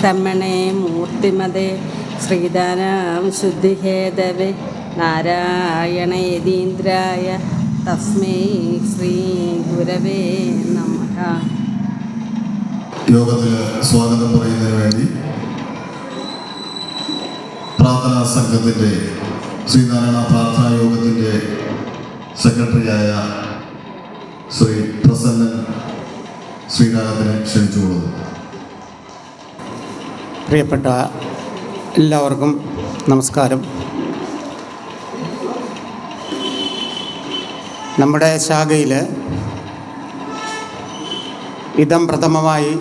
രമണേ മൂർത്തിമതേ ശ്രീധാനാം ശുദ്ധിഹേതവേ നാരായണയതീന്ദ്രായ തസ്മൈ ശ്രീ ഗുരവേ നമഃ. യോഗത്തിൽ സ്വാഗതം പറയുന്നതിന് വേണ്ടി പ്രാർത്ഥനാ സംഘത്തിൻ്റെ ശ്രീനാരായണ പ്രാർത്ഥനാ യോഗത്തിൻ്റെ സെക്രട്ടറിയായ ശ്രീ പ്രസന്നൻ ശ്രീരാഗത്തിനെ ക്ഷണിച്ചുകൊള്ളുന്നു. പ്രിയപ്പെട്ട എല്ലാവർക്കും നമസ്കാരം. നമ്മുടെ ശാഖയിൽ ഇതം പ്രഥമമായി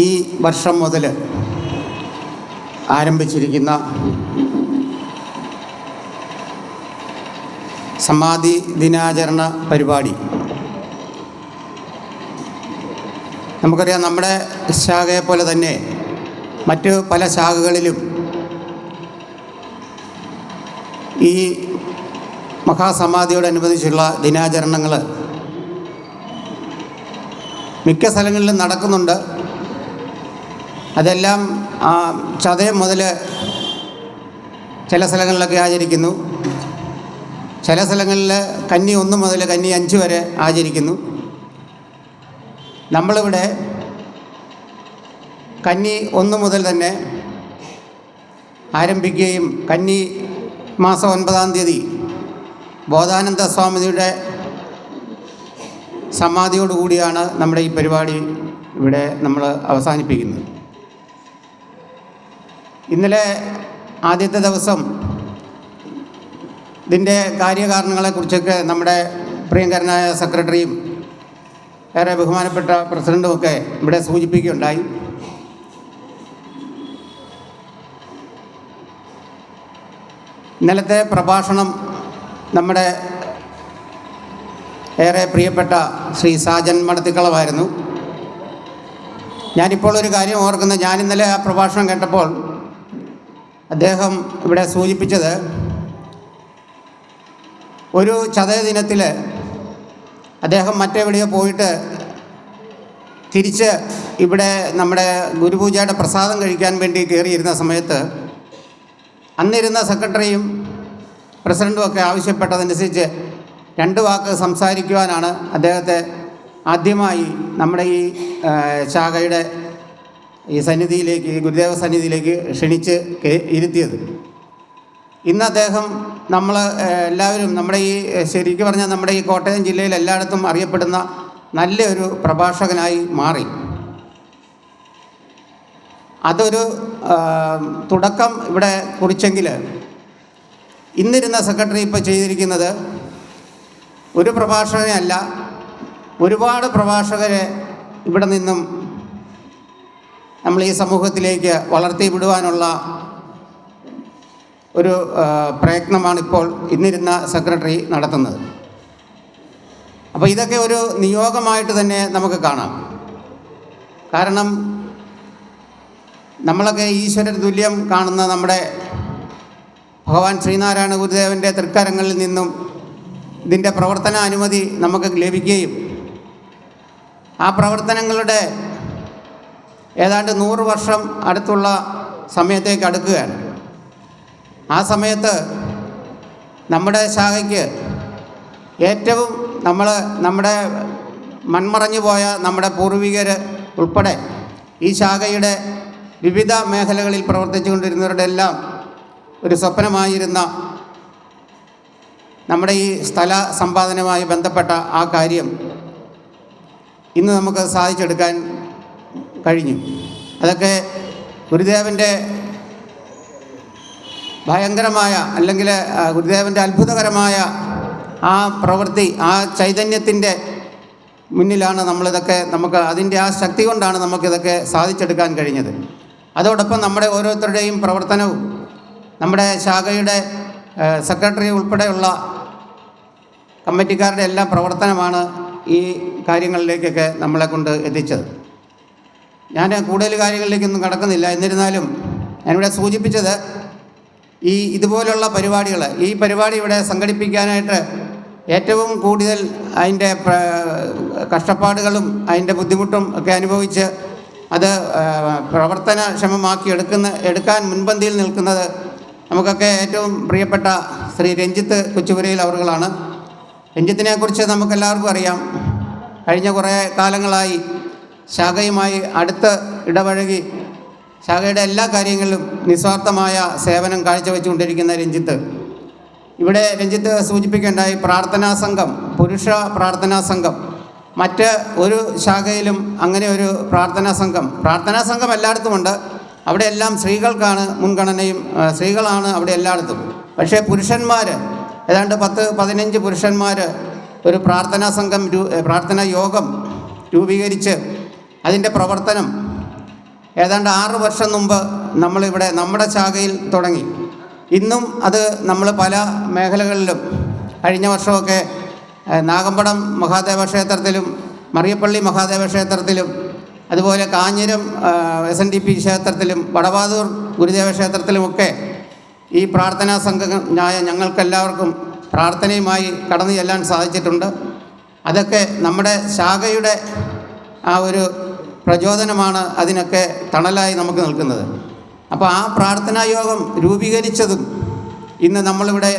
ഈ വർഷം മുതൽ ആരംഭിച്ചിരിക്കുന്ന സമാധി ദിനാചരണ പരിപാടി, നമുക്കറിയാം, നമ്മുടെ ശാഖയെ പോലെ തന്നെ മറ്റ് പല ശാഖകളിലും ഈ മഹാസമാധിയോടനുബന്ധിച്ചുള്ള ദിനാചരണങ്ങൾ മിക്ക സ്ഥലങ്ങളിലും നടക്കുന്നുണ്ട്. അതെല്ലാം ചതയം മുതൽ ചില സ്ഥലങ്ങളിലൊക്കെ ആചരിക്കുന്നു. ചില സ്ഥലങ്ങളിൽ കന്നി 1 മുതൽ കന്നി 5 വരെ ആചരിക്കുന്നു. നമ്മളിവിടെ കന്നി 1 മുതൽ തന്നെ ആരംഭിക്കുകയും കന്നി മാസം 9-ാം തീയതി ബോധാനന്ദ സ്വാമിജിയുടെ സമാധിയോടുകൂടിയാണ് നമ്മുടെ ഈ പരിപാടി ഇവിടെ നമ്മൾ അവസാനിപ്പിക്കുന്നത്. ഇന്നലെ ആദ്യത്തെ ദിവസം ഇതിൻ്റെ കാര്യകാരണങ്ങളെക്കുറിച്ചൊക്കെ നമ്മുടെ പ്രിയങ്കരനായ സെക്രട്ടറിയും ഏറെ ബഹുമാനപ്പെട്ട പ്രസിഡൻറ്റുമൊക്കെ ഇവിടെ സൂചിപ്പിക്കുകയുണ്ടായി. ഇന്നലത്തെ പ്രഭാഷണം നമ്മുടെ ഏറെ പ്രിയപ്പെട്ട ശ്രീ സാജൻ മടത്തിക്കളമായിരുന്നു. ഞാനിപ്പോൾ ഒരു കാര്യം ഓർക്കുന്നത്, ഞാനിന്നലെ ആ പ്രഭാഷണം കേട്ടപ്പോൾ അദ്ദേഹം ഇവിടെ സൂചിപ്പിച്ചത്, ഒരു ചതയ ദിനത്തിൽ അദ്ദേഹം മറ്റെവിടെയോ പോയിട്ട് തിരിച്ച് ഇവിടെ നമ്മുടെ ഗുരുപൂജയുടെ പ്രസാദം കഴിക്കാൻ വേണ്ടി കയറിയിരുന്ന സമയത്ത് അന്നിരുന്ന സെക്രട്ടറിയും പ്രസിഡൻറ്റും ഒക്കെ ആവശ്യപ്പെട്ടതനുസരിച്ച് 2 വാക്ക് സംസാരിക്കുവാനാണ് അദ്ദേഹത്തെ ആദ്യമായി നമ്മുടെ ഈ ശാഖയുടെ ഈ സന്നിധിയിലേക്ക്, ഗുരുദേവ സന്നിധിയിലേക്ക് ക്ഷണിച്ച് ഇരുത്തിയത്. ഇന്ന് അദ്ദേഹം നമ്മൾ എല്ലാവരും നമ്മുടെ ഈ, ശരിക്കും പറഞ്ഞാൽ നമ്മുടെ ഈ കോട്ടയം ജില്ലയിൽ എല്ലായിടത്തും അറിയപ്പെടുന്ന നല്ലൊരു പ്രഭാഷകനായി മാറി. അതൊരു തുടക്കം ഇവിടെ കുറിച്ചെങ്കിൽ, ഇന്നിരുന്ന സെക്രട്ടറി ഇപ്പോൾ ചെയ്തിരിക്കുന്നത് ഒരു പ്രഭാഷകനല്ല, ഒരുപാട് പ്രഭാഷകരെ ഇവിടെ നിന്നും നമ്മൾ ഈ സമൂഹത്തിലേക്ക് വളർത്തി വിടുവാനുള്ള ഒരു പ്രയത്നമാണിപ്പോൾ ഇന്നിരുന്ന സെക്രട്ടറി നടത്തുന്നത്. അപ്പോൾ ഇതൊക്കെ ഒരു നിയോഗമായിട്ട് തന്നെ നമുക്ക് കാണാം. കാരണം നമ്മളൊക്കെ ഈശ്വര തുല്യം കാണുന്ന നമ്മുടെ ഭഗവാൻ ശ്രീനാരായണ ഗുരുദേവൻ്റെ തൃക്കരങ്ങളിൽ നിന്നും ഇതിൻ്റെ പ്രവർത്തന അനുമതി നമുക്ക് ലഭിക്കുകയും ആ പ്രവർത്തനങ്ങളുടെ ഏതാണ്ട് 100 വർഷം അടുത്തുള്ള സമയത്തേക്ക് അടുക്കുകയാണ്. ആ സമയത്ത് നമ്മുടെ ശാഖയ്ക്ക് ഏറ്റവും നമ്മുടെ മൺമറഞ്ഞു പോയ നമ്മുടെ പൂർവികർ ഉൾപ്പെടെ ഈ ശാഖയുടെ വിവിധ മേഖലകളിൽ പ്രവർത്തിച്ചു കൊണ്ടിരുന്നവരുടെ എല്ലാം ഒരു സ്വപ്നമായിരുന്ന നമ്മുടെ ഈ സ്ഥല സമ്പാദനവുമായി ബന്ധപ്പെട്ട ആ കാര്യം ഇന്ന് നമുക്ക് സാധിച്ചെടുക്കാൻ കഴിഞ്ഞു. അതൊക്കെ ഗുരുദേവൻ്റെ ഭയങ്കരമായ, അല്ലെങ്കിൽ ഗുരുദേവൻ്റെ അത്ഭുതകരമായ ആ പ്രവൃത്തി, ആ ചൈതന്യത്തിൻ്റെ മുന്നിലാണ് നമ്മളിതൊക്കെ, നമുക്ക് അതിൻ്റെ ആ ശക്തി കൊണ്ടാണ് നമുക്കിതൊക്കെ സാധിച്ചെടുക്കാൻ കഴിഞ്ഞത്. അതോടൊപ്പം നമ്മുടെ ഓരോരുത്തരുടെയും പ്രവർത്തനവും, നമ്മുടെ ശാഖയുടെ സെക്രട്ടറി ഉൾപ്പെടെയുള്ള കമ്മിറ്റിക്കാരുടെ എല്ലാം പ്രവർത്തനമാണ് ഈ കാര്യങ്ങളിലേക്കൊക്കെ നമ്മളെ കൊണ്ട് എത്തിച്ചത്. ഞാൻ കൂടുതൽ കാര്യങ്ങളിലേക്കൊന്നും കടക്കുന്നില്ല. എന്നിരുന്നാലും ഞാനിവിടെ സൂചിപ്പിച്ചത്, ഇതുപോലുള്ള പരിപാടികൾ, ഈ പരിപാടി ഇവിടെ സംഘടിപ്പിക്കാനായിട്ട് ഏറ്റവും കൂടുതൽ അതിൻ്റെ കഷ്ടപ്പാടുകളും അതിൻ്റെ ബുദ്ധിമുട്ടും ഒക്കെ അനുഭവിച്ച് അത് പ്രവർത്തനക്ഷമമാക്കി എടുക്കാൻ മുൻപന്തിയിൽ നിൽക്കുന്നത് നമുക്കൊക്കെ ഏറ്റവും പ്രിയപ്പെട്ട ശ്രീ രഞ്ജിത്ത് കൊച്ചുപുരയിൽ അവറുകളാണ്. രഞ്ജിത്തിനെക്കുറിച്ച് നമുക്കെല്ലാവർക്കും അറിയാം. കഴിഞ്ഞ കുറേ കാലങ്ങളായി ശാഖയുമായി അടുത്ത് ഇടപഴകി ശാഖയുടെ എല്ലാ കാര്യങ്ങളിലും നിസ്വാർത്ഥമായ സേവനം കാഴ്ചവെച്ചുകൊണ്ടിരിക്കുന്ന രഞ്ജിത്ത്. ഇവിടെ രഞ്ജിത്ത് സൂചിപ്പിക്കേണ്ടായി പ്രാർത്ഥനാ സംഘം, പുരുഷ പ്രാർത്ഥനാ സംഘം. മറ്റ് ഒരു ശാഖയിലും അങ്ങനെ ഒരു പ്രാർത്ഥനാ സംഘം എല്ലായിടത്തുമുണ്ട്. അവിടെ എല്ലാം സ്ത്രീകൾക്കാണ് മുൻഗണനയും, സ്ത്രീകളാണ് അവിടെ എല്ലായിടത്തും. പക്ഷേ പുരുഷന്മാർ ഏതാണ്ട് 10-15 പുരുഷന്മാർ ഒരു പ്രാർത്ഥനാ സംഘം, പ്രാർത്ഥനാ യോഗം രൂപീകരിച്ച് അതിൻ്റെ പ്രവർത്തനം ഏതാണ്ട് 6 വർഷം മുമ്പ് നമ്മളിവിടെ നമ്മുടെ ശാഖയിൽ തുടങ്ങി. ഇന്നും അത് നമ്മൾ പല മേഖലകളിലും, കഴിഞ്ഞ വർഷമൊക്കെ നാഗമ്പടം മഹാദേവ ക്ഷേത്രത്തിലും മറിയപ്പള്ളി മഹാദേവ ക്ഷേത്രത്തിലും അതുപോലെ കാഞ്ഞിരം SNDP ക്ഷേത്രത്തിലും വടവാതൂർ ഗുരുദേവ ക്ഷേത്രത്തിലുമൊക്കെ ഈ പ്രാർത്ഥനാ സംഘമായ ഞങ്ങൾക്കെല്ലാവർക്കും പ്രാർത്ഥനയുമായി കടന്നു ചെല്ലാൻ സാധിച്ചിട്ടുണ്ട്. അതൊക്കെ നമ്മുടെ ശാഖയുടെ ആ ഒരു പ്രചോദനമാണ് അതിനൊക്കെ തണലായി നമുക്ക് നിൽക്കുന്നത്. അപ്പോൾ ആ പ്രാർത്ഥനാ യോഗം രൂപീകരിച്ചതും ഇന്ന് നമ്മളിവിടെ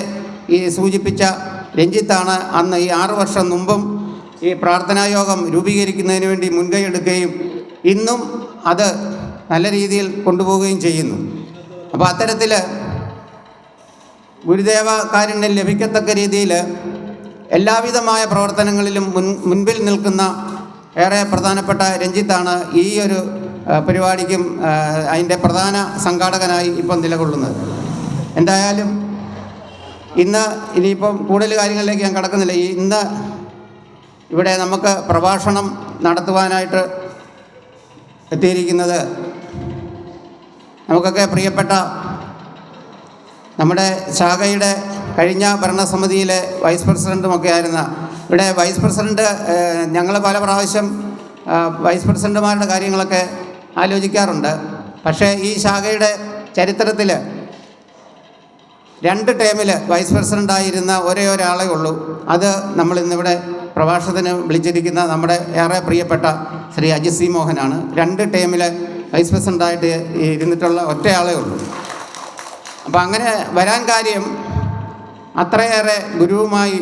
ഈ സൂചിപ്പിച്ച രഞ്ജിത്താണ്. അന്ന് ഈ 6 വർഷം മുമ്പും ഈ പ്രാർത്ഥനാ യോഗം രൂപീകരിക്കുന്നതിന് വേണ്ടി മുൻകൈ എടുക്കുകയും ഇന്നും അത് നല്ല രീതിയിൽ കൊണ്ടുപോവുകയും ചെയ്യുന്നു. അപ്പോൾ അത്തരത്തിൽ ഗുരുദേവ കാരുണ്യം ലഭിക്കത്തക്ക രീതിയിൽ എല്ലാവിധമായ പ്രവർത്തനങ്ങളിലും മുൻപിൽ നിൽക്കുന്ന ഏറെ പ്രധാനപ്പെട്ട രഞ്ജിത്താണ് ഈ ഒരു പരിപാടിക്കും അതിൻ്റെ പ്രധാന സംഘാടകനായി ഇപ്പം നിലകൊള്ളുന്നത്. എന്തായാലും ഇനിയിപ്പം കൂടുതൽ കാര്യങ്ങളിലേക്ക് ഞാൻ കടക്കുന്നില്ല. ഇന്ന് ഇവിടെ നമുക്ക് പ്രഭാഷണം നടത്തുവാനായിട്ട് എത്തിയിരിക്കുന്നത് നമുക്കൊക്കെ പ്രിയപ്പെട്ട നമ്മുടെ ശാഖയുടെ കഴിഞ്ഞ ഭരണസമിതിയിലെ വൈസ് പ്രസിഡൻറ്റുമൊക്കെ ആയിരുന്ന, ഇവിടെ വൈസ് പ്രസിഡൻറ്റ്, ഞങ്ങൾ പല പ്രാവശ്യം വൈസ് പ്രസിഡൻറ്റുമാരുടെ കാര്യങ്ങളൊക്കെ ആലോചിക്കാറുണ്ട്. പക്ഷേ ഈ ശാഖയുടെ ചരിത്രത്തിൽ 2 ടേമിൽ വൈസ് പ്രസിഡൻ്റായിരുന്ന ഒരേ ഒരാളേ ഉള്ളൂ. അത് നമ്മളിന്നിവിടെ പ്രഭാഷണത്തിന് വിളിച്ചിരിക്കുന്ന നമ്മുടെ ഏറെ പ്രിയപ്പെട്ട ശ്രീ അജിത് സി മോഹനാണ്. 2 ടേമിൽ വൈസ് പ്രസിഡൻ്റായിട്ട് ഇരുന്നിട്ടുള്ള ഒറ്റയാളേ ഉള്ളൂ. അപ്പം അങ്ങനെ വരാൻ കാര്യം അത്രയേറെ ഗുരുവുമായി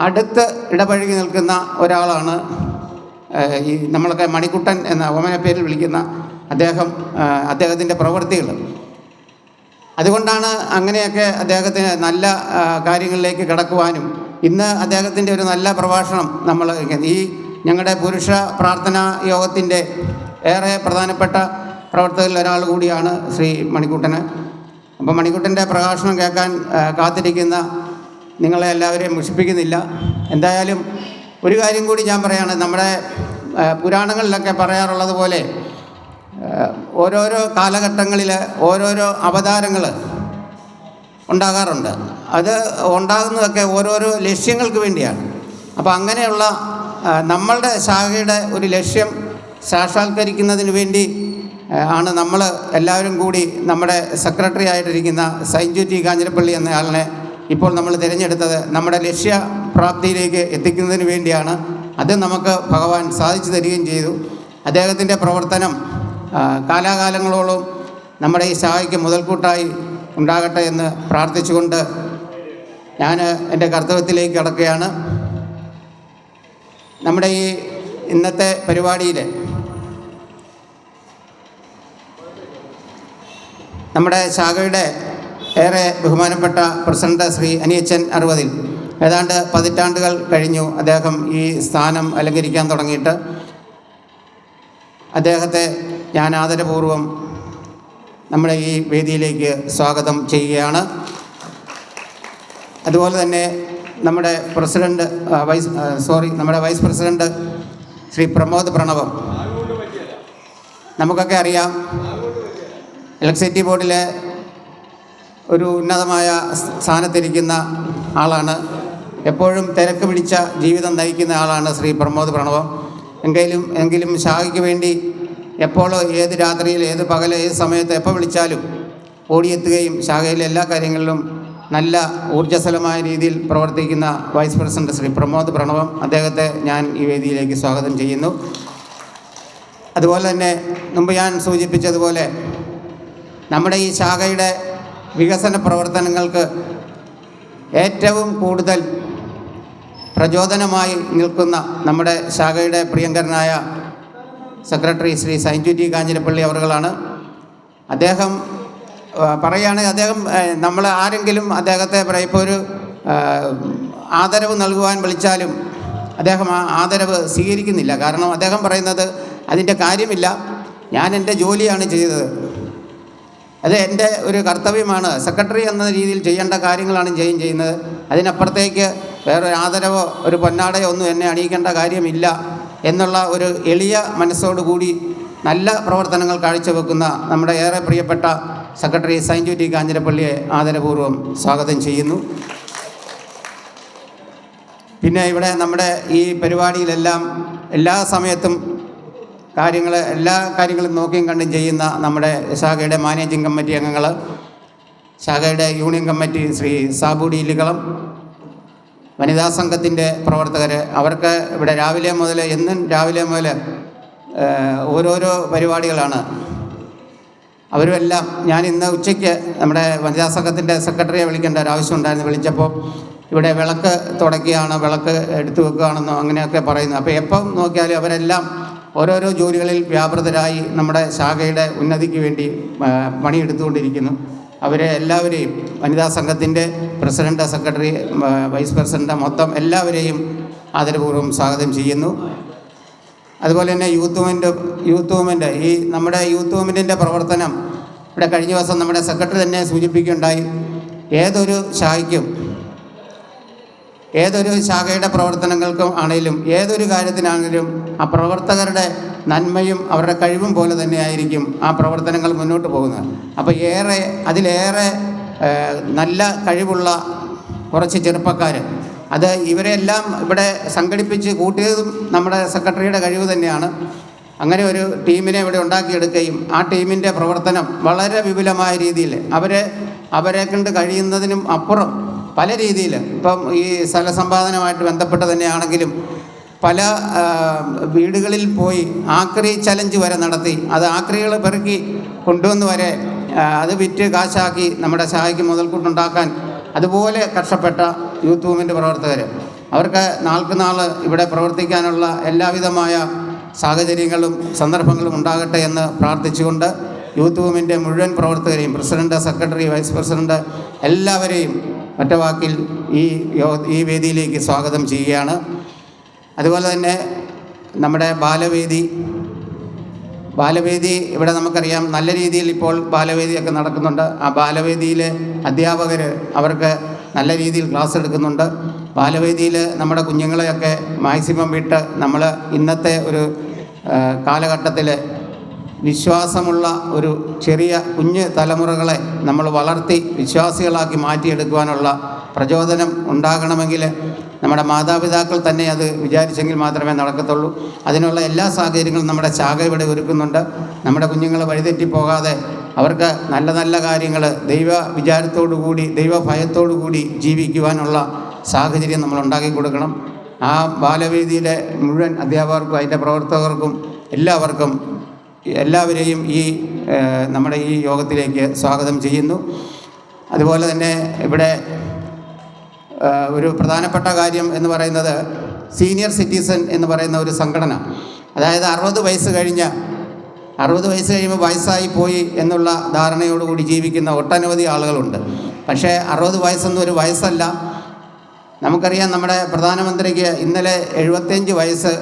അടുത്ത് ഇടപഴകി നിൽക്കുന്ന ഒരാളാണ് ഈ നമ്മളൊക്കെ മണിക്കുട്ടൻ എന്ന ഓമന പേരിൽ വിളിക്കുന്ന അദ്ദേഹത്തിൻ്റെ പ്രവൃത്തികൾ. അതുകൊണ്ടാണ് അങ്ങനെയൊക്കെ അദ്ദേഹത്തിന് നല്ല കാര്യങ്ങളിലേക്ക് കടക്കുവാനും ഇന്ന് അദ്ദേഹത്തിൻ്റെ ഒരു നല്ല പ്രഭാഷണം നമ്മൾ ഈ ഞങ്ങളുടെ പുരുഷ പ്രാർത്ഥനാ യോഗത്തിൻ്റെ ഏറെ പ്രധാനപ്പെട്ട പ്രവർത്തകരിൽ ഒരാൾ കൂടിയാണ് ശ്രീ മണിക്കുട്ടന്. അപ്പോൾ മണിക്കുട്ടൻ്റെ പ്രഭാഷണം കേൾക്കാൻ കാത്തിരിക്കുന്ന നിങ്ങളെ എല്ലാവരെയും മുഷിപ്പിക്കുന്നില്ല. എന്തായാലും ഒരു കാര്യം കൂടി ഞാൻ പറയുകയാണ്. നമ്മുടെ പുരാണങ്ങളിലൊക്കെ പറയാറുള്ളത് പോലെ ഓരോരോ കാലഘട്ടങ്ങളിൽ ഓരോരോ അവതാരങ്ങൾ ഉണ്ടാകാറുണ്ട്. അത് ഉണ്ടാകുന്നതൊക്കെ ഓരോരോ ലക്ഷ്യങ്ങൾക്ക് വേണ്ടിയാണ്. അപ്പോൾ അങ്ങനെയുള്ള നമ്മളുടെ ശാഖയുടെ ഒരു ലക്ഷ്യം സാക്ഷാത്കരിക്കുന്നതിന് വേണ്ടി ആണ് നമ്മൾ എല്ലാവരും കൂടി നമ്മുടെ സെക്രട്ടറി ആയിട്ടിരിക്കുന്ന സൈൻജു ടി കാഞ്ഞിരപ്പള്ളി എന്നയാളിനെ ഇപ്പോൾ നമ്മൾ തിരഞ്ഞെടുത്തത് നമ്മുടെ ലക്ഷ്യപ്രാപ്തിയിലേക്ക് എത്തിക്കുന്നതിന് വേണ്ടിയാണ്. അത് നമുക്ക് ഭഗവാൻ സാധിച്ചു തരികയും ചെയ്തു. അദ്ദേഹത്തിൻ്റെ പ്രവർത്തനം കാലാകാലങ്ങളോളം നമ്മുടെ ഈ ശാഖയ്ക്ക് മുതൽക്കൂട്ടായി ഉണ്ടാകട്ടെ എന്ന് പ്രാർത്ഥിച്ചുകൊണ്ട് ഞാൻ എൻ്റെ കർത്തവ്യത്തിലേക്ക് കടക്കുകയാണ്. നമ്മുടെ ഈ ഇന്നത്തെ പരിപാടിയിൽ നമ്മുടെ ശാഖയുടെ ഏറെ ബഹുമാനപ്പെട്ട പ്രസിഡന്റ് ശ്രീ അനിയച്ചൻ 60 ഏതാണ്ട് 10 പതിറ്റാണ്ടുകൾ കഴിഞ്ഞു അദ്ദേഹം ഈ സ്ഥാനം അലങ്കരിക്കാൻ തുടങ്ങിയിട്ട്. അദ്ദേഹത്തെ ഞാൻ ആദരപൂർവ്വം നമ്മുടെ ഈ വേദിയിലേക്ക് സ്വാഗതം ചെയ്യുകയാണ്. അതുപോലെ തന്നെ നമ്മുടെ നമ്മുടെ വൈസ് പ്രസിഡന്റ് ശ്രീ പ്രമോദ് പ്രണവം, നമുക്കൊക്കെ അറിയാം ഇലക്ട്രിസിറ്റി ബോർഡിലെ ഒരു ഉന്നതമായ സ്ഥാനത്തിരിക്കുന്ന ആളാണ്. എപ്പോഴും തിരക്ക് പിടിച്ച ജീവിതം നയിക്കുന്ന ആളാണ് ശ്രീ പ്രമോദ് പ്രണവം. എങ്കിലും ശാഖയ്ക്ക് വേണ്ടി എപ്പോൾ ഏത് രാത്രിയിൽ ഏത് പകൽ ഏത് സമയത്ത് എപ്പോൾ വിളിച്ചാലും ഓടിയെത്തുകയും ശാഖയിലെ എല്ലാ കാര്യങ്ങളിലും നല്ല ഊർജ്ജസ്വലമായ രീതിയിൽ പ്രവർത്തിക്കുന്ന വൈസ് പ്രസിഡന്റ് ശ്രീ പ്രമോദ് പ്രണവം, അദ്ദേഹത്തെ ഞാൻ ഈ വേദിയിലേക്ക് സ്വാഗതം ചെയ്യുന്നു. അതുപോലെ തന്നെ മുമ്പ് ഞാൻ സൂചിപ്പിച്ചതുപോലെ നമ്മുടെ ഈ ശാഖയുടെ വികസന പ്രവർത്തനങ്ങൾക്ക് ഏറ്റവും കൂടുതൽ പ്രചോദനമായി നിൽക്കുന്ന നമ്മുടെ ശാഖയുടെ പ്രിയങ്കരനായ സെക്രട്ടറി ശ്രീ സൈൻജു ടി കാഞ്ഞിരപ്പള്ളി അവറുകളാണ്. അദ്ദേഹം പറയുകയാണെങ്കിൽ അദ്ദേഹം നമ്മൾ ആരെങ്കിലും അദ്ദേഹത്തെ ഇപ്പോൾ ഒരു ആദരവ് നൽകുവാൻ വിളിച്ചാലും അദ്ദേഹം ആ ആദരവ് സ്വീകരിക്കുന്നില്ല. കാരണം അദ്ദേഹം പറയുന്നത് അതിൻ്റെ കാര്യമില്ല, ഞാൻ എൻ്റെ ജോലിയാണ് ചെയ്തത്, അത് എൻ്റെ ഒരു കർത്തവ്യമാണ്, സെക്രട്ടറി എന്ന രീതിയിൽ ചെയ്യേണ്ട കാര്യങ്ങളാണ് ചെയ്യുന്നത്, അതിനപ്പുറത്തേക്ക് വേറൊരു ആദരവോ ഒരു പൊന്നാടയോ ഒന്നും എന്നെ അണിയിക്കേണ്ട കാര്യമില്ല എന്നുള്ള ഒരു എളിയ മനസ്സോടുകൂടി നല്ല പ്രവർത്തനങ്ങൾ കാഴ്ചവെക്കുന്ന നമ്മുടെ ഏറെ പ്രിയപ്പെട്ട സെക്രട്ടറി സൈൻജു ടി കാഞ്ഞിരപ്പള്ളിയെ ആദരപൂർവ്വം സ്വാഗതം ചെയ്യുന്നു. പിന്നെ ഇവിടെ നമ്മുടെ ഈ പരിപാടിയിലെല്ലാം എല്ലാ സമയത്തും എല്ലാ കാര്യങ്ങളും നോക്കിയും കണ്ടും ചെയ്യുന്ന നമ്മുടെ ശാഖയുടെ മാനേജിംഗ് കമ്മിറ്റി അംഗങ്ങൾ, ശാഖയുടെ union committee Shri Sabu D Illikkalam, വനിതാ സംഘത്തിൻ്റെ പ്രവർത്തകർ, അവർക്ക് ഇവിടെ എന്നും രാവിലെ മുതൽ ഓരോരോ പരിപാടികളാണ്. അവരുമെല്ലാം ഞാൻ ഇന്ന് ഉച്ചയ്ക്ക് നമ്മുടെ വനിതാ സംഘത്തിൻ്റെ സെക്രട്ടറിയെ വിളിക്കേണ്ട ഒരു ആവശ്യമുണ്ടായിരുന്നു. വിളിച്ചപ്പോൾ ഇവിടെ വിളക്ക് തുടക്കുകയാണ്, വിളക്ക് എടുത്തു വെക്കുകയാണെന്നോ അങ്ങനെയൊക്കെ പറയുന്നു. അപ്പോൾ എപ്പം നോക്കിയാലും അവരെല്ലാം ഓരോരോ ജോലികളിൽ വ്യാപൃതരായി നമ്മുടെ ശാഖയുടെ ഉന്നതിക്ക് വേണ്ടി പണിയെടുത്തുകൊണ്ടിരിക്കുന്നു. അവരെ എല്ലാവരെയും വനിതാ സംഘത്തിൻ്റെ പ്രസിഡന്റ്, സെക്രട്ടറി, വൈസ് പ്രസിഡന്റ് മൊത്തം എല്ലാവരെയും ആദരപൂർവ്വം സ്വാഗതം ചെയ്യുന്നു. അതുപോലെ തന്നെ യൂത്ത് മൂവ്മെൻ്റ് ഈ നമ്മുടെ യൂത്ത് മൂവ്മെൻറ്റിൻ്റെ പ്രവർത്തനം ഇവിടെ കഴിഞ്ഞ ദിവസം നമ്മുടെ സെക്രട്ടറി തന്നെ സൂചിപ്പിക്കുകയുണ്ടായി. ഏതൊരു ശാഖയുടെ പ്രവർത്തനങ്ങൾക്കും ആണെങ്കിലും ഏതൊരു കാര്യത്തിനാണെങ്കിലും ആ പ്രവർത്തകരുടെ നന്മയും അവരുടെ കഴിവും പോലെ തന്നെയായിരിക്കും ആ പ്രവർത്തനങ്ങൾ മുന്നോട്ട് പോകുന്നത്. അപ്പോൾ അതിലേറെ നല്ല കഴിവുള്ള കുറച്ച് ചെറുപ്പക്കാർ, അത് ഇവരെല്ലാം ഇവിടെ സംഘടിപ്പിച്ച് കൂട്ടിയതും നമ്മുടെ സെക്രട്ടറിയുടെ കഴിവ് തന്നെയാണ്. അങ്ങനെ ഒരു ടീമിനെ ഇവിടെ ഉണ്ടാക്കിയെടുക്കുകയും ആ ടീമിൻ്റെ പ്രവർത്തനം വളരെ വിപുലമായ രീതിയിൽ അവരെ കൊണ്ട് കഴിയുന്നതിനും അപ്പുറം പല രീതിയിൽ, ഇപ്പം ഈ സ്ഥലസമ്പാദനമായിട്ട് ബന്ധപ്പെട്ട് തന്നെയാണെങ്കിലും പല വീടുകളിൽ പോയി ആക്രി ചലഞ്ച് വരെ നടത്തി, അത് ആക്രികൾ പെറുക്കി കൊണ്ടുവന്ന് വരെ അത് വിറ്റ് കാശാക്കി നമ്മുടെ ശാഖയ്ക്ക് മുതൽക്കൂട്ടുണ്ടാക്കാൻ അതുപോലെ കഷ്ടപ്പെട്ട യൂത്ത് മൂവ്മെൻറ്റ് പ്രവർത്തകർ, അവർക്ക് നാൾക്ക് നാൾ ഇവിടെ പ്രവർത്തിക്കാനുള്ള എല്ലാവിധമായ സാഹചര്യങ്ങളും സന്ദർഭങ്ങളും ഉണ്ടാകട്ടെ എന്ന് പ്രാർത്ഥിച്ചുകൊണ്ട് യൂത്ത് മൂവ്മെൻറ്റ് മുഴുവൻ പ്രവർത്തകരെയും, പ്രസിഡന്റ്, സെക്രട്ടറി, വൈസ് പ്രസിഡന്റ് എല്ലാവരെയും ഒറ്റവാക്കിൽ ഈ വേദിയിലേക്ക് സ്വാഗതം ചെയ്യുകയാണ്. അതുപോലെ തന്നെ നമ്മുടെ ബാലവേദി ഇവിടെ നമുക്കറിയാം നല്ല രീതിയിൽ ഇപ്പോൾ ബാലവേദിയൊക്കെ നടക്കുന്നുണ്ട്. ആ ബാലവേദിയിലെ അധ്യാപകർ അവർക്ക് നല്ല രീതിയിൽ ക്ലാസ് എടുക്കുന്നുണ്ട്. ബാലവേദിയിൽ നമ്മുടെ കുഞ്ഞുങ്ങളെയൊക്കെ മാക്സിമം വിട്ട് നമ്മൾ ഇന്നത്തെ ഒരു കാലഘട്ടത്തിൽ വിശ്വാസമുള്ള ഒരു ചെറിയ കുഞ്ഞ് തലമുറകളെ നമ്മൾ വളർത്തി വിശ്വാസികളാക്കി മാറ്റിയെടുക്കുവാനുള്ള പ്രചോദനം ഉണ്ടാകണമെങ്കിൽ നമ്മുടെ മാതാപിതാക്കൾ തന്നെ അത് വിചാരിച്ചെങ്കിൽ മാത്രമേ നടക്കത്തുള്ളൂ. അതിനുള്ള എല്ലാ സാഹചര്യങ്ങളും നമ്മുടെ ശാഖ ഇവിടെ ഒരുക്കുന്നുണ്ട്. നമ്മുടെ കുഞ്ഞുങ്ങൾ വഴിതെറ്റിപ്പോകാതെ അവർക്ക് നല്ല നല്ല കാര്യങ്ങൾ ദൈവ വിചാരത്തോടുകൂടി ദൈവഭയത്തോടുകൂടി ജീവിക്കുവാനുള്ള സാഹചര്യം നമ്മൾ ഉണ്ടാക്കി കൊടുക്കണം. ആ ബാലവേദിയിലെ മുഴുവൻ അധ്യാപകർക്കും അതിൻ്റെ പ്രവർത്തകർക്കും എല്ലാവരെയും നമ്മുടെ ഈ യോഗത്തിലേക്ക് സ്വാഗതം ചെയ്യുന്നു. അതുപോലെ തന്നെ ഇവിടെ ഒരു പ്രധാനപ്പെട്ട കാര്യം എന്ന് പറയുന്നത് സീനിയർ സിറ്റിസൺ എന്ന് പറയുന്ന ഒരു സംഘടന, അതായത് 60 വയസ്സ് കഴിയുമ്പോൾ വയസ്സായി പോയി എന്നുള്ള ധാരണയോടുകൂടി ജീവിക്കുന്ന ഒട്ടനവധി ആളുകളുണ്ട്. പക്ഷേ 60 വയസ്സൊന്നും ഒരു വയസ്സല്ല. നമുക്കറിയാം നമ്മുടെ പ്രധാനമന്ത്രിക്ക് ഇന്നലെ 75 വയസ്സ്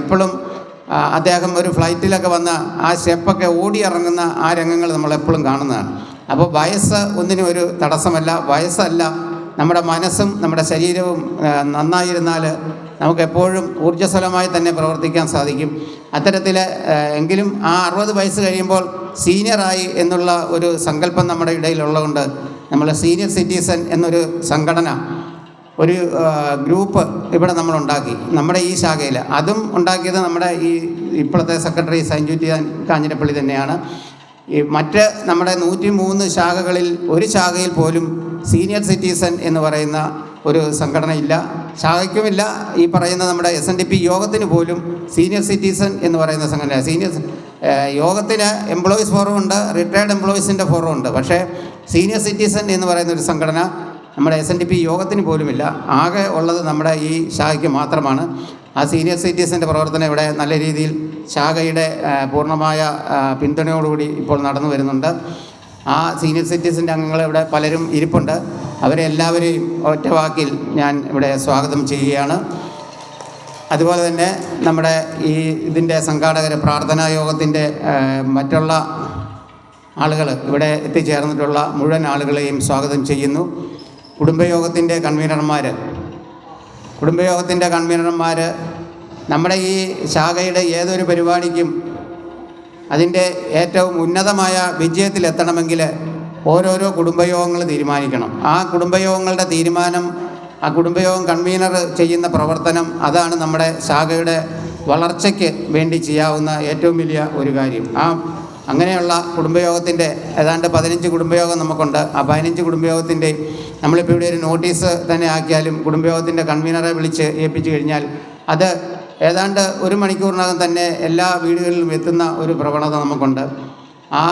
ഇപ്പോഴും അദ്ദേഹം ഒരു ഫ്ലൈറ്റിലൊക്കെ വന്ന ആ സ്റ്റെപ്പൊക്കെ ഓടിയിറങ്ങുന്ന ആ രംഗങ്ങൾ നമ്മളെപ്പോഴും കാണുന്നതാണ്. അപ്പോൾ വയസ്സ് ഒന്നിനും ഒരു തടസ്സമല്ല. വയസ്സല്ല, നമ്മുടെ മനസ്സും നമ്മുടെ ശരീരവും നന്നായിരുന്നാൽ നമുക്കെപ്പോഴും ഊർജ്ജസ്വലമായി തന്നെ പ്രവർത്തിക്കാൻ സാധിക്കും. അത്തരത്തിൽ എങ്കിലും ആ 60 വയസ്സ് കഴിയുമ്പോൾ സീനിയറായി എന്നുള്ള ഒരു സങ്കല്പം നമ്മുടെ ഇടയിലുള്ളതുകൊണ്ട് നമ്മൾ സീനിയർ സിറ്റിസൺ എന്നൊരു സംഘടന, ഒരു ഗ്രൂപ്പ് ഇവിടെ നമ്മളുണ്ടാക്കി നമ്മുടെ ഈ ശാഖയിൽ. അതും ഉണ്ടാക്കിയത് നമ്മുടെ ഇപ്പോഴത്തെ സെക്രട്ടറി സൈൻജു ടി കാഞ്ഞിരപ്പള്ളി തന്നെയാണ്. മറ്റ് നമ്മുടെ 103 ശാഖകളിൽ ഒരു ശാഖയിൽ പോലും സീനിയർ സിറ്റിസൺ എന്ന് പറയുന്ന ഒരു സംഘടനയില്ല. ശാഖയ്ക്കുമില്ല, ഈ പറയുന്ന നമ്മുടെ SNDP യോഗത്തിന് പോലും സീനിയർ സിറ്റിസൺ എന്ന് പറയുന്ന സംഘടന, യോഗത്തിന് എംപ്ലോയീസ് ഫോറമുണ്ട്, റിട്ടയർഡ് എംപ്ലോയീസിൻ്റെ ഫോറമുണ്ട്. പക്ഷേ സീനിയർ സിറ്റിസൺ എന്ന് പറയുന്ന ഒരു സംഘടന നമ്മുടെ SNDP യോഗത്തിന് പോലുമില്ല. ആകെ ഉള്ളത് നമ്മുടെ ഈ ശാഖയ്ക്ക് മാത്രമാണ്. ആ സീനിയർ സിറ്റിസൻ്റെ പ്രവർത്തനം ഇവിടെ നല്ല രീതിയിൽ ശാഖയുടെ പൂർണ്ണമായ പിന്തുണയോടുകൂടി ഇപ്പോൾ നടന്നു വരുന്നുണ്ട്. ആ സീനിയർ സിറ്റിസൻ്റെ അംഗങ്ങൾ ഇവിടെ പലരും ഇരിപ്പുണ്ട്. അവരെ എല്ലാവരെയും ഒറ്റ വാക്കിൽ ഞാൻ ഇവിടെ സ്വാഗതം ചെയ്യുകയാണ്. അതുപോലെ തന്നെ നമ്മുടെ ഈ ഇതിൻ്റെ സംഘാടകർ, പ്രാർത്ഥനാ യോഗത്തിൻ്റെ മറ്റുള്ള ആളുകൾ, ഇവിടെ എത്തിച്ചേർന്നിട്ടുള്ള മുഴുവൻ ആളുകളെയും സ്വാഗതം ചെയ്യുന്നു. കുടുംബയോഗത്തിൻ്റെ കൺവീനർമാർ നമ്മുടെ ഈ ശാഖയുടെ ഏതൊരു പരിപാടിക്കും അതിൻ്റെ ഏറ്റവും ഉന്നതമായ വിജയത്തിലെത്തണമെങ്കിൽ ഓരോരോ കുടുംബയോഗങ്ങൾ തീരുമാനിക്കണം. ആ കുടുംബയോഗങ്ങളുടെ തീരുമാനം, ആ കുടുംബയോഗം കൺവീനർ ചെയ്യുന്ന പ്രവർത്തനം, അതാണ് നമ്മുടെ ശാഖയുടെ വളർച്ചയ്ക്ക് വേണ്ടി ചെയ്യാവുന്ന ഏറ്റവും വലിയ ഒരു കാര്യം. അങ്ങനെയുള്ള കുടുംബയോഗത്തിൻ്റെ ഏതാണ്ട് 15 കുടുംബയോഗം നമുക്കുണ്ട്. ആ 15 കുടുംബയോഗത്തിൻ്റെ നമ്മളിപ്പോൾ ഇവിടെ ഒരു നോട്ടീസ് തന്നെ ആക്കിയാലും കുടുംബയോഗത്തിൻ്റെ കൺവീനറെ വിളിച്ച് ഏൽപ്പിച്ചു കഴിഞ്ഞാൽ അത് ഏതാണ്ട് 1 മണിക്കൂറിനകം തന്നെ എല്ലാ വീടുകളിലും എത്തുന്ന ഒരു പ്രവണത നമുക്കുണ്ട്. ആ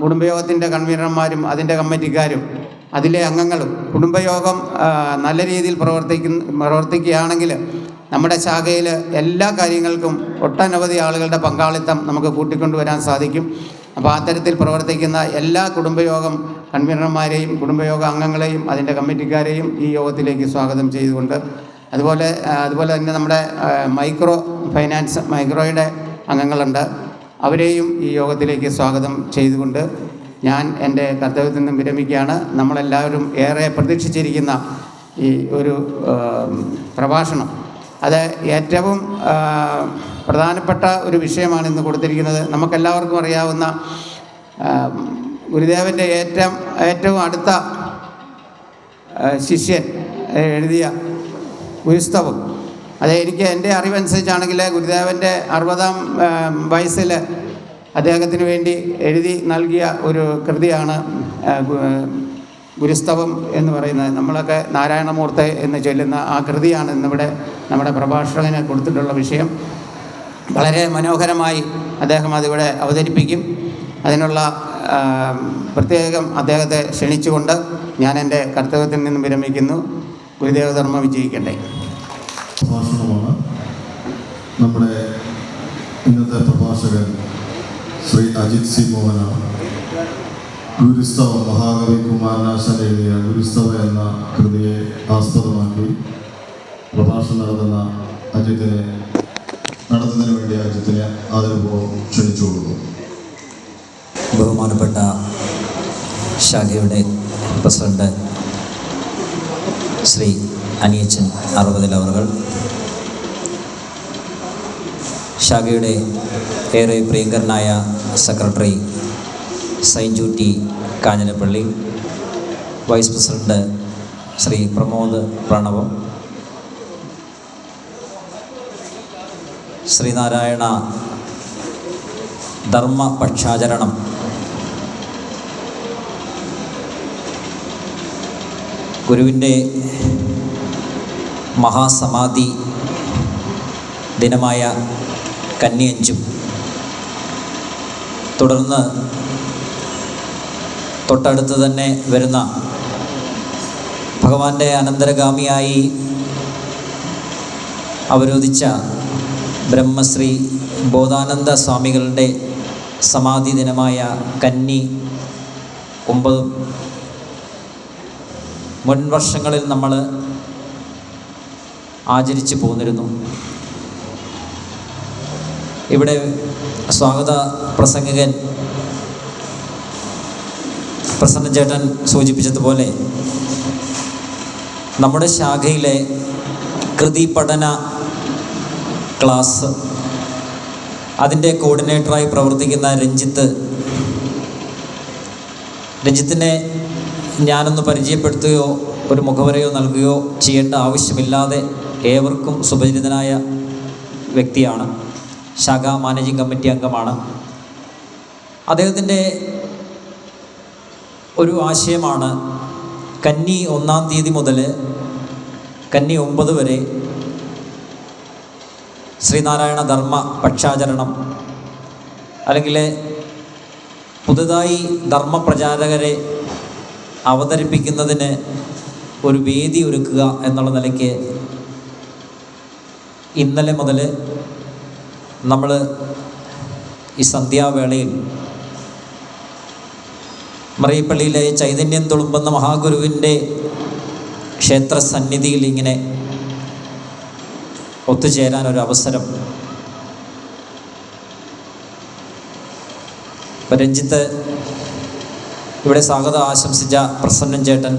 കുടുംബയോഗത്തിൻ്റെ കൺവീനർമാരും അതിൻ്റെ കമ്മിറ്റിക്കാരും അതിലെ അംഗങ്ങളും കുടുംബയോഗം നല്ല രീതിയിൽ പ്രവർത്തിക്കുകയാണെങ്കിൽ നമ്മുടെ ശാഖയിൽ എല്ലാ കാര്യങ്ങൾക്കും ഒട്ടനവധി ആളുകളുടെ പങ്കാളിത്തം നമുക്ക് കൂട്ടിക്കൊണ്ടുവരാൻ സാധിക്കും. അപ്പോൾ അത്തരത്തിൽ പ്രവർത്തിക്കുന്ന എല്ലാ കുടുംബയോഗം കൺവീനർമാരെയും കുടുംബയോഗ അംഗങ്ങളെയും അതിൻ്റെ കമ്മിറ്റിക്കാരെയും ഈ യോഗത്തിലേക്ക് സ്വാഗതം ചെയ്തുകൊണ്ട്, അതുപോലെ തന്നെ നമ്മുടെ മൈക്രോയുടെ അംഗങ്ങളുണ്ട്, അവരെയും ഈ യോഗത്തിലേക്ക് സ്വാഗതം ചെയ്തുകൊണ്ട് ഞാൻ എൻ്റെ കർത്തവ്യത്തിൽ നിന്നും വിരമിക്കുകയാണ്. നമ്മളെല്ലാവരും ഏറെ പ്രതീക്ഷിച്ചിരിക്കുന്ന ഈ ഒരു പ്രഭാഷണം, അത് ഏറ്റവും പ്രധാനപ്പെട്ട ഒരു വിഷയമാണ് ഇന്ന് കൊടുത്തിരിക്കുന്നത്. നമുക്കെല്ലാവർക്കും അറിയാവുന്ന ഗുരുദേവൻ്റെ ഏറ്റവും അടുത്ത ശിഷ്യൻ എഴുതിയ ഗുരുസ്തവം, അത് എൻ്റെ അറിവനുസരിച്ചാണെങ്കിൽ ഗുരുദേവൻ്റെ 60-ാം വയസ്സിൽ അദ്ദേഹത്തിന് വേണ്ടി എഴുതി നൽകിയ ഒരു കൃതിയാണ് ഗുരുസ്തവം എന്ന് പറയുന്നത്. നമ്മളൊക്കെ നാരായണമൂർത്തി എന്ന് ചൊല്ലുന്ന ആ കൃതിയാണ് ഇന്നിവിടെ നമ്മുടെ പ്രഭാഷകന് കൊടുത്തിട്ടുള്ള വിഷയം. വളരെ മനോഹരമായി അദ്ദേഹം അതിവിടെ അവതരിപ്പിക്കും. അതിനുള്ള പ്രത്യേകം അദ്ദേഹത്തെ ക്ഷണിച്ചുകൊണ്ട് ഞാൻ എൻ്റെ കർത്തവ്യത്തിൽ നിന്നും വിരമിക്കുന്നു. ഗുരുദേവധർമ്മം വിജയിക്കട്ടെ. പ്രഭാഷണമാണ് നമ്മുടെ ഇന്നത്തെ പ്രഭാഷകൻ ശ്രീ അജിത് സി മോഹനാണ്. ഗുരുസ്തവം, മഹാകവി കുമാരനാശാൻ എഴുതിയ ഗുരുസ്തവ എന്ന കൃതിയെ ആസ്പദമാക്കി പ്രഭാഷണം നടത്തുന്നതിന് വേണ്ടി അജിത്തിനെ ആദരപൂർവ്വം ക്ഷണിച്ചു കൊടുക്കുന്നു. ബഹുമാനപ്പെട്ട ശാഖയുടെ പ്രസിഡന്റ് ശ്രീ അനിയച്ചൻ അറുപതിൽ അവർ, ശാഖയുടെ ഏറെ പ്രിയങ്കരനായ secretary Saiju T Kanjirappally, vice president Shri Pramod Pranavam, Sree Narayana ധർമ്മപക്ഷാചരണം ഗുരുവിൻ്റെ മഹാസമാധി ദിനമായ കന്നി 5-ഉം തുടർന്ന് തൊട്ടടുത്ത് തന്നെ വരുന്ന ഭഗവാന്റെ അനന്തരഗാമിയായി അവരോധിച്ച ബ്രഹ്മശ്രീ ബോധാനന്ദ സ്വാമികളുടെ സമാധി ദിനമായ കന്നി 9-ഉം മുൻ വർഷങ്ങളിൽ നമ്മൾ ആചരിച്ചു പോന്നിരുന്നു. ഇവിടെ സ്വാഗത പ്രസംഗകൻ പ്രസന്ന ചേട്ടൻ സൂചിപ്പിച്ചതുപോലെ നമ്മുടെ ശാഖയിലെ കൃതി പഠന ക്ലാസ് അതിൻ്റെ കോർഡിനേറ്ററായി പ്രവർത്തിക്കുന്ന രഞ്ജിത്തിനെ ഞാനൊന്ന് പരിചയപ്പെടുത്തുകയോ ഒരു മുഖവരയോ നൽകുകയോ ചെയ്യേണ്ട ആവശ്യമില്ലാതെ ഏവർക്കും സുപരിചിതനായ വ്യക്തിയാണ്. ശാഖാ മാനേജിംഗ് കമ്മിറ്റി അംഗമാണ്. അദ്ദേഹത്തിൻ്റെ ഒരു ആശയമാണ് കന്നി 1-ാം തീയതി മുതൽ കന്നി 9 വരെ ശ്രീനാരായണ ധർമ്മ പക്ഷാചരണം, അല്ലെങ്കിൽ പുതുതായി ധർമ്മപ്രചാരകരെ അവതരിപ്പിക്കുന്നതിന് ഒരു വേദി ഒരുക്കുക എന്നുള്ള നിലയ്ക്ക് ഇന്നലെ മുതൽ നമ്മൾ ഈ സന്ധ്യാവേളയിൽ മറിയപ്പള്ളിയിലെ ചൈതന്യം തുളുമ്പുന്ന മഹാഗുരുവിൻ്റെ ക്ഷേത്ര സന്നിധിയിൽ ഇങ്ങനെ ഒത്തുചേരാനൊരു അവസരം. ഇപ്പം രഞ്ജിത്ത് ഇവിടെ സ്വാഗതം ആശംസിച്ച പ്രസന്നൻ ചേട്ടൻ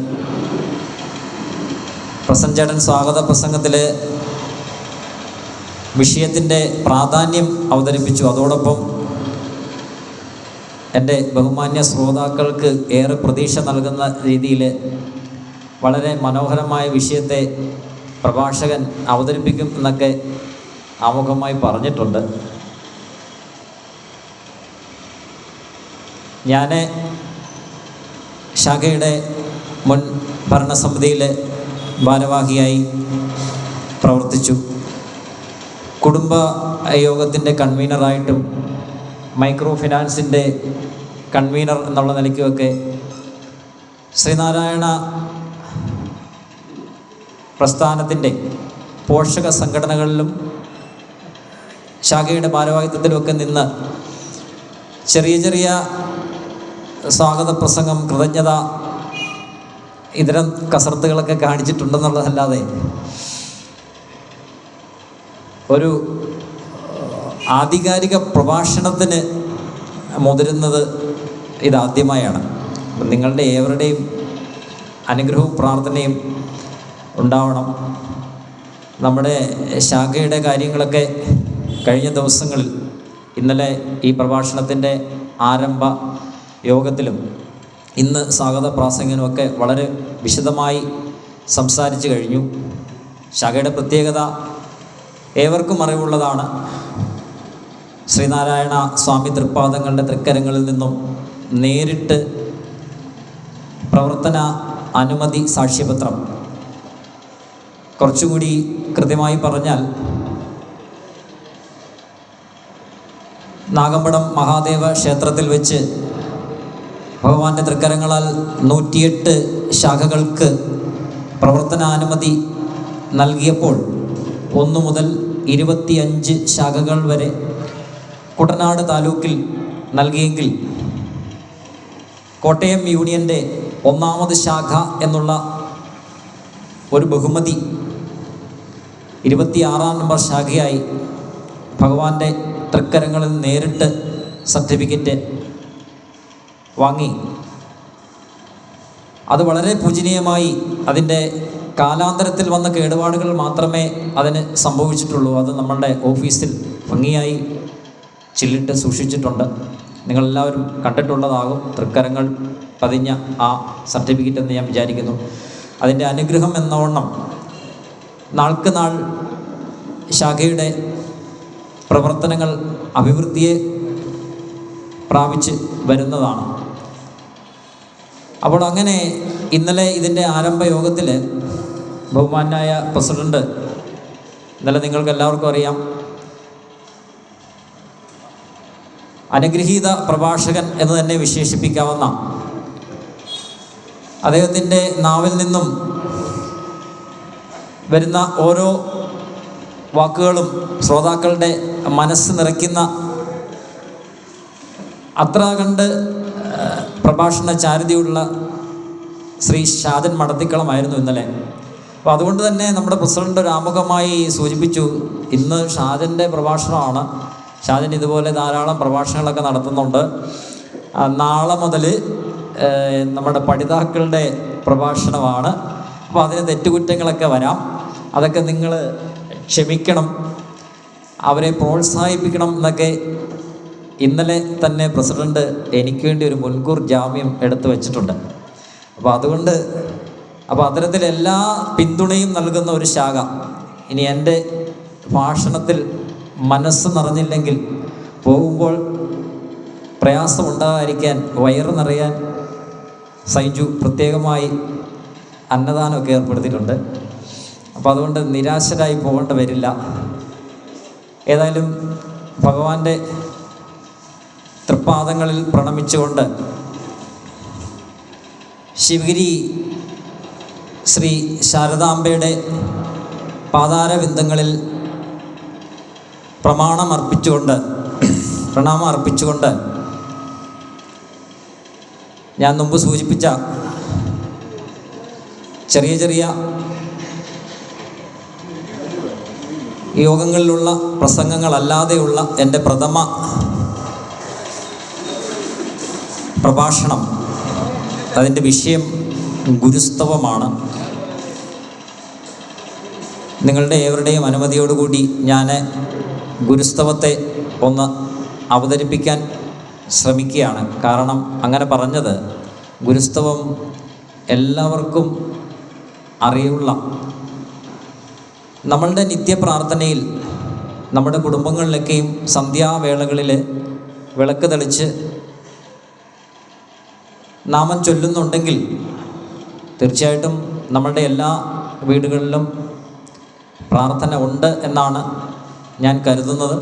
സ്വാഗത പ്രസംഗത്തിൽ വിഷയത്തിൻ്റെ പ്രാധാന്യം അവതരിപ്പിച്ചു. അതോടൊപ്പം എൻ്റെ ബഹുമാന്യ ശ്രോതാക്കൾക്ക് ഏറെ പ്രതീക്ഷ നൽകുന്ന രീതിയിൽ വളരെ മനോഹരമായ വിഷയത്തെ പ്രഭാഷകൻ അവതരിപ്പിക്കും എന്നൊക്കെ ആമുഖമായി പറഞ്ഞിട്ടുണ്ട്. ഞാൻ ശാഖയുടെ മുൻ ഭരണസമിതിയിൽ ഭാരവാഹിയായി പ്രവർത്തിച്ചു. കുടുംബ യോഗത്തിൻ്റെ കൺവീനറായിട്ടും മൈക്രോ ഫിനാൻസിൻ്റെ കൺവീനർ എന്നുള്ള നിലയ്ക്കുമൊക്കെ ശ്രീനാരായണ പ്രസ്ഥാനത്തിൻ്റെ പോഷക സംഘടനകളിലും ശാഖയുടെ ഭാരവാഹിത്വത്തിലുമൊക്കെ നിന്ന് ചെറിയ ചെറിയ സ്വാഗത പ്രസംഗം, കൃതജ്ഞത, ഇത്തരം കസർത്തുകളൊക്കെ കാണിച്ചിട്ടുണ്ടെന്നുള്ളതല്ലാതെ ഒരു ആധികാരിക പ്രഭാഷണത്തിന് മുതിരുന്നത് ഇതാദ്യമായാണ്. നിങ്ങളുടെ ഏവരുടെയും അനുഗ്രഹവും പ്രാർത്ഥനയും ഉണ്ടാവണം. നമ്മുടെ ശാഖയുടെ കാര്യങ്ങളൊക്കെ കഴിഞ്ഞ ദിവസങ്ങളിൽ, ഇന്നലെ ഈ പ്രഭാഷണത്തിൻ്റെ ആരംഭ യോഗത്തിലും ഇന്ന് സ്വാഗത പ്രാസംഗികനുമൊക്കെ വളരെ വിശദമായി സംസാരിച്ചു കഴിഞ്ഞു. ശാഖയുടെ പ്രത്യേകത ഏവർക്കും അറിവുള്ളതാണ്. ശ്രീനാരായണ സ്വാമി തൃപ്പാദങ്ങളുടെ തൃക്കരങ്ങളിൽ നിന്നും നേരിട്ട് പ്രവർത്തന അനുമതി സാക്ഷ്യപത്രം, കുറച്ചുകൂടി കൃത്യമായി പറഞ്ഞാൽ നാഗമ്പടം മഹാദേവ ക്ഷേത്രത്തിൽ വെച്ച് ഭഗവാന്റെ തൃക്കരങ്ങളാൽ 108 ശാഖകൾക്ക് പ്രവർത്തനാനുമതി നൽകിയപ്പോൾ 1 മുതൽ 25 ശാഖകൾ വരെ കുട്ടനാട് താലൂക്കിൽ നൽകിയെങ്കിൽ കോട്ടയം യൂണിയൻ്റെ 1ാമത് ശാഖ എന്നുള്ള ഒരു ബഹുമതി 26ാം നമ്പർ ശാഖയായി ഭഗവാന്റെ തൃക്കരങ്ങളിൽ നേരിട്ട് സർട്ടിഫിക്കറ്റ് വാങ്ങി. അത് വളരെ പൂജനീയമായി, അതിൻ്റെ കാലാന്തരത്തിൽ വന്ന കേടുപാടുകൾ മാത്രമേ അതിന് സംഭവിച്ചിട്ടുള്ളൂ. അത് നമ്മളുടെ ഓഫീസിൽ ഭംഗിയായി ചില്ലിട്ട് സൂക്ഷിച്ചിട്ടുണ്ട്. നിങ്ങളെല്ലാവരും കണ്ടിട്ടുള്ളതാകും തൃക്കരങ്ങൾ പതിഞ്ഞ ആ സർട്ടിഫിക്കറ്റ് എന്ന് ഞാൻ വിചാരിക്കുന്നു. അതിൻ്റെ അനുഗ്രഹം എന്നവണ്ണം നാൾക്ക് നാൾ ശാഖയുടെ പ്രവർത്തനങ്ങൾ അഭിവൃദ്ധിയെ പ്രാപിച്ച് വരുന്നതാണ്. അപ്പോൾ അങ്ങനെ ഇന്നലെ ഇതിൻ്റെ ആരംഭ യോഗത്തിൽ ബഹുമാന്യായ പ്രസിഡന്റ്, ഇന്നലെ നിങ്ങൾക്ക് എല്ലാവർക്കും അറിയാം, അനുഗ്രഹീത പ്രഭാഷകൻ എന്ന് തന്നെ വിശേഷിപ്പിക്കാവുന്ന അദ്ദേഹത്തിൻ്റെ നാവിൽ നിന്നും വരുന്ന ഓരോ വാക്കുകളും ശ്രോതാക്കളുടെ മനസ്സ് നിറയ്ക്കുന്ന അത്ര കണ്ട് പ്രഭാഷണ ചാരുതയുള്ള ശ്രീ ഷാജൻ മടത്തിക്കളമായിരുന്നു ഇന്നലെ. അപ്പോൾ അതുകൊണ്ട് തന്നെ നമ്മുടെ പ്രസിഡന്റ് ഒരു ആമുഖമായി സൂചിപ്പിച്ചു, ഇന്ന് ഷാജൻ്റെ പ്രഭാഷണമാണ്. ഷാജൻ ഇതുപോലെ ധാരാളം പ്രഭാഷണങ്ങളൊക്കെ നടത്തുന്നുണ്ട്. നാളെ മുതൽ നമ്മുടെ പഠിതാക്കളുടെ പ്രഭാഷണമാണ്. അപ്പോൾ അതിന് തെറ്റുകുറ്റങ്ങളൊക്കെ വരാം, അതൊക്കെ നിങ്ങൾ ക്ഷമിക്കണം, അവരെ പ്രോത്സാഹിപ്പിക്കണം എന്നൊക്കെ ഇന്നലെ തന്നെ പ്രസിഡന്റ് എനിക്ക് വേണ്ടി ഒരു മുൻകൂർ ജാമ്യം എടുത്തു വച്ചിട്ടുണ്ട്. അപ്പോൾ അത്തരത്തിൽ എല്ലാ പിന്തുണയും നൽകുന്ന ഒരു ശാഖ. ഇനി എൻ്റെ ഭാഷണത്തിൽ മനസ്സ് നിറഞ്ഞില്ലെങ്കിൽ പോകുമ്പോൾ പ്രയാസമുണ്ടാകാതിരിക്കാൻ വയറ് നിറയാൻ സൈജു പ്രത്യേകമായി അന്നദാനമൊക്കെ ഏർപ്പെടുത്തിയിട്ടുണ്ട്. അപ്പോൾ അതുകൊണ്ട് നിരാശരായി പോകേണ്ടി വരില്ല. ഏതായാലും ഭഗവാന്റെ തൃപ്പാദങ്ങളിൽ പ്രണമിച്ചുകൊണ്ട് ശിവഗിരി ശ്രീ ശാരദാംബയുടെ പാതാരബിന്ദങ്ങളിൽ പ്രണാമം അർപ്പിച്ചുകൊണ്ട് ഞാൻ മുമ്പ് സൂചിപ്പിച്ച ചെറിയ ചെറിയ യോഗങ്ങളിലുള്ള പ്രസംഗങ്ങളല്ലാതെയുള്ള എൻ്റെ പ്രഥമ പ്രഭാഷണം, അതിൻ്റെ വിഷയം ഗുരുസ്തവമാണ്. നിങ്ങളുടെ ഏവരുടെയും അനുമതിയോടുകൂടി ഞാൻ ഗുരുസ്തവത്തെ ഒന്ന് അവതരിപ്പിക്കാൻ ശ്രമിക്കുകയാണ്. കാരണം അങ്ങനെ പറഞ്ഞത്, ഗുരുസ്തവം എല്ലാവർക്കും അറിയുള്ള, നമ്മളുടെ നിത്യപ്രാർത്ഥനയിൽ നമ്മുടെ കുടുംബങ്ങളിലൊക്കെയും സന്ധ്യാവേളകളിൽ വിളക്ക് തെളിച്ച് നാമം ചൊല്ലുന്നുണ്ടെങ്കിൽ തീർച്ചയായിട്ടും നമ്മളുടെ എല്ലാ വീടുകളിലും പ്രാർത്ഥന ഉണ്ട് എന്നാണ് ഞാൻ കരുതുന്നത്,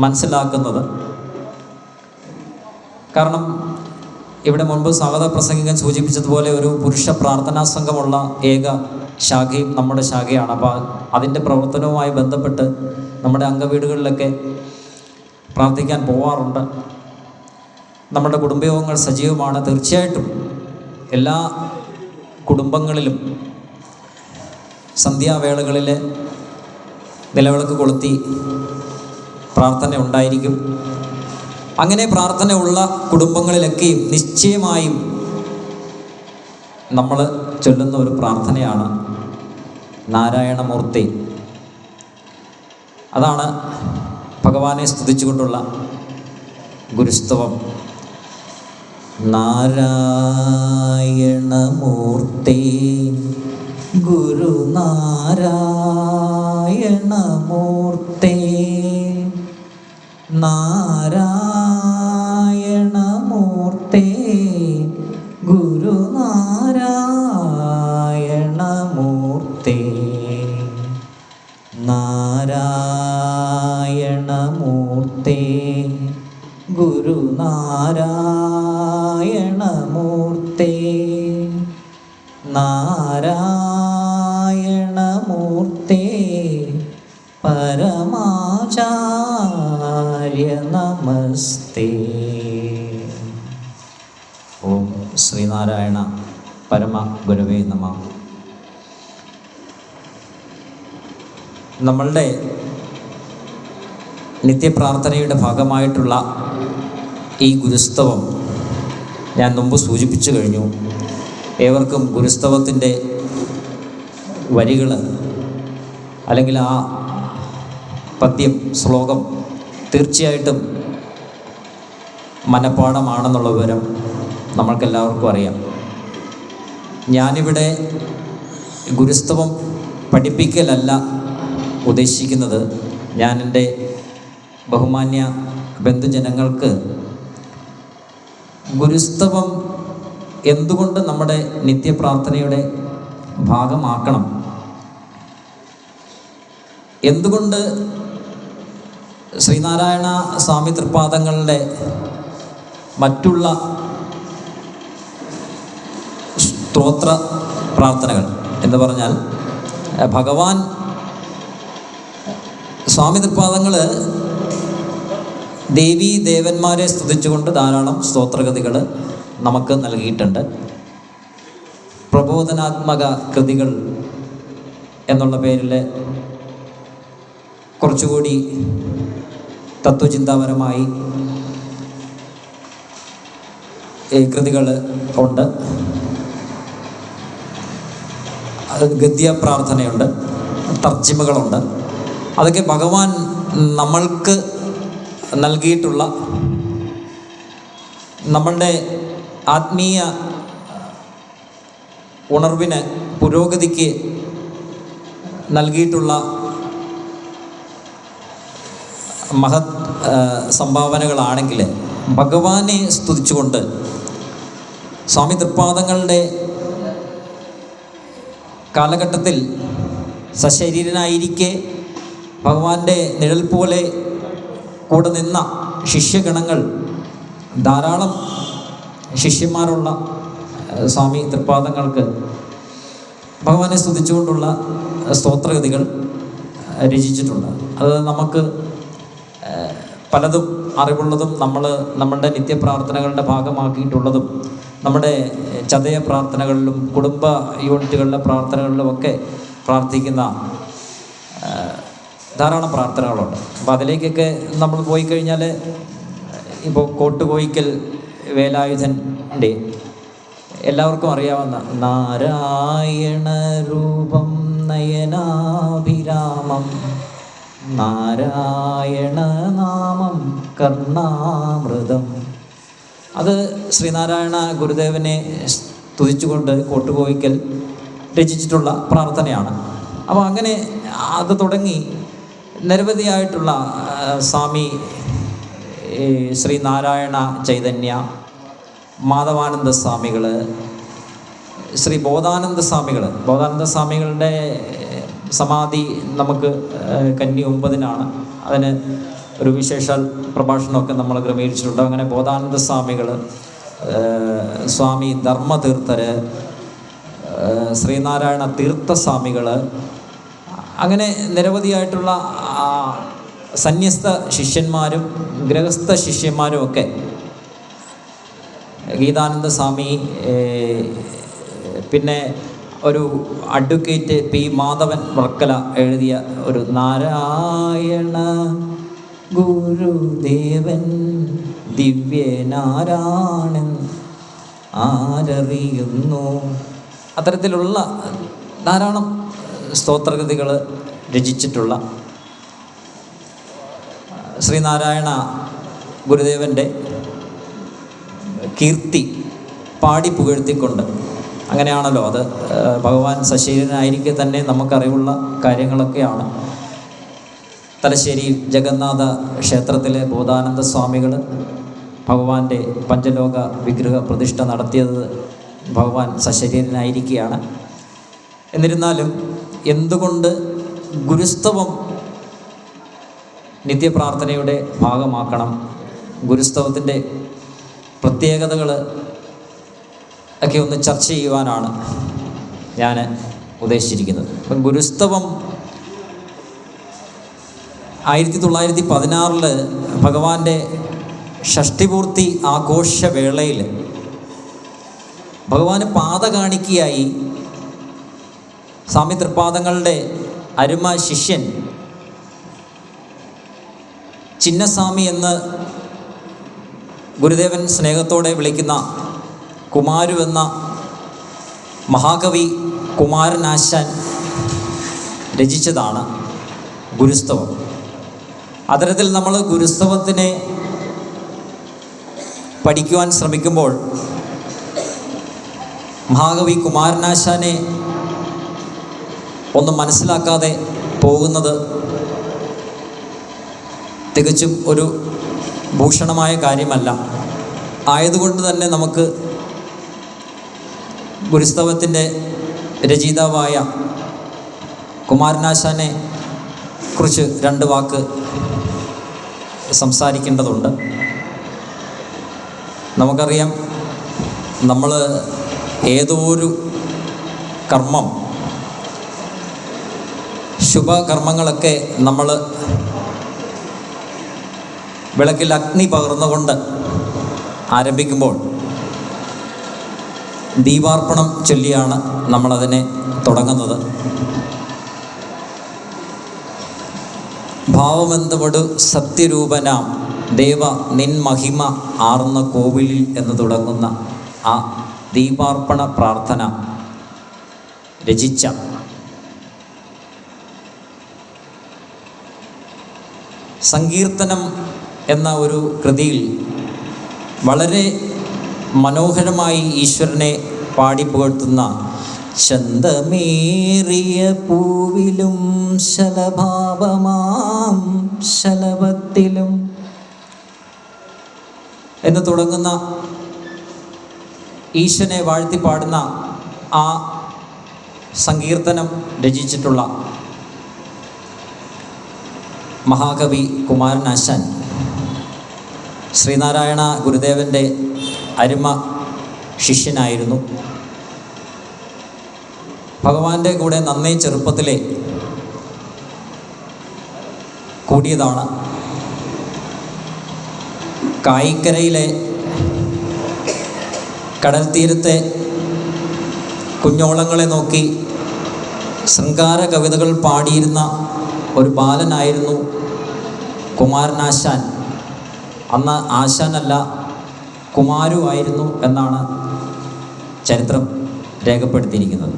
മനസ്സിലാക്കുന്നത്. കാരണം ഇവിടെ മുൻപ് സ്വാഗത പ്രസംഗികൻ സൂചിപ്പിച്ചതുപോലെ ഒരു പുരുഷ പ്രാർത്ഥനാ സംഘമുള്ള ഏക ശാഖയും നമ്മുടെ ശാഖയാണ്. അപ്പോൾ അതിൻ്റെ പ്രവർത്തനവുമായി ബന്ധപ്പെട്ട് നമ്മുടെ അംഗവീടുകളിലൊക്കെ പ്രാർത്ഥിക്കാൻ പോവാറുണ്ട്. നമ്മുടെ കുടുംബയോഗങ്ങൾ സജീവമാണ്. തീർച്ചയായിട്ടും എല്ലാ കുടുംബങ്ങളിലും സന്ധ്യാവേളകളിൽ നിലവിളക്ക് കൊളുത്തി പ്രാർത്ഥന ഉണ്ടായിരിക്കും. അങ്ങനെ പ്രാർത്ഥനയുള്ള കുടുംബങ്ങളിലൊക്കെയും നിശ്ചയമായും നമ്മൾ ചൊല്ലുന്ന ഒരു പ്രാർത്ഥനയാണ് നാരായണമൂർത്തി. അതാണ് ഭഗവാനെ സ്തുതിച്ചുകൊണ്ടുള്ള ഗുരുസ്തവം. നാരായണമൂർത്തി ഗുരുനാരായണമൂർത്തി, നാരായണമൂർത്തി ഗുരുനാരായണമൂർത്തി, നാരായണമൂർത്തി ഗുരുനാരായണമൂർത്തി, നാരായണമൂർത്തി പരമാചാര്യ നമസ്തേ. ഓം ശ്രീനാരായണ പരമ ഗുരവേ നമഃ. നമ്മളുടെ നിത്യപ്രാർത്ഥനയുടെ ഭാഗമായിട്ടുള്ള ഈ ഗുരുസ്തവം ഞാൻ മുമ്പ് സൂചിപ്പിച്ചു കഴിഞ്ഞു. ഏവർക്കും ഗുരുസ്തവത്തിൻ്റെ വരികൾ അല്ലെങ്കിൽ ആ പദ്യം, ശ്ലോകം തീർച്ചയായിട്ടും മനഃപ്പാഠമാണെന്നുള്ള വിവരം നമ്മൾക്കെല്ലാവർക്കും അറിയാം. ഞാനിവിടെ ഗുരുസ്തവം പഠിപ്പിക്കലല്ല ഉദ്ദേശിക്കുന്നത്. ഞാൻ എൻ്റെ ബഹുമാന്യ ബന്ധുജനങ്ങൾക്ക് ഗുരുസ്തവം എന്തുകൊണ്ട് നമ്മുടെ നിത്യപ്രാർത്ഥനയുടെ ഭാഗമാക്കണം, എന്തുകൊണ്ട് ശ്രീനാരായണ സ്വാമി തൃപ്പാദങ്ങളുടെ മറ്റുള്ള സ്തോത്ര പ്രാർത്ഥനകൾ എന്ന് പറഞ്ഞാൽ ഭഗവാൻ സ്വാമി തൃപ്പാദങ്ങൾ ദേവീ ദേവന്മാരെ സ്തുതിച്ചുകൊണ്ട് ധാരാളം സ്തോത്രകൃതികൾ നമുക്ക് നൽകിയിട്ടുണ്ട്. പ്രബോധനാത്മക കൃതികൾ എന്നുള്ള പേരിൽ കുറച്ചുകൂടി തത്വചിന്താപരമായി കൃതികൾ ഉണ്ട്. ഗദ്യ പ്രാർത്ഥനയുണ്ട്, തർജിമകളുണ്ട്. അതൊക്കെ ഭഗവാൻ നമ്മൾക്ക് നൽകിയിട്ടുള്ള നമ്മളുടെ ആത്മീയ ഉണർവിന്, പുരോഗതിക്ക് നൽകിയിട്ടുള്ള മഹത് സംഭാവനകളാണെങ്കിൽ ഭഗവാനെ സ്തുതിച്ചുകൊണ്ട് സ്വാമി തൃപ്പാദങ്ങളുടെ കാലഘട്ടത്തിൽ സശരീരനായിരിക്കെ ഭഗവാന്റെ നിഴൽ പോലെ കൂടെ നിന്ന ശിഷ്യഗണങ്ങൾ, ധാരാളം ശിഷ്യന്മാരുള്ള സ്വാമി തൃപ്പാദങ്ങൾക്ക് ഭഗവാനെ സ്തുതിച്ചുകൊണ്ടുള്ള സ്തോത്രഗതികൾ രചിച്ചിട്ടുണ്ട്. അത് നമുക്ക് പലതും അറിവുള്ളതും നമ്മളുടെ നിത്യപ്രാർത്ഥനകളുടെ ഭാഗമാക്കിയിട്ടുള്ളതും നമ്മുടെ ചതയ പ്രാർത്ഥനകളിലും കുടുംബ യൂണിറ്റുകളിലെ പ്രാർത്ഥനകളിലുമൊക്കെ പ്രാർത്ഥിക്കുന്ന ധാരാളം പ്രാർത്ഥനകളുണ്ട്. അപ്പോൾ അതിലേക്കൊക്കെ നമ്മൾ പോയി കഴിഞ്ഞാൽ, ഇപ്പോൾ കോട്ടുകോയിക്കൽ വേലായുധൻ്റെ എല്ലാവർക്കും അറിയാവുന്ന നാരായണ രൂപം നയനാഭിരാമം നാരായണ നാമം കർണാമൃതം, അത് ശ്രീനാരായണ ഗുരുദേവനെ സ്തുതിച്ചുകൊണ്ട് കോട്ടുകോയിക്കൽ രചിച്ചിട്ടുള്ള പ്രാർത്ഥനയാണ്. അപ്പോൾ അങ്ങനെ അത് തുടങ്ങി നിരവധിയായിട്ടുള്ള സ്വാമി ശ്രീനാരായണ ചൈതന്യ, മാധവാനന്ദ സ്വാമികൾ, ശ്രീ ബോധാനന്ദ സ്വാമികളുടെ സമാധി നമുക്ക് കന്നി 9-നാണ്. അതിന് ഒരു വിശേഷാൽ പ്രഭാഷണമൊക്കെ നമ്മൾ ക്രമീകരിച്ചിട്ടുണ്ട്. അങ്ങനെ ബോധാനന്ദ സ്വാമികൾ, സ്വാമി ധർമ്മതീർത്ഥർ, ശ്രീനാരായണ തീർത്ഥസ്വാമികൾ, അങ്ങനെ നിരവധിയായിട്ടുള്ള സന്യസ്ത ശിഷ്യന്മാരും ഗൃഹസ്ഥ ശിഷ്യന്മാരും ഒക്കെ, ഗീതാനന്ദ സ്വാമി, പിന്നെ ഒരു അഡ്വക്കേറ്റ് പി മാധവൻ വർക്കല എഴുതിയ ഒരു നാരായണ ഗുരുദേവൻ ദിവ്യനാരായണൻ ആരറിയുന്നു, അത്തരത്തിലുള്ള ധാരാളം സ്തോത്രകൃതികൾ രചിച്ചിട്ടുള്ള ശ്രീനാരായണ ഗുരുദേവൻ്റെ കീർത്തി പാടി പുകഴ്ത്തിക്കൊണ്ട്, അങ്ങനെയാണല്ലോ അത്, ഭഗവാൻ സശരീരനായിരിക്കെ തന്നെ നമുക്കറിവുള്ള കാര്യങ്ങളൊക്കെയാണ്. തലശ്ശേരി ജഗന്നാഥ ക്ഷേത്രത്തിലെ ബോധാനന്ദ സ്വാമികൾ ഭഗവാന്റെ പഞ്ചലോക വിഗ്രഹ പ്രതിഷ്ഠ നടത്തിയത് ഭഗവാൻ സശരീരനായിരിക്കുകയാണ്. എന്നിരുന്നാലും എന്തുകൊണ്ട് ഗുരുസ്തവം നിത്യപ്രാർത്ഥനയുടെ ഭാഗമാക്കണം, ഗുരുസ്തവത്തിൻ്റെ പ്രത്യേകതകൾ ഒക്കെ ഒന്ന് ചർച്ച ചെയ്യുവാനാണ് ഞാൻ ഉദ്ദേശിച്ചിരിക്കുന്നത്. അപ്പം ഗുരുസ്തവം 1916 ഭഗവാന്റെ ഷഷ്ടിപൂർത്തി ആഘോഷവേളയിൽ ഭഗവാന് പാത കാണിക്കയായി സ്വാമി തൃപ്പാദങ്ങളുടെ അരുമ ശിഷ്യൻ ചിന്നസ്വാമി എന്ന് ഗുരുദേവൻ സ്നേഹത്തോടെ വിളിക്കുന്ന കുമാരു എന്ന മഹാകവി കുമാരനാശാൻ രചിച്ചതാണ് ഗുരുസ്തവം. അത്തരത്തിൽ നമ്മൾ ഗുരുസ്തവത്തിനെ പഠിക്കുവാൻ ശ്രമിക്കുമ്പോൾ മഹാകവി കുമാരനാശാനെ ഒന്നും മനസ്സിലാക്കാതെ പോകുന്നത് തികച്ചും ഒരു ഭൂഷണമായ കാര്യമല്ല. ആയതുകൊണ്ട് തന്നെ നമുക്ക് ഗുരുസ്തവത്തിൻ്റെ രചയിതാവായ കുമാരനാശാനെ കുറിച്ച് 2 വാക്ക് സംസാരിക്കേണ്ടതുണ്ട്. നമുക്കറിയാം, നമ്മൾ ഏതോ ഒരു കർമ്മം, ശുഭകർമ്മങ്ങളൊക്കെ നമ്മൾ വിളക്കിൽ അഗ്നി പകർന്നുകൊണ്ട് ആരംഭിക്കുമ്പോൾ ദീപാർപ്പണം ചൊല്ലിയാണ് നമ്മളതിനെ തുടങ്ങുന്നത്. ഭാവമെന്തവടു സത്യരൂപനാം ദേവ നിൻ മഹിമ ആർന്ന കോവിലിൽ എന്ന് തുടങ്ങുന്ന ആ ദീപാർപ്പണ പ്രാർത്ഥന രചിച്ച സങ്കീർത്തനം എന്ന ഒരു കൃതിയിൽ വളരെ മനോഹരമായി ഈശ്വരനെ പാടിപ്പുകഴ്ത്തുന്ന ചന്തമേറിയ പൂവിലും ശലഭാവമാം ശലഭത്തിലും എന്ന് തുടങ്ങുന്ന ഈശ്വരനെ വാഴ്ത്തി പാടുന്ന ആ സങ്കീർത്തനം രചിച്ചിട്ടുള്ള മഹാകവി കുമാരനാശാൻ ശ്രീനാരായണ ഗുരുദേവൻ്റെ അരുമ ശിഷ്യനായിരുന്നു. ഭഗവാന്റെ കൂടെ നന്നേ ചെറുപ്പത്തിലെ കൂടിയതാണ്. കായിക്കരയിലെ കടൽ തീരത്തെ കുഞ്ഞോളങ്ങളെ നോക്കി ശൃംഗാര കവിതകൾ പാടിയിരുന്ന ഒരു ബാലനായിരുന്നു കുമാരനാശാൻ. അന്ന് ആശാനല്ല കുമാരുവായിരുന്നു എന്നാണ് ചരിത്രം രേഖപ്പെടുത്തിയിരിക്കുന്നത്.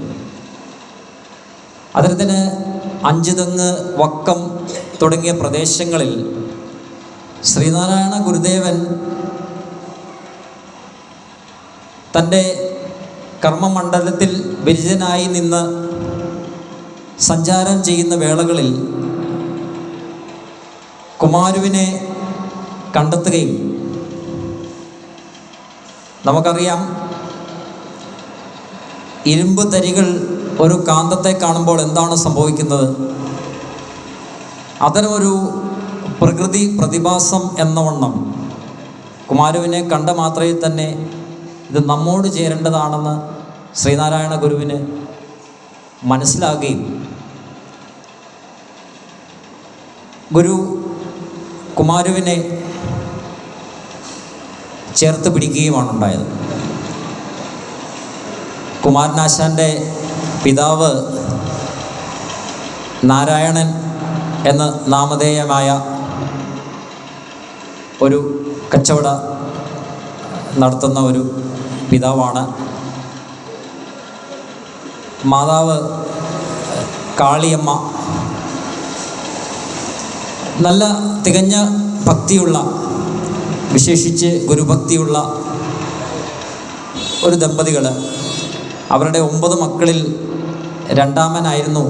അദ്ദേഹത്തിന് അഞ്ചുതെങ്ങ്, വക്കം തുടങ്ങിയ പ്രദേശങ്ങളിൽ ശ്രീനാരായണ ഗുരുദേവൻ തൻ്റെ കർമ്മമണ്ഡലത്തിൽ വിരചനായി നിന്ന് സഞ്ചാരം ചെയ്യുന്ന വേളകളിൽ കുമാരുവിനെ കണ്ടെത്തുകയും, നമുക്കറിയാം ഇരുമ്പ് തരികൾ ഒരു കാന്തത്തെ കാണുമ്പോൾ എന്താണ് സംഭവിക്കുന്നത്? അത്തരമൊരു പ്രകൃതി പ്രതിഭാസം എന്നവണ്ണം കുമാരുവിനെ കണ്ട മാത്രമേ തന്നെ ഇത് നമ്മോട് ചേരേണ്ടതാണെന്ന് ശ്രീനാരായണ ഗുരുവിന് മനസ്സിലാകുകയും ഗുരു കുമാരുവിനെ ചേർത്ത് പിടിക്കുകയുമാണ് ഉണ്ടായത്. കുമാരനാശാൻ്റെ പിതാവ് നാരായണൻ എന്ന് നാമധേയമായ ഒരു കച്ചവട നടത്തുന്ന ഒരു പിതാവാണ്. മാതാവ് കാളിയമ്മ. നല്ല തികഞ്ഞ ഭക്തിയുള്ള, വിശേഷിച്ച് ഗുരുഭക്തിയുള്ള ഒരു ദമ്പതികൾ. അവരുടെ 9 മക്കളിൽ രണ്ടാമനായിരുന്നു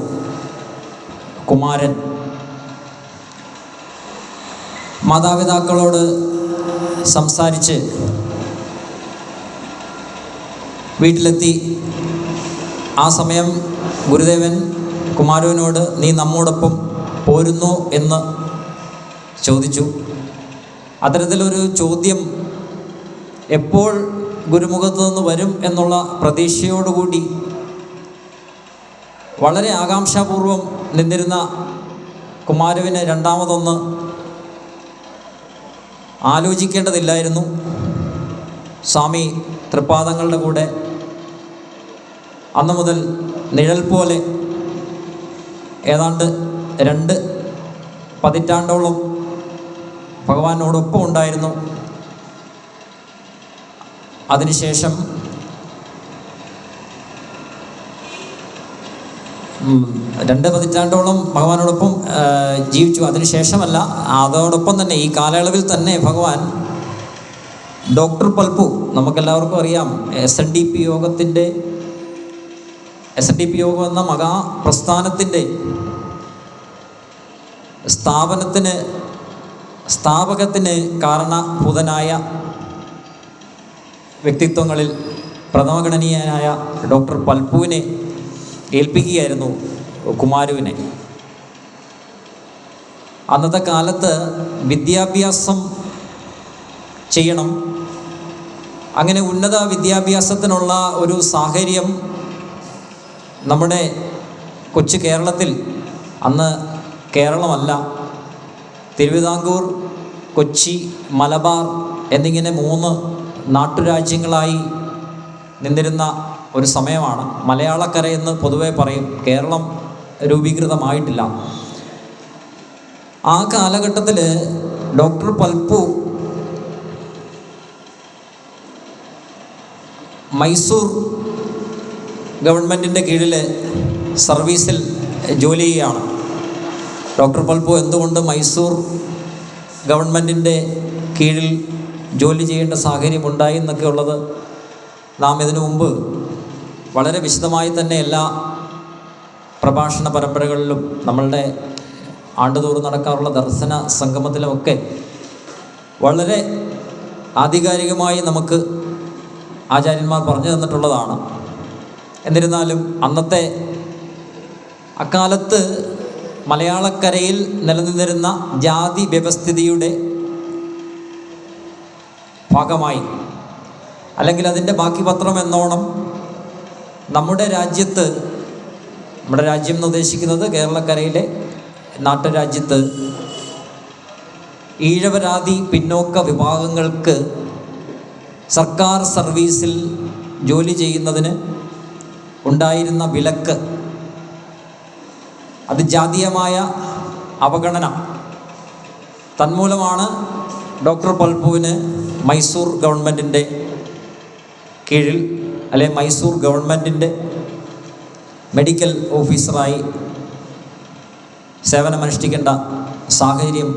കുമാരൻ. മാതാപിതാക്കളോട് സംസാരിച്ച് വീട്ടിലെത്തി. ആ സമയം ഗുരുദേവൻ കുമാരുവിനോട് നീ നമ്മോടൊപ്പം പോരുന്നോ എന്ന് ചോദിച്ചു. അത്തരത്തിലൊരു ചോദ്യം എപ്പോൾ ഗുരുമുഖത്ത് നിന്ന് വരും എന്നുള്ള പ്രതീക്ഷയോടുകൂടി വളരെ ആകാംക്ഷാപൂർവം നിന്നിരുന്ന കുമാരുവിന് രണ്ടാമതൊന്ന് ആലോചിക്കേണ്ടതില്ലായിരുന്നു. സ്വാമി തൃപ്പാദങ്ങളുടെ കൂടെ അന്നു മുതൽ നിഴൽ പോലെ ഏതാണ്ട് 2 പതിറ്റാണ്ടോളം ഭഗവാനോടൊപ്പം ഉണ്ടായിരുന്നു. അതിനുശേഷം 2 പതിറ്റാണ്ടോളം ഭഗവാനോടൊപ്പം ജീവിച്ചു. അതിനുശേഷമല്ല, അതോടൊപ്പം തന്നെ ഈ കാലയളവിൽ തന്നെ ഭഗവാൻ ഡോക്ടർ പൽപ്പു, നമുക്കെല്ലാവർക്കും അറിയാം, SNDP യോഗം എന്ന മഹാപ്രസ്ഥാനത്തിൻ്റെ സ്ഥാപകത്തിന് കാരണഭൂതനായ വ്യക്തിത്വങ്ങളിൽ പ്രഥമഗണനീയനായ ഡോക്ടർ പൽപ്പുവിനെ ഏൽപ്പിക്കുകയായിരുന്നു കുമാരുവിനെ. അന്നത്തെ കാലത്ത് വിദ്യാഭ്യാസം ചെയ്യണം. അങ്ങനെ ഉന്നത വിദ്യാഭ്യാസത്തിനുള്ള ഒരു സാഹചര്യം നമ്മുടെ കൊച്ചു കേരളത്തിൽ, അന്ന് കേരളമല്ല, തിരുവിതാംകൂർ, കൊച്ചി, മലബാർ എന്നിങ്ങനെ 3 നാട്ടുരാജ്യങ്ങളായി നിന്നിരുന്ന ഒരു സമയമാണ്. മലയാളക്കരയെന്ന് പൊതുവെ പറയും, കേരളം രൂപീകൃതമായിട്ടില്ല. ആ കാലഘട്ടത്തിൽ ഡോക്ടർ പൽപ്പു മൈസൂർ ഗവൺമെൻറ്റിൻ്റെ കീഴിൽ സർവീസിൽ ജോലി ചെയ്യുകയാണ്. ഡോക്ടർ പൽപ്പു എന്തുകൊണ്ട് മൈസൂർ ഗവൺമെൻറ്റിൻ്റെ കീഴിൽ ജോലി ചെയ്യേണ്ട സാഹചര്യം ഉണ്ടായി എന്നൊക്കെ ഉള്ളത് നാം ഇതിനു മുമ്പ് വളരെ വിശദമായി തന്നെ എല്ലാ പ്രഭാഷണ പരമ്പരകളിലും നമ്മളുടെ ആണ്ടുതോറും നടക്കാറുള്ള ദർശന സംഗമത്തിലുമൊക്കെ വളരെ ആധികാരികമായി നമുക്ക് ആചാര്യന്മാർ പറഞ്ഞു തന്നിട്ടുള്ളതാണ്. എന്നിരുന്നാലും അക്കാലത്ത് മലയാളക്കരയിൽ നിലനിന്നിരുന്ന ജാതി വ്യവസ്ഥിതിയുടെ ഭാഗമായി, അല്ലെങ്കിൽ അതിൻ്റെ ബാക്കി പത്രം എന്നോണം നമ്മുടെ രാജ്യത്ത്, നമ്മുടെ രാജ്യം എന്ന് ഉദ്ദേശിക്കുന്നത് കേരളക്കരയിലെ നാട്ടുരാജ്യത്ത് ഈഴവരാതി പിന്നോക്ക വിഭാഗങ്ങൾക്ക് സർക്കാർ സർവീസിൽ ജോലി ചെയ്യുന്നതിന് ഉണ്ടായിരുന്ന വിലക്ക്, അത് ജാതീയമായ അവഗണന, തന്മൂലമാണ് ഡോക്ടർ പൽപ്പുവിന് മൈസൂർ ഗവൺമെൻറ്റിൻ്റെ കീഴിൽ, അല്ലെ മൈസൂർ ഗവൺമെൻറ്റിൻ്റെ മെഡിക്കൽ ഓഫീസറായി സേവനമനുഷ്ഠിക്കേണ്ട സാഹചര്യം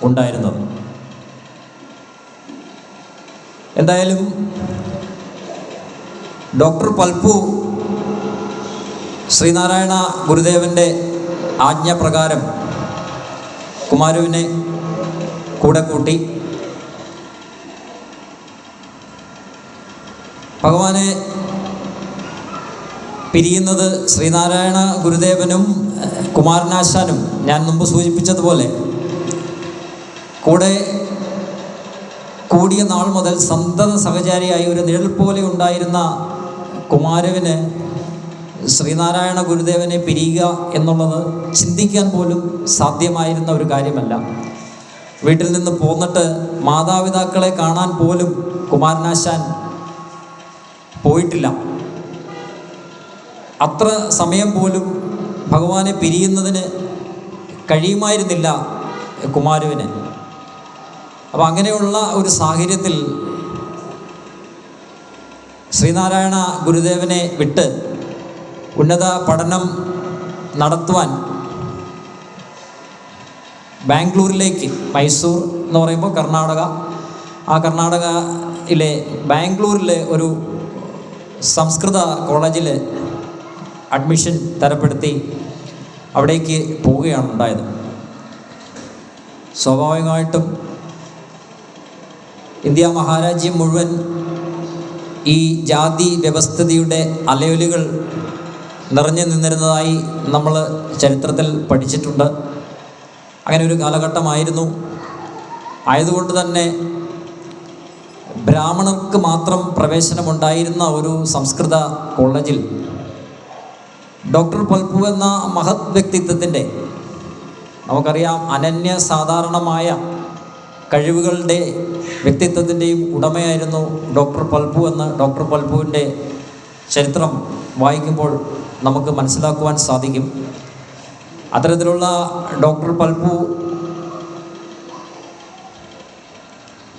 ഉണ്ടായിരുന്നത്. എന്തായാലും ഡോക്ടർ പൽപ്പു ശ്രീനാരായണ ഗുരുദേവൻ്റെ ആജ്ഞപ്രകാരം കുമാരുവിനെ കൂടെ കൂട്ടി ഭഗവാനെ പിരിയുന്നത് ശ്രീനാരായണ ഗുരുദേവനും കുമാരനാശാനും ഞാൻ മുമ്പ് സൂചിപ്പിച്ചതുപോലെ കൂടെ കൂടിയ നാൾ മുതൽ സന്തത സഹചാരിയായി ഒരു നിഴൽ പോലെ ഉണ്ടായിരുന്ന കുമാരവിന് ശ്രീനാരായണ ഗുരുദേവനെ പിരിയുക എന്നുള്ളത് ചിന്തിക്കാൻ പോലും സാധ്യമായിരുന്ന ഒരു കാര്യമല്ല. വീട്ടിൽ നിന്ന് പോന്നിട്ട് മാതാപിതാക്കളെ കാണാൻ പോലും കുമാരനാശാൻ പോയിട്ടില്ല. അത്ര സമയം പോലും ഭഗവാനെ പിരിയുന്നതിന് കഴിയുമായിരുന്നില്ല കുമാരവിന്. അപ്പം അങ്ങനെയുള്ള ഒരു സാഹചര്യത്തിൽ ശ്രീനാരായണ ഗുരുദേവനെ വിട്ട് ഉന്നത പഠനം നടത്തുവാൻ ബാംഗ്ലൂരിലേക്ക്, മൈസൂർ എന്ന് പറയുമ്പോൾ കർണാടക, ആ കർണാടകയിലെ ബാംഗ്ലൂരിലെ ഒരു സംസ്കൃത കോളേജിൽ അഡ്മിഷൻ തരപ്പെടുത്തി അവിടേക്ക് പോവുകയാണ് ഉണ്ടായത്. സ്വാഭാവികമായിട്ടും ഇന്ത്യ മഹാരാജ്യം മുഴുവൻ ഈ ജാതി വ്യവസ്ഥിതിയുടെ അലയൊലികൾ നിറഞ്ഞു നിന്നിരുന്നതായി നമ്മൾ ചരിത്രത്തിൽ പഠിച്ചിട്ടുണ്ട്. അങ്ങനെ ഒരു കാലഘട്ടമായിരുന്നു. ആയതുകൊണ്ട് തന്നെ ബ്രാഹ്മണർക്ക് മാത്രം പ്രവേശനമുണ്ടായിരുന്ന ഒരു സംസ്കൃത കോളേജിൽ ഡോക്ടർ പൽപ്പു എന്ന മഹത് വ്യക്തിത്വത്തിൻ്റെ, നമുക്കറിയാം അനന്യ സാധാരണമായ കഴിവുകളുടെ വ്യക്തിത്വത്തിൻ്റെയും ഉടമയായിരുന്നു ഡോക്ടർ പൽപ്പു എന്ന് ഡോക്ടർ പൽപ്പുവിൻ്റെ ചരിത്രം വായിക്കുമ്പോൾ നമുക്ക് മനസ്സിലാക്കുവാൻ സാധിക്കും. അത്തരത്തിലുള്ള ഡോക്ടർ പൽപ്പു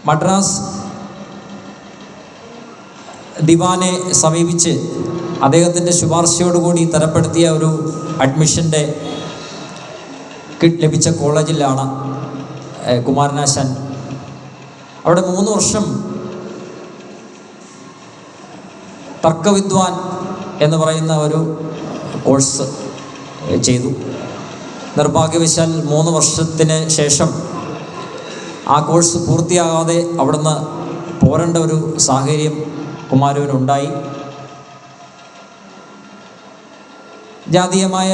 മദ്രാസ് ദിവാനെ സമീപിച്ച് അദ്ദേഹത്തിൻ്റെ ശുപാർശയോടുകൂടി തരപ്പെടുത്തിയ ഒരു അഡ്മിഷൻ്റെ ലഭിച്ച കോളേജിലാണ് കുമാരനാശാൻ. അവിടെ 3 വർഷം തർക്കവിദ്വാൻ എന്ന് പറയുന്ന ഒരു കോഴ്സ് ചെയ്തു. നിർഭാഗ്യവശാൽ 3 വർഷത്തിന് ശേഷം ആ കോഴ്സ് പൂർത്തിയാകാതെ അവിടുന്ന് പോരേണ്ട ഒരു സാഹചര്യം കുമാരവിനുണ്ടായി. ജാതീയമായ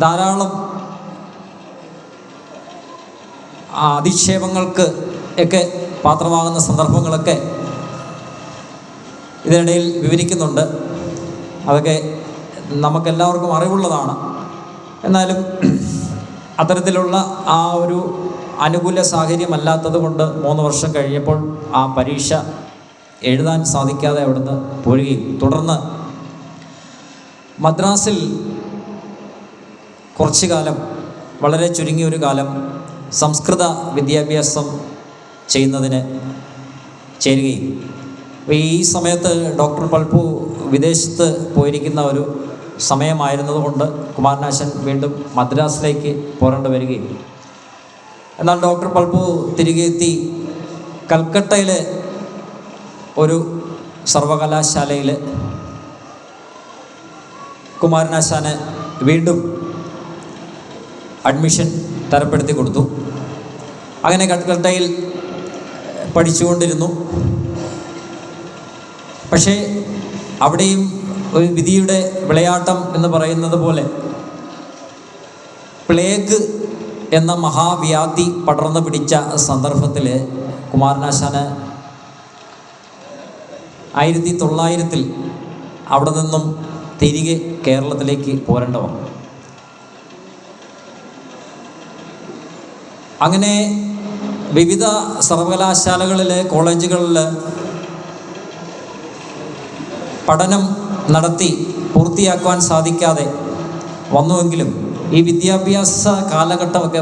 ധാരാളം അധിക്ഷേപങ്ങൾക്ക് ഒക്കെ പാത്രമാകുന്ന സന്ദർഭങ്ങളൊക്കെ ഇതിനിടയിൽ വിവരിക്കുന്നുണ്ട്. അതൊക്കെ നമുക്കെല്ലാവർക്കും അറിവുള്ളതാണ്. എന്നാലും അത്തരത്തിലുള്ള ആ ഒരു അനുകൂല സാഹചര്യമല്ലാത്തത് കൊണ്ട് 3 വർഷം കഴിഞ്ഞപ്പോൾ ആ പരീക്ഷ എഴുതാൻ സാധിക്കാതെ അവിടുന്ന് പോരുകയും തുടർന്ന് മദ്രാസിൽ കുറച്ചു കാലം, വളരെ ചുരുങ്ങിയൊരു കാലം സംസ്കൃത വിദ്യാഭ്യാസം ചെയ്യുന്നതിന് ചേരുകയും, ഈ സമയത്ത് ഡോക്ടർ പൽപ്പു വിദേശത്ത് പോയിരിക്കുന്ന ഒരു സമയമായിരുന്നതുകൊണ്ട് കുമാരനാശൻ വീണ്ടും മദ്രാസിലേക്ക് പോരേണ്ടി വരികയും, എന്നാൽ ഡോക്ടർ പൽപ്പു തിരികെ എത്തി കൽക്കട്ടയിലെ ഒരു സർവകലാശാലയിൽ കുമാരനാശാന് വീണ്ടും അഡ്മിഷൻ തരപ്പെടുത്തി കൊടുത്തു. അങ്ങനെ കൽക്കട്ടയിൽ പഠിച്ചുകൊണ്ടിരുന്നു. പക്ഷേ അവിടെയും ഒരു വിധിയുടെ വിളയാട്ടം എന്ന് പറയുന്നത് പോലെ പ്ലേഗ് എന്ന മഹാവ്യാധി പടർന്നു പിടിച്ച സന്ദർഭത്തിൽ കുമാരനാശാന് 1900 അവിടെ നിന്നും തിരികെ കേരളത്തിലേക്ക് പോരേണ്ട വന്നു. അങ്ങനെ വിവിധ സർവകലാശാലകളിൽ, കോളേജുകളിൽ പഠനം നടത്തി പൂർത്തിയാക്കുവാൻ സാധിക്കാതെ വന്നുവെങ്കിലും ഈ വിദ്യാഭ്യാസ കാലഘട്ടമൊക്കെ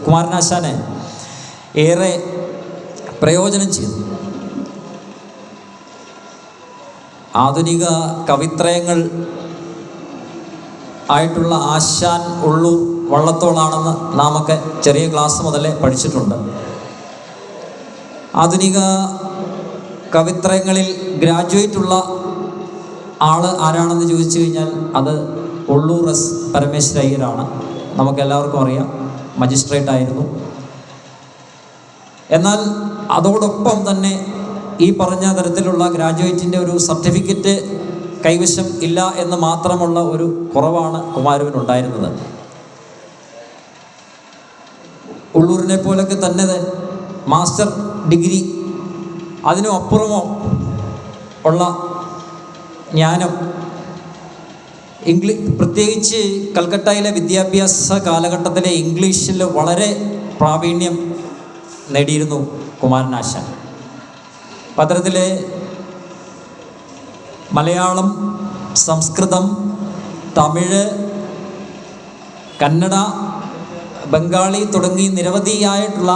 കുമാരനാശാന് ഏറെ പ്രയോജനം ചെയ്തു. ആധുനിക കവിത്രയങ്ങൾ ആയിട്ടുള്ള ആശാൻ ഉള്ളൂർ വള്ളത്തോളാണെന്ന് നാമൊക്കെ ചെറിയ ക്ലാസ് മുതലേ പഠിച്ചിട്ടുണ്ട്. ആധുനിക കവിത്രയങ്ങളിൽ ഗ്രാജുവേറ്റുള്ള ആൾ ആരാണെന്ന് ചോദിച്ചു കഴിഞ്ഞാൽ അത് ഉള്ളൂർ എസ് പരമേശ്വര അയ്യരാണ്. നമുക്കെല്ലാവർക്കും അറിയാം, മജിസ്ട്രേറ്റ് ആയിരുന്നു. എന്നാൽ അതോടൊപ്പം തന്നെ ഈ പറഞ്ഞ തരത്തിലുള്ള ഗ്രാജുവേറ്റിൻ്റെ ഒരു സർട്ടിഫിക്കറ്റ് കൈവശം ഇല്ല എന്ന് മാത്രമുള്ള ഒരു കുറവാണ് കുമാരനുണ്ടായിരുന്നത്. ഉള്ളൂരിനെ പോലൊക്കെ തന്നെ മാസ്റ്റർ ഡിഗ്രി അതിനും അപ്പുറമോ ഉള്ള ജ്ഞാനം പ്രത്യേകിച്ച് കൽക്കട്ടയിലെ വിദ്യാഭ്യാസ കാലഘട്ടത്തിലെ ഇംഗ്ലീഷിൽ വളരെ പ്രാവീണ്യം നേടിയിരുന്നു കുമാരനാശാൻ. പത്രത്തിൽ മലയാളം, സംസ്കൃതം, തമിഴ്, കന്നഡ, ബംഗാളി തുടങ്ങി നിരവധിയായിട്ടുള്ള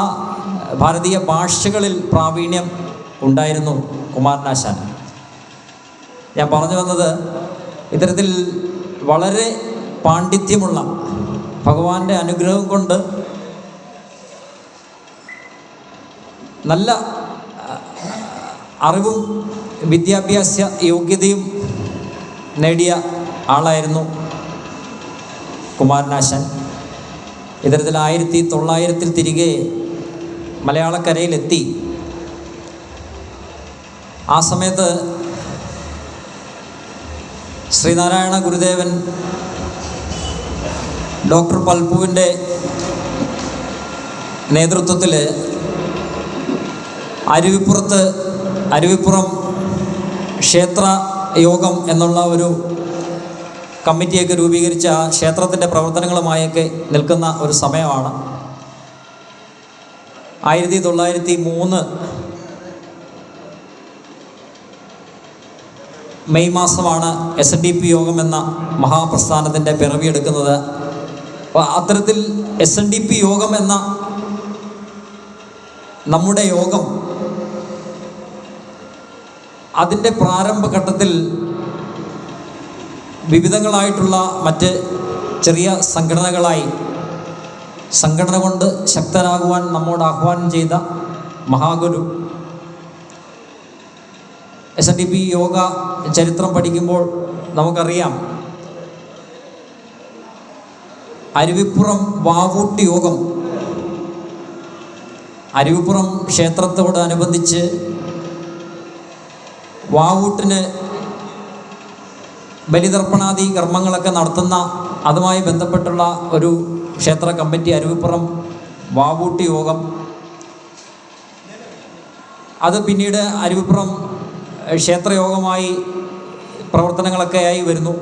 ഭാരതീയ ഭാഷകളിൽ പ്രാവീണ്യം ഉണ്ടായിരുന്നു കുമാരനാശാൻ. ഞാൻ പറഞ്ഞു വന്നത്, ഇത്തരത്തിൽ വളരെ പാണ്ഡിത്യമുള്ള, ഭഗവാന്റെ അനുഗ്രഹം കൊണ്ട് നല്ല അറിവും വിദ്യാഭ്യാസ യോഗ്യതയും നേടിയ ആളായിരുന്നു കുമാരനാശാൻ. ഇത്തരത്തിൽ 1900 തിരികെ മലയാളക്കരയിലെത്തി. ആ സമയത്ത് ശ്രീനാരായണ ഗുരുദേവൻ ഡോക്ടർ പൽപുവിൻ്റെ നേതൃത്വത്തിൽ അരുവിപ്പുറം ക്ഷേത്ര യോഗം എന്നുള്ള ഒരു കമ്മിറ്റിയൊക്കെ രൂപീകരിച്ച ക്ഷേത്രത്തിൻ്റെ പ്രവർത്തനങ്ങളുമായൊക്കെ നിൽക്കുന്ന ഒരു സമയമാണ്. 1903 മെയ് മാസമാണ് SNDP യോഗം എന്ന മഹാപ്രസ്ഥാനത്തിൻ്റെ പിറവിയെടുക്കുന്നത്. അപ്പോൾ അത്തരത്തിൽ SNDP യോഗം എന്ന നമ്മുടെ യോഗം അതിൻ്റെ പ്രാരംഭഘട്ടത്തിൽ വിവിധങ്ങളായിട്ടുള്ള മറ്റ് ചെറിയ സംഘടന കൊണ്ട് ശക്തരാകുവാൻ നമ്മോട് ആഹ്വാനം ചെയ്ത മഹാഗുരു, SNDP യോഗ ചരിത്രം പഠിക്കുമ്പോൾ നമുക്കറിയാം, അരുവിപ്പുറം വാവൂട്ടി യോഗം, അരുവിപ്പുറം ക്ഷേത്രത്തോടനുബന്ധിച്ച് വാവൂട്ടിന് ബലിതർപ്പണാദി കർമ്മങ്ങളൊക്കെ നടത്തുന്ന അതുമായി ബന്ധപ്പെട്ടുള്ള ഒരു ക്ഷേത്ര കമ്മിറ്റി, അരുവിപ്പുറം വാവൂട്ടി യോഗം. അത് പിന്നീട് അരുവിപ്പുറം ക്ഷേത്രയോഗമായി പ്രവർത്തനങ്ങളൊക്കെ ആയി വരുന്നു.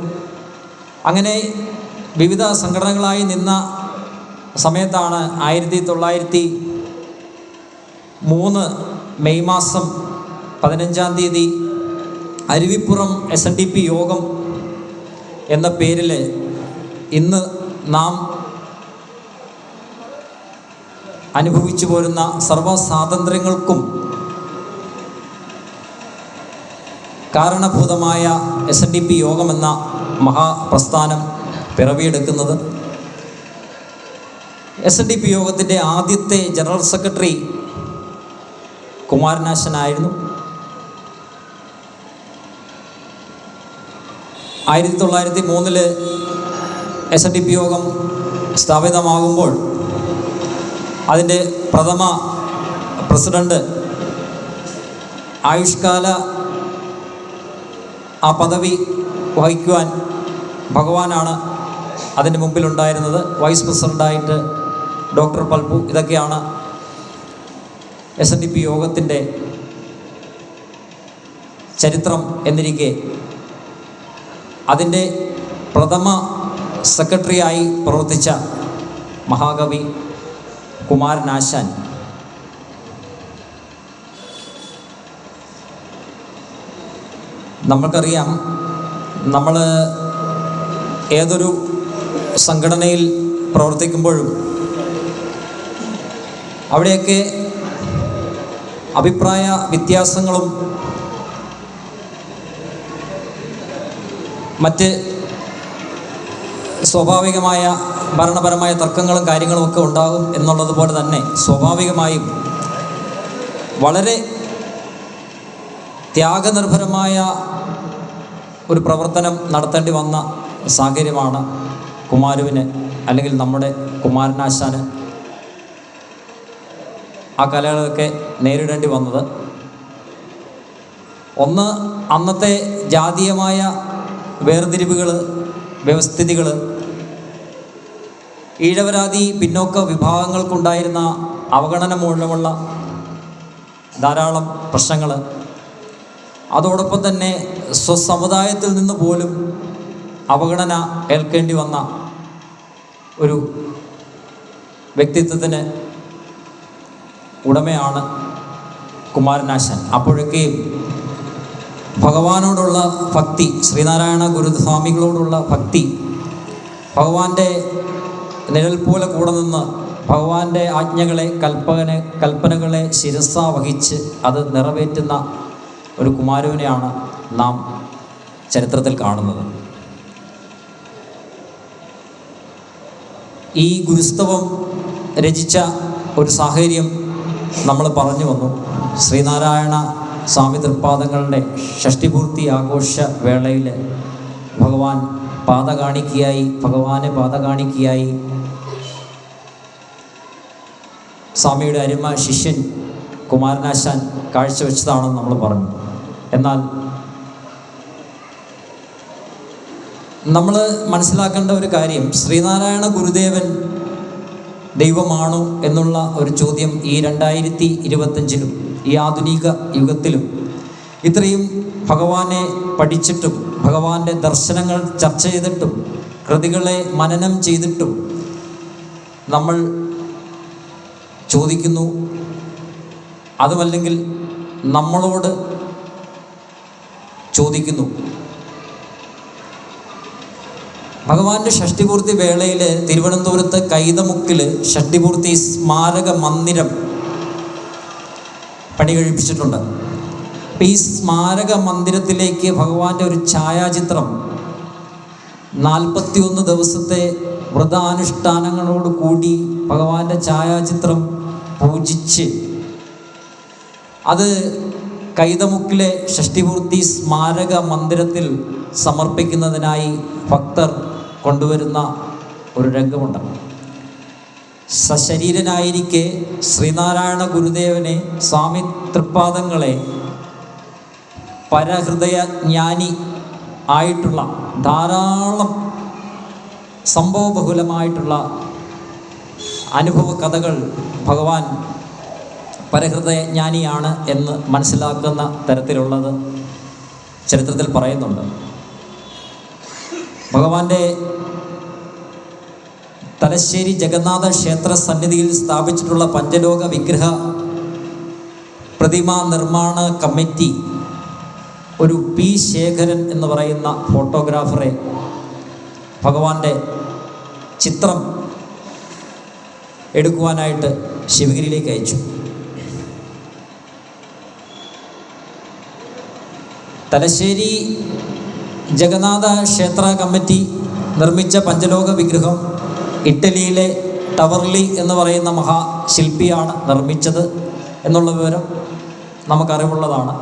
അങ്ങനെ വിവിധ സംഘടനകളായി നിന്ന സമയത്താണ് 1903 മെയ് മാസം 15-ാം തീയതി അരുവിപ്പുറം SNDP യോഗം എന്ന പേരിൽ ഇന്ന് നാം അനുഭവിച്ചു പോരുന്ന സർവ്വസ്വാതന്ത്ര്യങ്ങൾക്കും കാരണഭൂതമായ SNDP യോഗം എന്ന മഹാപ്രസ്ഥാനം പിറവിയെടുക്കുന്നത്. SNDP യോഗത്തിൻ്റെ ആദ്യത്തെ ജനറൽ സെക്രട്ടറി കുമാരനാശനായിരുന്നു. 1903 SNDP യോഗം സ്ഥാപിതമാകുമ്പോൾ അതിൻ്റെ പ്രഥമ പ്രസിഡന്റ് ആയുഷ്കാല ആ പദവി വഹിക്കുവാൻ ഭഗവാനാണ് അതിൻ്റെ മുമ്പിലുണ്ടായിരുന്നത്. വൈസ് പ്രസിഡൻ്റായിട്ട് ഡോക്ടർ പൽപു. ഇതൊക്കെയാണ് SNDP യോഗത്തിൻ്റെ ചരിത്രം എന്നിരിക്കെ അതിൻ്റെ പ്രഥമ സെക്രട്ടറിയായി പ്രവർത്തിച്ച മഹാകവി കുമാരനാശാൻ നമ്മൾക്കറിയാം. നമ്മൾ ഏതൊരു സംഘടനയിൽ പ്രവർത്തിക്കുമ്പോഴും അവിടെയൊക്കെ അഭിപ്രായ വ്യത്യാസങ്ങളും മറ്റ് സ്വാഭാവികമായ ഭരണപരമായ തർക്കങ്ങളും കാര്യങ്ങളുമൊക്കെ ഉണ്ടാകും എന്നുള്ളതുപോലെ തന്നെ സ്വാഭാവികമായും വളരെ ത്യാഗനിർഭരമായ ഒരു പ്രവർത്തനം നടത്തേണ്ടി വന്ന സാഹചര്യമാണ് കുമാരുവിന്, അല്ലെങ്കിൽ നമ്മുടെ കുമാരനാശാന് ആ കലകളൊക്കെ നേരിടേണ്ടി വന്നത്. ഒന്ന്, അന്നത്തെ ജാതീയമായ വേർതിരിവുകൾ, വ്യവസ്ഥിതികൾ, ഈഴവരാതി പിന്നോക്ക വിഭാഗങ്ങൾക്കുണ്ടായിരുന്ന അവഗണന മൂലമുള്ള ധാരാളം പ്രശ്നങ്ങൾ, അതോടൊപ്പം തന്നെ സ്വസമുദായത്തിൽ നിന്ന് പോലും അവഗണന ഏൽക്കേണ്ടി വന്ന ഒരു വ്യക്തിത്വത്തിന് ഉടമയാണ് കുമാരനാശാൻ. അപ്പോഴൊക്കെയും ഭഗവാനോടുള്ള ഭക്തി, ശ്രീനാരായണ ഗുരുസ്വാമികളോടുള്ള ഭക്തി, ഭഗവാന്റെ നിഴൽ പോലെ കൂടെ നിന്ന് ഭഗവാന്റെ ആജ്ഞകളെ, കൽപ്പനകളെ ശിരസ വഹിച്ച് അത് നിറവേറ്റുന്ന ഒരു കുമാരനെയാണ് നാം ചരിത്രത്തിൽ കാണുന്നത്. ഈ ഗുരുസ്തവം രചിച്ച ഒരു സാഹചര്യം നമ്മൾ പറഞ്ഞു വന്നു. ശ്രീനാരായണ സ്വാമി തൃപ്പാദങ്ങളുടെ ഷഷ്ടിപൂർത്തി ആഘോഷ വേളയിൽ ഭഗവാനെ പാദകാണിക്കയായി സ്വാമിയുടെ അരുമ ശിഷ്യൻ കുമാരനാശാൻ കാഴ്ചവെച്ചതാണെന്ന് നമ്മൾ പറഞ്ഞു. എന്നാൽ നമ്മൾ മനസ്സിലാക്കേണ്ട ഒരു കാര്യം, ശ്രീനാരായണ ഗുരുദേവൻ ദൈവമാണോ എന്നുള്ള ഒരു ചോദ്യം ഈ 2025 ഈ ആധുനിക യുഗത്തിലും ഇത്രയും ഭഗവാനെ പഠിച്ചിട്ടും ഭഗവാന്റെ ദർശനങ്ങൾ ചർച്ച ചെയ്തിട്ടും കൃതികളെ മനനം ചെയ്തിട്ടും നമ്മൾ ചോദിക്കുന്നു. അതുമല്ലെങ്കിൽ നമ്മളോട് ചോദിക്കുന്നു. ഭഗവാന്റെ ഷഷ്ടിപൂർത്തി വേളയിൽ തിരുവനന്തപുരത്ത് കൈതമുക്കിൽ ഷഷ്ടിപൂർത്തി സ്മാരക മന്ദിരം പണി കഴിപ്പിച്ചിട്ടുണ്ട്. അപ്പം ഈ സ്മാരക മന്ദിരത്തിലേക്ക് ഭഗവാന്റെ ഒരു ഛായാചിത്രം 41 ദിവസത്തെ വ്രതാനുഷ്ഠാനങ്ങളോട് കൂടി ഭഗവാന്റെ ഛായാചിത്രം പൂജിച്ച് അത് കൈതമുക്കിലെ ഷഷ്ടിപൂർത്തി സ്മാരക മന്ദിരത്തിൽ സമർപ്പിക്കുന്നതിനായി ഭക്തർ കൊണ്ടുവരുന്ന ഒരു രംഗമുണ്ട്. സശരീരനായിരിക്കെ ശ്രീനാരായണ ഗുരുദേവനെ, സ്വാമി തൃപ്പാദങ്ങളെ പരഹൃദയ ജ്ഞാനി ആയിട്ടുള്ള ധാരാളം സംഭവബഹുലമായിട്ടുള്ള അനുഭവ കഥകൾ ഭഗവാൻ പരഹൃദയജ്ഞാനിയാണ് എന്ന് മനസ്സിലാക്കുന്ന തരത്തിലുള്ളത് ചരിത്രത്തിൽ പറയുന്നുണ്ട്. ഭഗവാന്റെ തലശ്ശേരി ജഗന്നാഥ ക്ഷേത്ര സന്നിധിയിൽ സ്ഥാപിച്ചിട്ടുള്ള പഞ്ചലോക വിഗ്രഹ പ്രതിമാ നിർമ്മാണ കമ്മിറ്റി ഒരു പി ശേഖരൻ എന്ന് പറയുന്ന ഫോട്ടോഗ്രാഫറെ ഭഗവാന്റെ ചിത്രം എടുക്കുവാനായിട്ട് ശിവഗിരിയിലേക്ക് അയച്ചു. തലശ്ശേരി ജഗന്നാഥ ക്ഷേത്ര കമ്മിറ്റി നിർമ്മിച്ച പഞ്ചലോക വിഗ്രഹം ഇറ്റലിയിലെ ടവർലി എന്ന് പറയുന്ന മഹാശില്പിയാണ് നിർമ്മിച്ചത് എന്നുള്ള വിവരം നമുക്കറിവുള്ളതാണ്.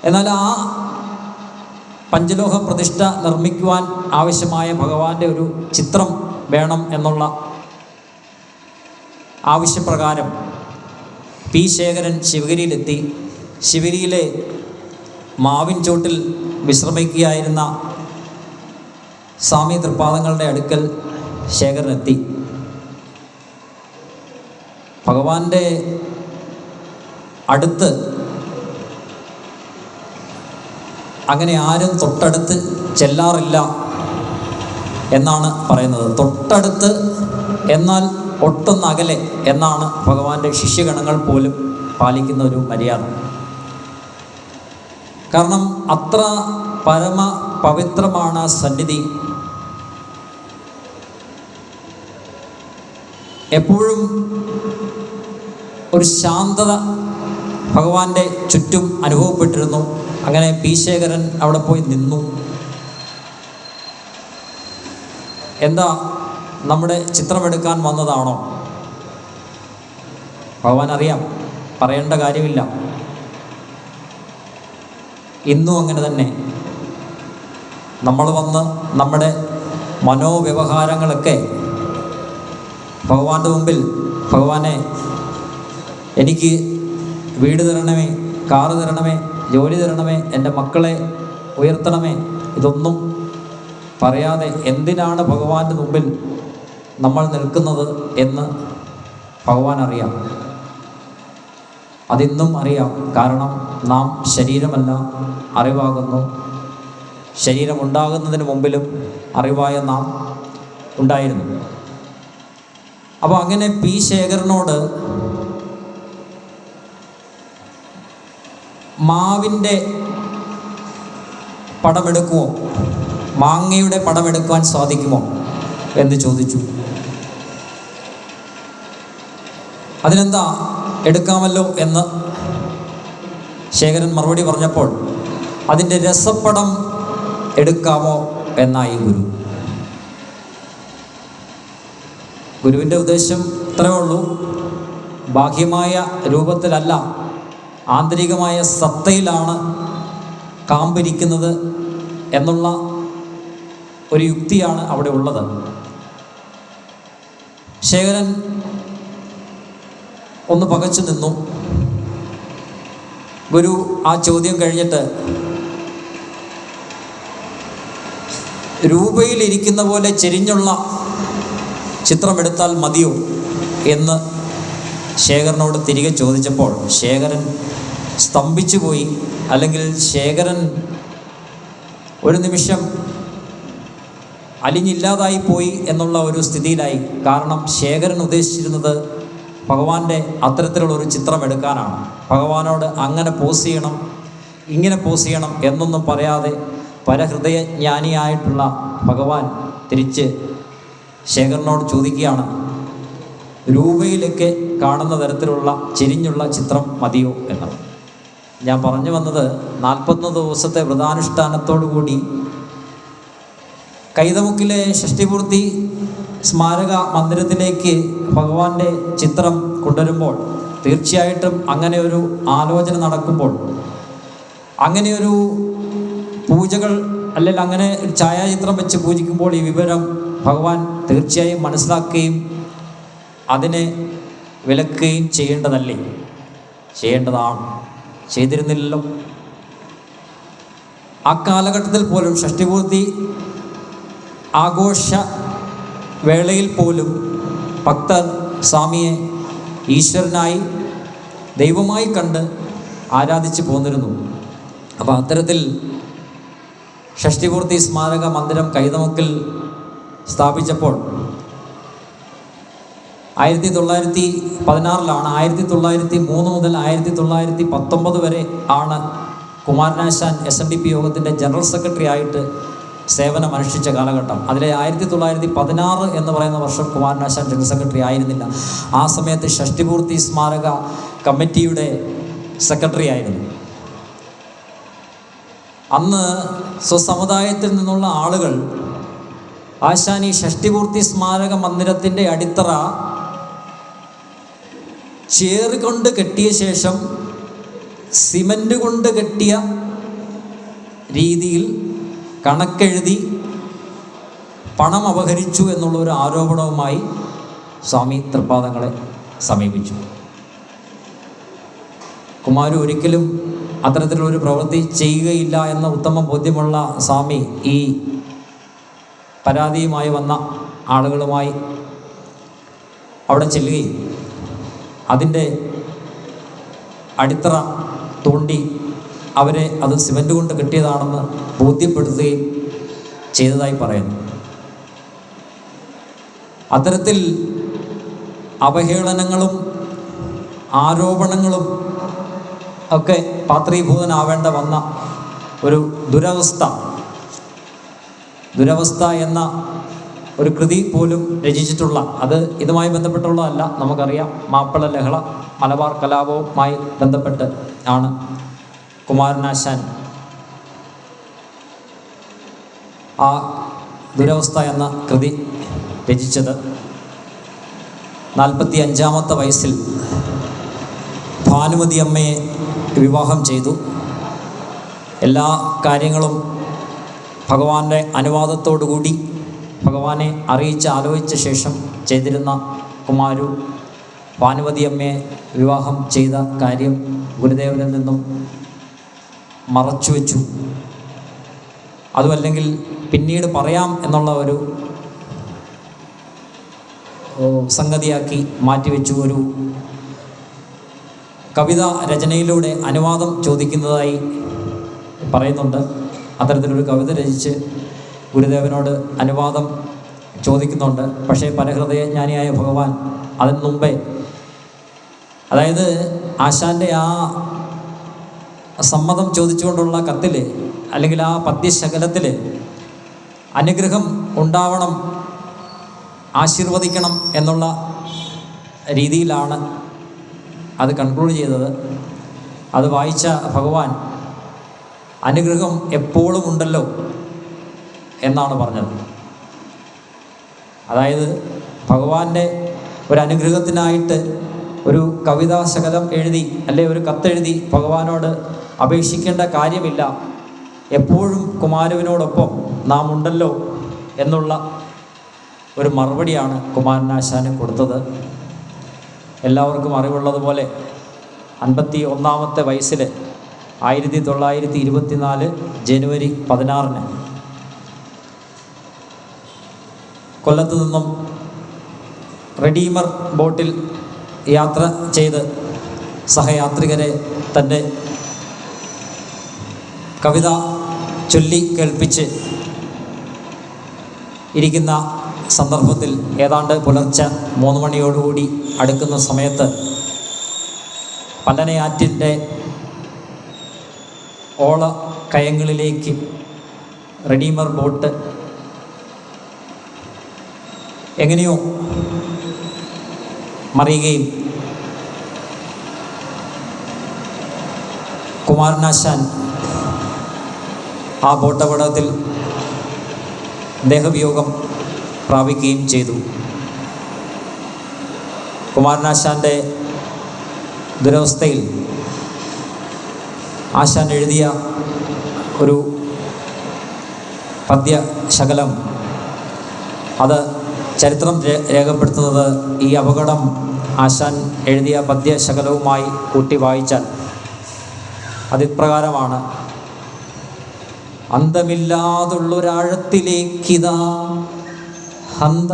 എന്നാൽ ആ പഞ്ചലോഹ പ്രതിഷ്ഠ നിർമ്മിക്കുവാൻ ആവശ്യമായ ഭഗവാന്റെ ഒരു ചിത്രം വേണം എന്നുള്ള ആവശ്യപ്രകാരം പി ശേഖരൻ ശിവഗിരിയിലെത്തി. ശിവഗിരിയിലെ മാവിൻ ചോട്ടിൽ വിശ്രമിക്കുകയായിരുന്ന സ്വാമി തൃപ്പാദങ്ങളുടെ അടുക്കൽ ശേഖരനെത്തി. ഭഗവാന്റെ അടുത്ത് അങ്ങനെ ആരും തൊട്ടടുത്ത് ചെല്ലാറില്ല എന്നാണ് പറയുന്നത്. തൊട്ടടുത്ത് എന്നാൽ ഒട്ടൊന്ന് അകലെ എന്നാണ് ഭഗവാന്റെ ശിഷ്യഗണങ്ങൾ പോലും പാലിക്കുന്ന ഒരു മര്യാദ. കാരണം അത്ര പരമ പവിത്രമാണ് ആ സന്നിധി. എപ്പോഴും ഒരു ശാന്തത ഭഗവാന്റെ ചുറ്റും അനുഭവപ്പെട്ടിരുന്നു. അങ്ങനെ പി ശേഖരൻ അവിടെ പോയി നിന്നു. എന്താ, നമ്മുടെ ചിത്രമെടുക്കാൻ വന്നതാണോ? ഭഗവാൻ അറിയാം, പറയേണ്ട കാര്യമില്ല. ഇന്നും അങ്ങനെ തന്നെ നമ്മൾ വന്ന് നമ്മുടെ മനോവ്യവഹാരങ്ങളൊക്കെ ഭഗവാന്റെ മുമ്പിൽ, ഭഗവാനെ എനിക്ക് വീട് തരണമേ, കാറ് തരണമേ, ജോലി തരണമേ, എൻ്റെ മക്കളെ ഉയർത്തണമേ, ഇതൊന്നും പറയാതെ എന്തിനാണ് ഭഗവാന്റെ മുമ്പിൽ നമ്മൾ നിൽക്കുന്നത് എന്ന് ഭഗവാൻ അറിയാം. അതിന്നും അറിയാം. കാരണം നാം ശരീരമല്ല, അറിവാകുന്നു. ശരീരമുണ്ടാകുന്നതിന് മുമ്പിലും അറിവായ നാം ഉണ്ടായിരുന്നു. അപ്പോൾ അങ്ങനെ പി ശേഖരനോട് മാവിൻ്റെ പടമെടുക്കുമോ, മാങ്ങയുടെ പടമെടുക്കുവാൻ സാധിക്കുമോ എന്ന് ചോദിച്ചു. അതിനെന്താ, എടുക്കാമല്ലോ എന്ന് ശേഖരൻ മറുപടി പറഞ്ഞപ്പോൾ അതിൻ്റെ രസപ്പടം എടുക്കാമോ എന്നായി ഗുരു. ഗുരുവിൻ്റെ ഉദ്ദേശം ഇത്രയേ ഉള്ളൂ, ബാഹ്യമായ രൂപത്തിലല്ല, ആന്തരികമായ സത്തയിലാണ് കാമ്പിരിക്കുന്നത് എന്നുള്ള ഒരു യുക്തിയാണ് അവിടെ ഉള്ളത്. ശേഖരൻ ഒന്ന് പകച്ചു നിന്നു. ഗുരു ആ ചോദ്യം കഴിഞ്ഞിട്ട്, രൂപയിലിരിക്കുന്ന പോലെ ചെരിഞ്ഞുള്ള ചിത്രമെടുത്താൽ മതിയോ എന്ന് ശേഖരനോട് തിരികെ ചോദിച്ചപ്പോൾ ശേഖരൻ സ്തംഭിച്ചു പോയി. അല്ലെങ്കിൽ ശേഖരൻ ഒരു നിമിഷം അലിഞ്ഞില്ലാതായി പോയി എന്നുള്ള ഒരു സ്ഥിതിയിലായി. കാരണം ശേഖരൻ ഉദ്ദേശിച്ചിരുന്നത് ഭഗവാന്റെ അത്തരത്തിലുള്ളൊരു ചിത്രം എടുക്കാനാണ്. ഭഗവാനോട് അങ്ങനെ പോസ് ചെയ്യണം, ഇങ്ങനെ പോസ് ചെയ്യണം എന്നൊന്നും പറയാതെ പരഹൃദയജ്ഞാനിയായിട്ടുള്ള ഭഗവാൻ തിരിച്ച് ശേഖരനോട് ചോദിക്കുകയാണ്, രൂപയിലൊക്കെ കാണുന്ന തരത്തിലുള്ള ചെരിഞ്ഞുള്ള ചിത്രം മതിയോ എന്നത്. ഞാൻ പറഞ്ഞു വന്നത് 41 ദിവസത്തെ വ്രതാനുഷ്ഠാനത്തോടു കൂടി കൈതമുക്കിലെ ഷഷ്ടിപൂർത്തി സ്മാരക മന്ദിരത്തിലേക്ക് ഭഗവാന്റെ ചിത്രം കൊണ്ടുവരുമ്പോൾ തീർച്ചയായിട്ടും അങ്ങനെ ഒരു ആലോചന നടക്കുമ്പോൾ, അങ്ങനെയൊരു പൂജകൾ അല്ലെങ്കിൽ അങ്ങനെ ഒരു ഛായാചിത്രം വെച്ച് പൂജിക്കുമ്പോൾ ഈ വിവരം ഭഗവാൻ തീർച്ചയായും മനസ്സിലാക്കുകയും അതിനെ വിലക്കുകയും ചെയ്യേണ്ടതല്ലേ? ചെയ്യേണ്ടതാണ്. ചെയ്തിരുന്നില്ലല്ലോ. ആ കാലഘട്ടത്തിൽ പോലും ഷഷ്ടിപൂർത്തി ആഘോഷ വേളയിൽ പോലും ഭക്തർ സ്വാമിയെ ഈശ്വരനായി ദൈവമായി കണ്ട് ആരാധിച്ച് പോന്നിരുന്നു. അപ്പോൾ അത്തരത്തിൽ ഷഷ്ടിപൂർത്തി സ്മാരക മന്ദിരം കൈതമുക്കിൽ സ്ഥാപിച്ചപ്പോൾ 1916 1903 മുതൽ 1919 വരെ ആണ് കുമാരനാശാൻ SNDP യോഗത്തിൻ്റെ ജനറൽ സെക്രട്ടറി ആയിട്ട് സേവനമനുഷ്ഠിച്ച കാലഘട്ടം. അതിലെ 1916 എന്ന് പറയുന്ന വർഷം കുമാരനാശാൻ ജനറൽ സെക്രട്ടറി ആയിരുന്നില്ല. ആ സമയത്ത് ഷഷ്ടിപൂർത്തി സ്മാരക കമ്മിറ്റിയുടെ സെക്രട്ടറി ആയിരുന്നു. അന്ന് സ്വസമുദായത്തിൽ നിന്നുള്ള ആളുകൾ ആശാൻ ഈ ഷഷ്ടിപൂർത്തി സ്മാരക മന്ദിരത്തിൻ്റെ അടിത്തറ ചേറുകൊണ്ട് കെട്ടിയ ശേഷം സിമൻ്റ് കൊണ്ട് കെട്ടിയ രീതിയിൽ കണക്കെഴുതി പണം അപഹരിച്ചു എന്നുള്ളൊരു ആരോപണവുമായി സ്വാമി തൃപ്പാദങ്ങളെ സമീപിച്ചു. കുമാരു ഒരിക്കലും അത്തരത്തിലുള്ളൊരു പ്രവൃത്തി ചെയ്യുകയില്ല എന്ന ഉത്തമ ബോധ്യമുള്ള സ്വാമി ഈ പരാതിയുമായി വന്ന ആളുകളുമായി അവിടെ ചെല്ലുകയും അതിൻ്റെ അടിത്തറ തോണ്ടി അവരെ അത് സിമൻ്റ് കൊണ്ട് കെട്ടിയതാണെന്ന് ബോധ്യപ്പെടുത്തുകയും ചെയ്തതായി പറയുന്നു. അത്തരത്തിൽ അവഹേളനങ്ങളും ആരോപണങ്ങളും ഒക്കെ പാത്രീഭൂതനാവേണ്ട വന്ന ഒരു ദുരവസ്ഥ എന്ന ഒരു കൃതി പോലും രചിച്ചിട്ടുള്ള, അത് ഇതുമായി ബന്ധപ്പെട്ടുള്ളതല്ല, നമുക്കറിയാം. മാപ്പിള ലഹള, മലബാർ കലാപവുമായി ബന്ധപ്പെട്ട് ആണ് കുമാരനാശാൻ ആ ദുരവസ്ഥ എന്ന കൃതി രചിച്ചത്. 45-ാമത്തെ വയസ്സിൽ ഭാനുമതി അമ്മയെ വിവാഹം ചെയ്തു. എല്ലാ കാര്യങ്ങളും ഭഗവാന്റെ അനുവാദത്തോടുകൂടി ഭഗവാനെ ആലോചിച്ച ശേഷം ചെയ്തിരുന്ന കുമാരു ഭാനുമതി അമ്മയെ വിവാഹം ചെയ്ത കാര്യം ഗുരുദേവനിൽ നിന്നും മറച്ചുവെച്ചു. അതുമല്ലെങ്കിൽ പിന്നീട് പറയാം എന്നുള്ള ഒരു സംഗതിയാക്കി മാറ്റിവെച്ചു. ഒരു കവിതാ രചനയിലൂടെ അനുവാദം ചോദിക്കുന്നതായി പറയുന്നുണ്ട്. അത്തരത്തിലൊരു കവിത രചിച്ച് ഗുരുദേവനോട് അനുവാദം ചോദിക്കുന്നുണ്ട്. പക്ഷേ പരഹൃദയജ്ഞാനിയായ ഭഗവാൻ അതിന് മുമ്പേ, അതായത് ആശാൻ്റെ ആ സമ്മതം ചോദിച്ചുകൊണ്ടുള്ള കത്തിൽ അല്ലെങ്കിൽ ആ പദ്യശകലത്തിൽ അനുഗ്രഹം ഉണ്ടാവണം, ആശീർവദിക്കണം എന്നുള്ള രീതിയിലാണ് അത് കൺക്ലൂഡ് ചെയ്തത്. അത് വായിച്ച ഭഗവാൻ അനുഗ്രഹം എപ്പോഴും ഉണ്ടല്ലോ എന്നാണ് പറഞ്ഞത്. അതായത് ഭഗവാന്റെ ഒരു അനുഗ്രഹത്തിനായിട്ട് ഒരു കവിതാശകലം എഴുതി അല്ലെ ഒരു കത്തെഴുതി ഭഗവാനോട് അപേക്ഷിക്കേണ്ട കാര്യമില്ല, എപ്പോഴും കുമാരവിനോടൊപ്പം നാം ഉണ്ടല്ലോ എന്നുള്ള ഒരു മറുപടിയാണ് കുമാരനാശാന് കൊടുത്തത്. എല്ലാവർക്കും അറിവുള്ളതുപോലെ 51-ാമത്തെ വയസ്സിൽ 1924 ജനുവരി 16 കൊല്ലത്ത് നിന്നും റെഡീമർ ബോട്ടിൽ യാത്ര ചെയ്ത് സഹയാത്രികരെ തൻ്റെ കവിത ചൊല്ലി കേൾപ്പിച്ച് ഇരിക്കുന്ന സന്ദർഭത്തിൽ ഏതാണ്ട് പുലർച്ചെ 3 മണിയോടുകൂടി അടുക്കുന്ന സമയത്ത് പല്ലനയാറ്റിൻ്റെ ഓള കയങ്ങളിലേക്ക് റെഡീമർ ബോട്ട് എങ്ങനെയോ മറിയുകയും കുമാരനാശാൻ ആ ബോട്ടപകടത്തിൽ ദേഹവിയോഗം പ്രാപിക്കുകയും ചെയ്തു. കുമാരനാശാൻ്റെ ദുരവസ്ഥയിൽ ആശാൻ എഴുതിയ ഒരു പദ്യശകലം, അത് ചരിത്രം രേഖപ്പെടുത്തുന്നത് ഈ അപകടം ആശാൻ എഴുതിയ പദ്യശകലവുമായി കൂട്ടി വായിച്ചാൽ അതിപ്രകാരമാണ്: അന്തമില്ലാതുള്ളൊരാഴത്തിലേക്കിതാ ഹന്ത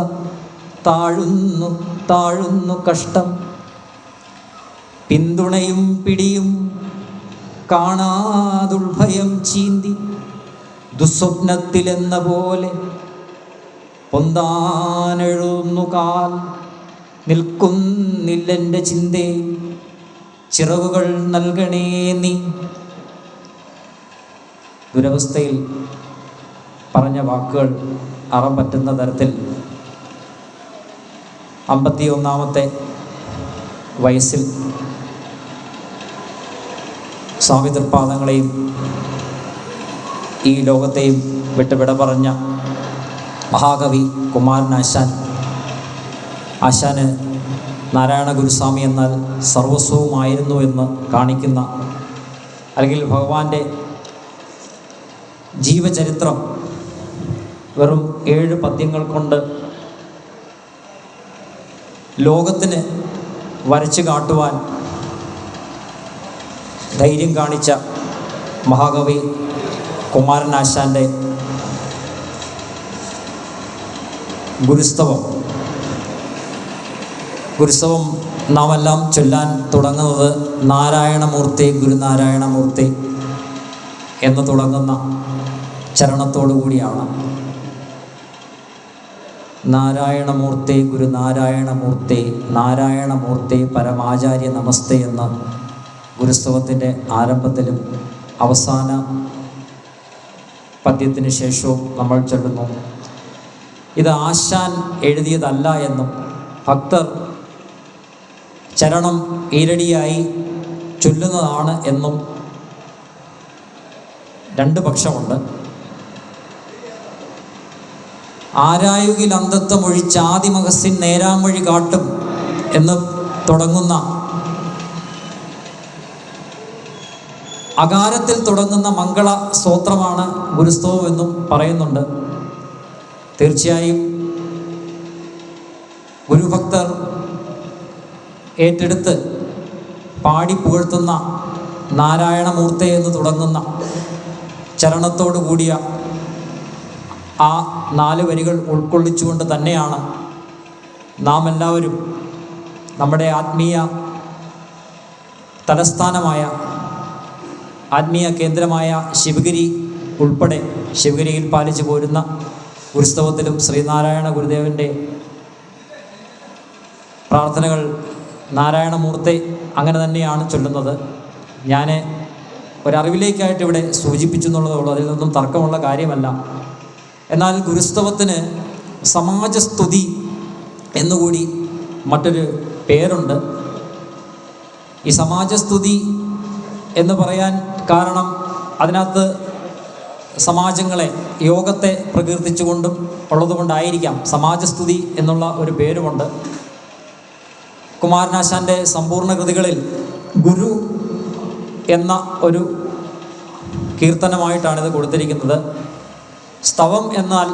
താഴുന്നു താഴുന്നു കഷ്ടം, പിന്തുണയും പിടിയും കാണാതുൾഭയം ചീന്തി, ദുസ്വപ്നത്തിലെന്ന പോലെ പൊന്താനെഴുന്നു കാൽ, നിൽക്കുന്നില്ലെൻ്റെ ചിന്തേ ചിറകുകൾ നൽകണേ നീ. ദുരവസ്ഥയിൽ പറഞ്ഞ വാക്കുകൾ അറം പറ്റുന്ന തരത്തിൽ 51-ാമത്തെ വയസ്സിൽ സ്വാമി തൃപ്പാദങ്ങളെയും ഈ ലോകത്തെയും വിട്ടുവിട പറഞ്ഞ മഹാകവി കുമാരനാശാൻ, ആശാന് നാരായണ ഗുരുസ്വാമി എന്നാൽ സർവസ്വവുമായിരുന്നു എന്ന് കാണിക്കുന്ന, അല്ലെങ്കിൽ ഭഗവാന്റെ ജീവചരിത്രം വെറും 7 പദ്യങ്ങൾ കൊണ്ട് ലോകത്തിന് വരച്ചു കാട്ടുവാൻ ധൈര്യം കാണിച്ച മഹാകവി കുമാരനാശാൻ്റെ ഗുരുസ്തവം നാം എല്ലാം ചൊല്ലാൻ തുടങ്ങുന്നത് നാരായണമൂർത്തി ഗുരുനാരായണമൂർത്തി എന്ന് തുടങ്ങുന്ന ചരണത്തോടു കൂടിയാണ്. നാരായണമൂർത്തി ഗുരുനാരായണമൂർത്തി നാരായണമൂർത്തി പരമാചാര്യ നമസ്തേ എന്ന ഗുരുസ്തവത്തിൻ്റെ ആരംഭത്തിലും അവസാന പദ്യത്തിന് ശേഷവും നമ്മൾ ചൊല്ലുന്നു. ഇത് ആശാൻ എഴുതിയതല്ല എന്നും ഭക്തർ ചരണം ഈരടിയായി ചൊല്ലുന്നതാണ് എന്നും രണ്ട് പക്ഷമുണ്ട്. ആരായുകിൽ അന്ധത്വമൊഴിച്ചാദിമഹസിൻ നേരാം വഴി കാട്ടും എന്ന് തുടങ്ങുന്ന അകാരത്തിൽ തുടങ്ങുന്ന മംഗള സ്തോത്രമാണ് ഗുരുസ്തവം എന്നും പറയുന്നുണ്ട്. തീർച്ചയായും ഗുരുഭക്തർ ഏറ്റെടുത്ത് പാടി പുകഴ്ത്തുന്ന നാരായണമൂർത്തി എന്ന് തുടങ്ങുന്ന ചരണത്തോടു കൂടിയ ആ 4 വരികൾ ഉൾക്കൊള്ളിച്ചുകൊണ്ട് തന്നെയാണ് നാം എല്ലാവരും നമ്മുടെ ആത്മീയ തലസ്ഥാനമായ ആത്മീയ കേന്ദ്രമായ ശിവഗിരി ഉൾപ്പെടെ ശിവഗിരിയിൽ പാലിച്ചു പോരുന്ന ഗുരുസ്തവത്തിലും ശ്രീനാരായണ ഗുരുദേവൻ്റെ പ്രാർത്ഥനകൾ നാരായണമൂർത്തി അങ്ങനെ തന്നെയാണ് ചൊല്ലുന്നത്. ഞാൻ ഒരറിവിലേക്കായിട്ട് ഇവിടെ സൂചിപ്പിച്ചു എന്നുള്ളതേ ഉള്ളൂ, അതിൽ നിന്നും തർക്കമുള്ള കാര്യമല്ല. എന്നാൽ ഗുരുസ്തവത്തിന് സമാജസ്തുതി എന്നുകൂടി മറ്റൊരു പേരുണ്ട്. ഈ സമാജസ്തുതി എന്ന് പറയാൻ കാരണം അതിനകത്ത് സമാജങ്ങളെ യോഗത്തെ പ്രകീർത്തിച്ചുകൊണ്ടും ഉള്ളതുകൊണ്ടായിരിക്കാം സമാജസ്തുതി എന്നുള്ള ഒരു പേരുമുണ്ട്. കുമാരനാശാൻ്റെ സമ്പൂർണ്ണ കൃതികളിൽ ഗുരു എന്ന ഒരു കീർത്തനമായിട്ടാണിത് കൊടുത്തിരിക്കുന്നത്. സ്തവം എന്നാൽ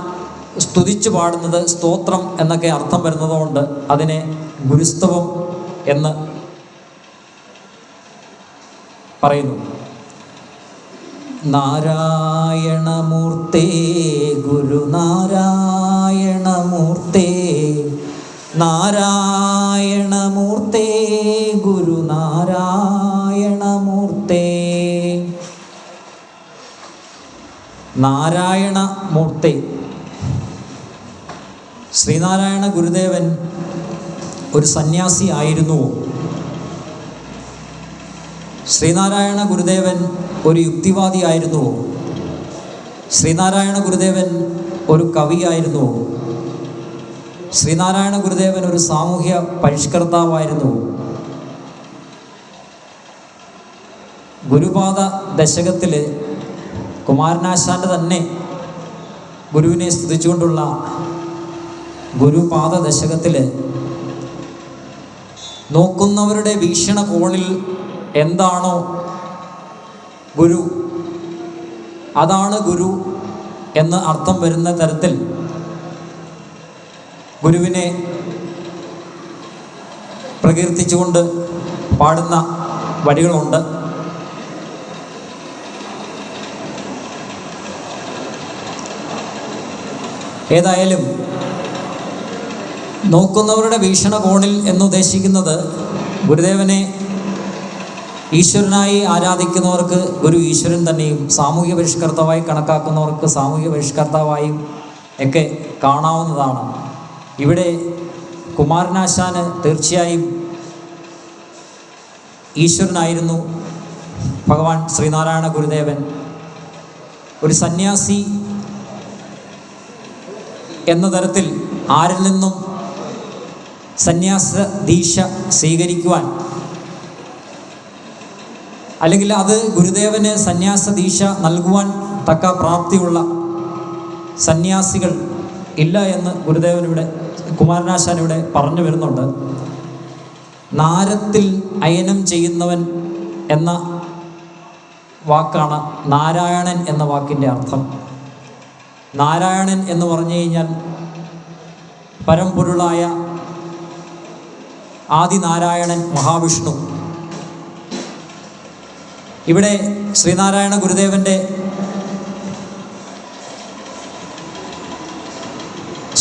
സ്തുതിച്ചു പാടുന്നത്, സ്തോത്രം എന്നൊക്കെ അർത്ഥം വരുന്നതുകൊണ്ട് അതിനെ ഗുരുസ്തവം എന്ന് പറയുന്നു. നാരായണമൂർത്തേ ഗുരുനാരായണമൂർത്തേ നാരായണമൂർത്തേ ഗുരുനാരായണമൂർത്തേ. നാരായണമൂർത്തി ശ്രീനാരായണ ഗുരുദേവൻ ഒരു സന്യാസി ആയിരുന്നുവോ? ശ്രീനാരായണ ഗുരുദേവൻ ഒരു യുക്തിവാദി ആയിരുന്നുവോ? ശ്രീനാരായണ ഗുരുദേവൻ ഒരു കവിയായിരുന്നുവോ? ശ്രീനാരായണ ഗുരുദേവൻ ഒരു സാമൂഹ്യ പരിഷ്കർത്താവായിരുന്നുവോ? ഗുരുപാദ ദശകത്തിൽ കുമാരനാശാൻ്റെ തന്നെ ഗുരുവിനെ സ്തുതിച്ചുകൊണ്ടുള്ള ഗുരുപാദ ദശകത്തിൽ നോക്കുന്നവരുടെ വീക്ഷണകോണിൽ എന്താണോ ഗുരു, അതാണ് ഗുരു എന്ന് അർത്ഥം വരുന്ന തരത്തിൽ ഗുരുവിനെ പ്രകീർത്തിച്ചുകൊണ്ട് പാടുന്ന വരികളുണ്ട്. ഏതായാലും നോക്കുന്നവരുടെ വീക്ഷണകോണിൽ എന്നുദ്ദേശിക്കുന്നത് ഗുരുദേവനെ ഈശ്വരനായി ആരാധിക്കുന്നവർക്ക് ഗുരു ഈശ്വരൻ തന്നെയും, സാമൂഹ്യ പരിഷ്കർത്താവായി കണക്കാക്കുന്നവർക്ക് സാമൂഹ്യ പരിഷ്കർത്താവായും ഒക്കെ കാണാവുന്നതാണ്. ഇവിടെ കുമാരനാശാന് തീർച്ചയായും ഈശ്വരനായിരുന്നു ഭഗവാൻ ശ്രീനാരായണ ഗുരുദേവൻ. ഒരു സന്യാസി എന്ന തരത്തിൽ ആരിൽ നിന്നും സന്യാസ ദീക്ഷ സ്വീകരിക്കുവാൻ, അല്ലെങ്കിൽ അത് ഗുരുദേവന് സന്യാസ ദീക്ഷ നൽകുവാൻ തക്ക പ്രാപ്തിയുള്ള സന്യാസികൾ ഇല്ല എന്ന് ഗുരുദേവനിവിടെ കുമാരനാശാൻ ഇവിടെ പറഞ്ഞു വരുന്നുണ്ട്. നാരത്തിൽ അയനം ചെയ്യുന്നവൻ എന്ന വാക്കാണ് നാരായണൻ എന്ന വാക്കിൻ്റെ അർത്ഥം. നാരായണൻ എന്ന് പറഞ്ഞു കഴിഞ്ഞാൽ പരമ്പൊരുളായ ആദിനാരായണൻ മഹാവിഷ്ണു. ഇവിടെ ശ്രീനാരായണ ഗുരുദേവൻ്റെ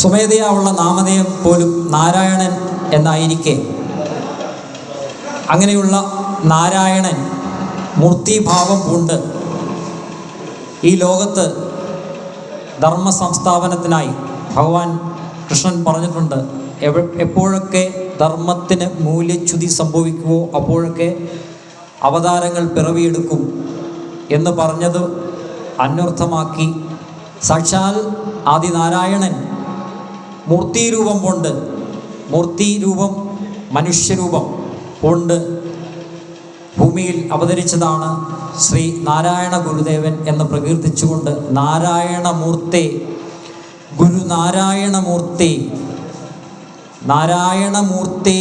സ്വമേധയാ ഉള്ള നാമധേയം പോലും നാരായണൻ എന്നായിരിക്കെ അങ്ങനെയുള്ള നാരായണൻ മൂർത്തിഭാവം പൂണ്ട് ഈ ലോകത്ത് ധർമ്മ സംസ്ഥാപനത്തിനായി ഭഗവാൻ കൃഷ്ണൻ പറഞ്ഞിട്ടുണ്ട്. എപ്പോഴൊക്കെ ധർമ്മത്തിന് മൂല്യച്യുതി സംഭവിക്കുമോ അപ്പോഴൊക്കെ അവതാരങ്ങൾ പിറവിയെടുക്കും എന്ന് പറഞ്ഞത് അന്വർത്ഥമാക്കി സാക്ഷാൽ ആദിനാരായണൻ മൂർത്തിരൂപം കൊണ്ട്, മൂർത്തിരൂപം മനുഷ്യരൂപം കൊണ്ട് ഭൂമിയിൽ അവതരിച്ചതാണ് ശ്രീ നാരായണ ഗുരുദേവൻ എന്ന് പ്രകീർത്തിച്ചുകൊണ്ട് നാരായണമൂർത്തേ, ഗുരു നാരായണമൂർത്തേ, നാരായണമൂർത്തേ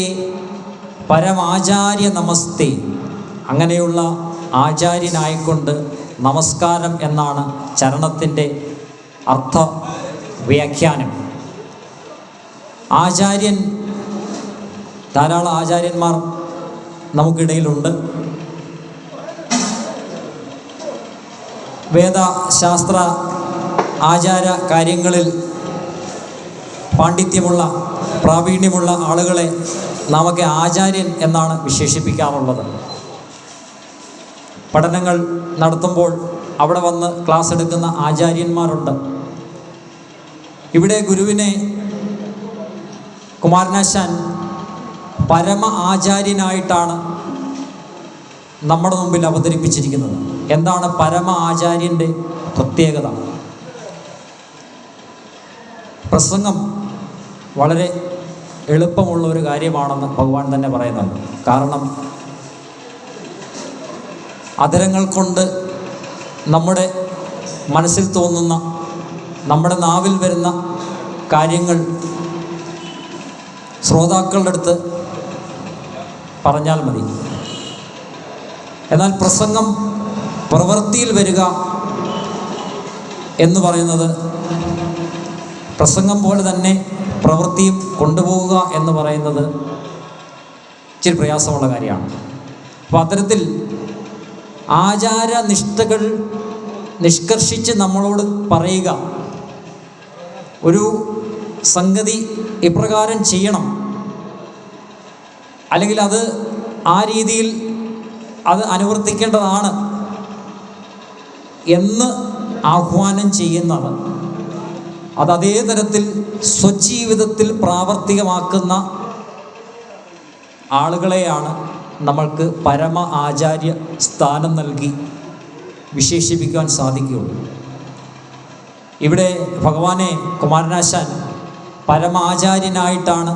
പരമാചാര്യ നമസ്തേ, അങ്ങനെയുള്ള ആചാര്യനായിക്കൊണ്ട് നമസ്കാരം എന്നാണ് ചരണത്തിൻ്റെ അർത്ഥ വ്യാഖ്യാനം. ആചാര്യൻ, ധാരാളം ആചാര്യന്മാർ നമുക്കിടയിലുണ്ട്. വേദശാസ്ത്ര ആചാര കാര്യങ്ങളിൽ പാണ്ഡിത്യമുള്ള, പ്രാവീണ്യമുള്ള ആളുകളെ നാമൊക്കെ ആചാര്യൻ എന്നാണ് വിശേഷിപ്പിക്കാറുള്ളത്. പഠനങ്ങൾ നടത്തുമ്പോൾ അവിടെ വന്ന് ക്ലാസ് എടുക്കുന്ന ആചാര്യന്മാരുണ്ട്. ഇവിടെ ഗുരുവിനെ കുമാരനാശാൻ പരമ ആചാര്യനായിട്ടാണ് നമ്മുടെ മുമ്പിൽ അവതരിപ്പിച്ചിരിക്കുന്നത്. എന്താണ് പരമ ആചാര്യൻ്റെ പ്രത്യേകത? പ്രസംഗം വളരെ എളുപ്പമുള്ള ഒരു കാര്യമാണെന്ന് ഭഗവാൻ തന്നെ പറയുന്നുണ്ട്. കാരണം അധരങ്ങൾ കൊണ്ട് നമ്മുടെ മനസ്സിൽ തോന്നുന്ന, നമ്മുടെ നാവിൽ വരുന്ന കാര്യങ്ങൾ ശ്രോതാക്കളുടെ അടുത്ത് പറഞ്ഞാൽ മതി. എന്നാൽ പ്രസംഗം പ്രവൃത്തിയിൽ വരിക എന്ന് പറയുന്നത്, പ്രസംഗം പോലെ തന്നെ പ്രവൃത്തിയും കൊണ്ടുപോവുക എന്ന് പറയുന്നത് ഇച്ചിരി പ്രയാസമുള്ള കാര്യമാണ്. അപ്പോൾ അത്തരത്തിൽ ആചാരനിഷ്ഠകൾ നിഷ്കർഷിച്ച് നമ്മളോട് പറയുക, ഒരു സംഗതി ഇപ്രകാരം ചെയ്യണം, അല്ലെങ്കിൽ അത് ആ രീതിയിൽ അത് അനുവർത്തിക്കേണ്ടതാണ് എന്ന് ആഹ്വാനം ചെയ്യുന്നത്, അത് അതേ തരത്തിൽ സ്വജീവിതത്തിൽ പ്രാവർത്തികമാക്കുന്ന ആളുകളെയാണ് നമ്മൾക്ക് പരമ ആചാര്യ സ്ഥാനം നൽകി വിശേഷിപ്പിക്കാൻ സാധിക്കുകയുള്ളൂ. ഇവിടെ ഭഗവാനെ കുമാരനാശാൻ പരമാചാര്യനായിട്ടാണ്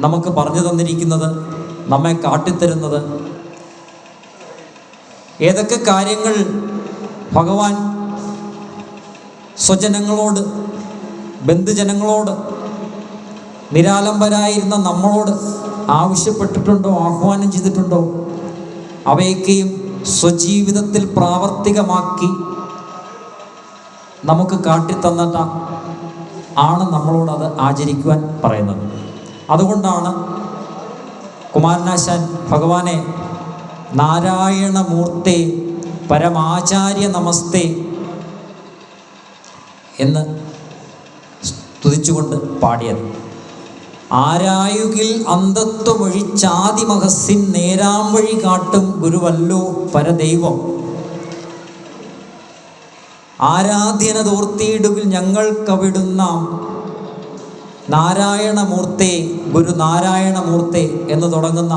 നമുക്ക് പറഞ്ഞു തന്നിരിക്കുന്നത്, നമ്മെ കാട്ടിത്തരുന്നത്. ഏതൊക്കെ കാര്യങ്ങൾ ഭഗവാൻ സ്വജനങ്ങളോട്, ബന്ധുജനങ്ങളോട്, നിരാലംബരായിരുന്ന നമ്മളോട് ആവശ്യപ്പെട്ടിട്ടുണ്ടോ, ആഹ്വാനം ചെയ്തിട്ടുണ്ടോ, അവയൊക്കെയും സ്വജീവിതത്തിൽ പ്രാവർത്തികമാക്കി നമുക്ക് കാട്ടിത്തന്നിട്ട ആണ് നമ്മളോടത് ആചരിക്കുവാൻ പറയുന്നത്. അതുകൊണ്ടാണ് കുമാരനാശാൻ ഭഗവാനെ നാരായണമൂർത്തേ പരമാചാര്യ നമസ്തേ എന്ന് സ്തുതിച്ചുകൊണ്ട് പാടിയത്. ആരായുകിൽ അന്ധത്വമൊഴിച്ചാതിമഹസ്സിൻ നേരാം വഴി കാട്ടും ഗുരുവല്ലോ പരദൈവം. ആരാധ്യന തോർത്തിയിടുകിൽ ഞങ്ങൾക്കവിടുന്ന നാരായണമൂർത്തേ, ഗുരു നാരായണമൂർത്തേ എന്ന് തുടങ്ങുന്ന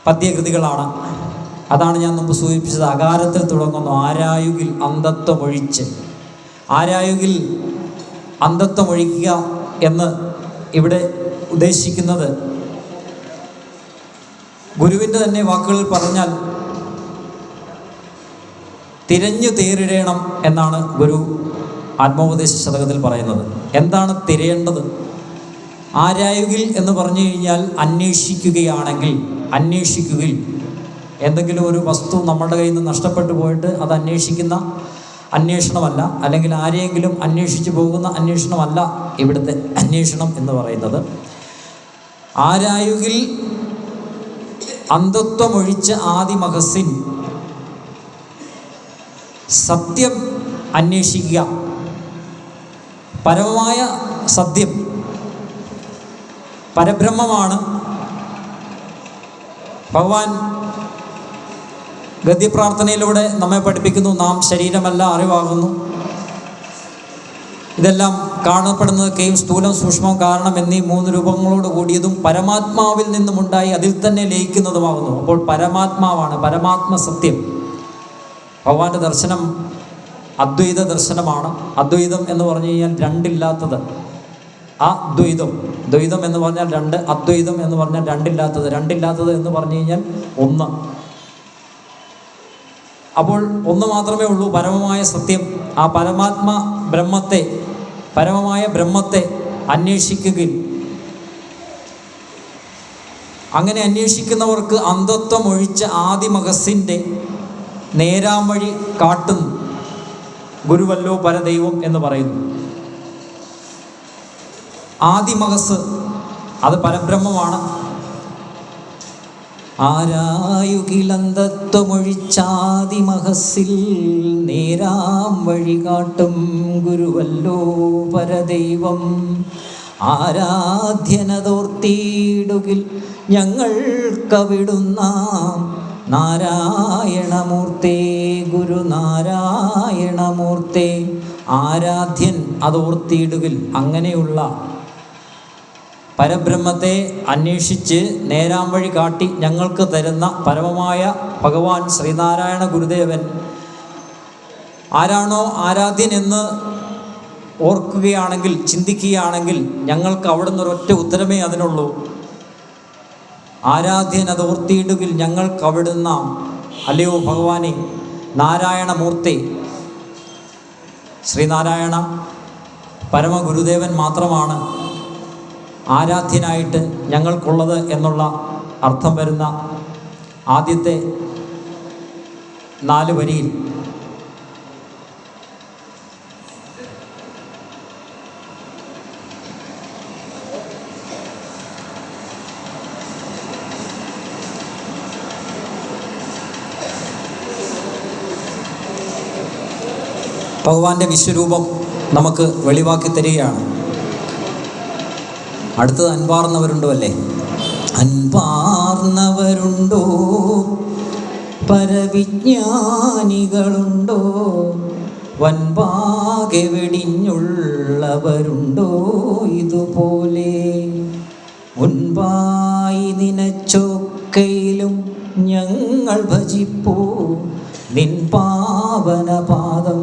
പദ്യകൃതികളാണ്. അതാണ് ഞാൻ മുമ്പ് സൂചിപ്പിച്ചത്. അകാരത്തിൽ തുടങ്ങുന്നു. ആരായുകിൽ അന്ധത്വമൊഴിച്ച്. ആരായുകിൽ അന്ധത്വമൊഴിക്കുക എന്ന് ഇവിടെ ഉദ്ദേശിക്കുന്നത് ഗുരുവിൻ്റെ തന്നെ വാക്കുകളിൽ പറഞ്ഞാൽ തിരഞ്ഞു തേരിടണം എന്നാണ് ഗുരു ആത്മോപദേശ ശതകത്തിൽ പറയുന്നത്. എന്താണ് തിരയേണ്ടത്? ആരായുകിൽ എന്ന് പറഞ്ഞു കഴിഞ്ഞാൽ അന്വേഷിക്കുകയാണെങ്കിൽ, അന്വേഷിക്കുകയിൽ എന്തെങ്കിലും ഒരു വസ്തു നമ്മുടെ കയ്യിൽ നിന്ന് നഷ്ടപ്പെട്ടു പോയിട്ട് അത് അന്വേഷിക്കുന്ന അന്വേഷണമല്ല, അല്ലെങ്കിൽ ആരെയെങ്കിലും അന്വേഷിച്ചു പോകുന്ന അന്വേഷണമല്ല ഇവിടുത്തെ അന്വേഷണം എന്ന് പറയുന്നത്. ആരായുകിൽ അന്ധത്വമൊഴിച്ച് ആദിമഹസ്സിൻ, സത്യം അന്വേഷിക്കുക. പരമമായ സത്യം, പരബ്രഹ്മമാണ്. ഭഗവാൻ ഗദ്യപ്രാർത്ഥനയിലൂടെ നമ്മെ പഠിപ്പിക്കുന്നു, നാം ശരീരമല്ല അറിവാകുന്നു. ഇതെല്ലാം കാണപ്പെടുന്നതൊക്കെയും സ്ഥൂലം, സൂക്ഷ്മം, കാരണം എന്നീ 3 രൂപങ്ങളോട് കൂടിയതും പരമാത്മാവിൽ നിന്നുമുണ്ടായി അതിൽ തന്നെ ലയിക്കുന്നതുമാകുന്നു. അപ്പോൾ പരമാത്മാവാണ്, പരമാത്മ സത്യം. ഭഗവാന്റെ ദർശനം അദ്വൈത ദർശനമാണ്. അദ്വൈതം എന്ന് പറഞ്ഞു കഴിഞ്ഞാൽ രണ്ടില്ലാത്തത്. അദ്വൈതം, ദ്വൈതം എന്ന് പറഞ്ഞാൽ 2, അദ്വൈതം എന്ന് പറഞ്ഞാൽ രണ്ടില്ലാത്തത്. രണ്ടില്ലാത്തത് എന്ന് പറഞ്ഞു കഴിഞ്ഞാൽ 1. അപ്പോൾ 1 മാത്രമേ ഉള്ളൂ, പരമമായ സത്യം. ആ പരമമായ ബ്രഹ്മത്തെ അന്വേഷിക്കുകയും അങ്ങനെ അന്വേഷിക്കുന്നവർക്ക് അന്ധത്വം ഒഴിച്ച ആദിമഹസിൻ്റെ നേരാം വഴി കാട്ടുന്നു. ഗുരുവല്ലോ പരദൈവം എന്ന് പറയുന്നു. ആദിമഹസ് അത് പരബ്രഹ്മമാണ്. ആരായുകിലന്തത്വമൊഴിച്ചാദിമഹസിൽ നേരാം വഴി കാട്ടും ഗുരുവല്ലോ പരദൈവം. ആരാധ്യനതോർത്തിയിടുകിൽ ഞങ്ങൾക്കവിടുന്നാം നാരായണമൂർത്തേ, ഗുരുനാരായണമൂർത്തേ. ആരാധ്യൻ അതോർത്തിയിടുകിൽ, അങ്ങനെയുള്ള പരബ്രഹ്മത്തെ അന്വേഷിച്ച് നേരാം വഴി കാട്ടി ഞങ്ങൾക്ക് തരുന്ന പരമമായ ഭഗവാൻ ശ്രീനാരായണ ഗുരുദേവൻ ആരാണോ ആരാധ്യൻ എന്ന് ഓർക്കുകയാണെങ്കിൽ, ചിന്തിക്കുകയാണെങ്കിൽ ഞങ്ങൾക്ക് അവിടുന്ന് ഒരൊറ്റ ഉത്തരമേ അതിനുള്ളൂ. ആരാധ്യൻ അത് ഓർത്തിയിടുകിൽ ഞങ്ങൾക്ക് അവിടുന്ന്, അല്ലയോ ഭഗവാനെ നാരായണമൂർത്തി. ശ്രീനാരായണ പരമഗുരുദേവൻ മാത്രമാണ് ആരാധ്യനായിട്ട് ഞങ്ങൾക്കുള്ളത് എന്നുള്ള അർത്ഥം വരുന്ന ആദ്യത്തെ 4 വരിയിൽ ഭഗവാന്റെ വിശ്വരൂപം നമുക്ക് വെളിവാക്കി തരികയാണ്. അടുത്തത് അൻപാർന്നവരുണ്ടോ അല്ലേ? അൻപാർന്നവരുണ്ടോ, പരവിജ്ഞാനികളുണ്ടോ, വൻപാകെ വെടിഞ്ഞുള്ളവരുണ്ടോ ഇതുപോലെ. മുൻപായി നിനച്ചൊക്കയിലും ഞങ്ങൾ ഭജിപ്പൂ നിൻ പാവനപാദം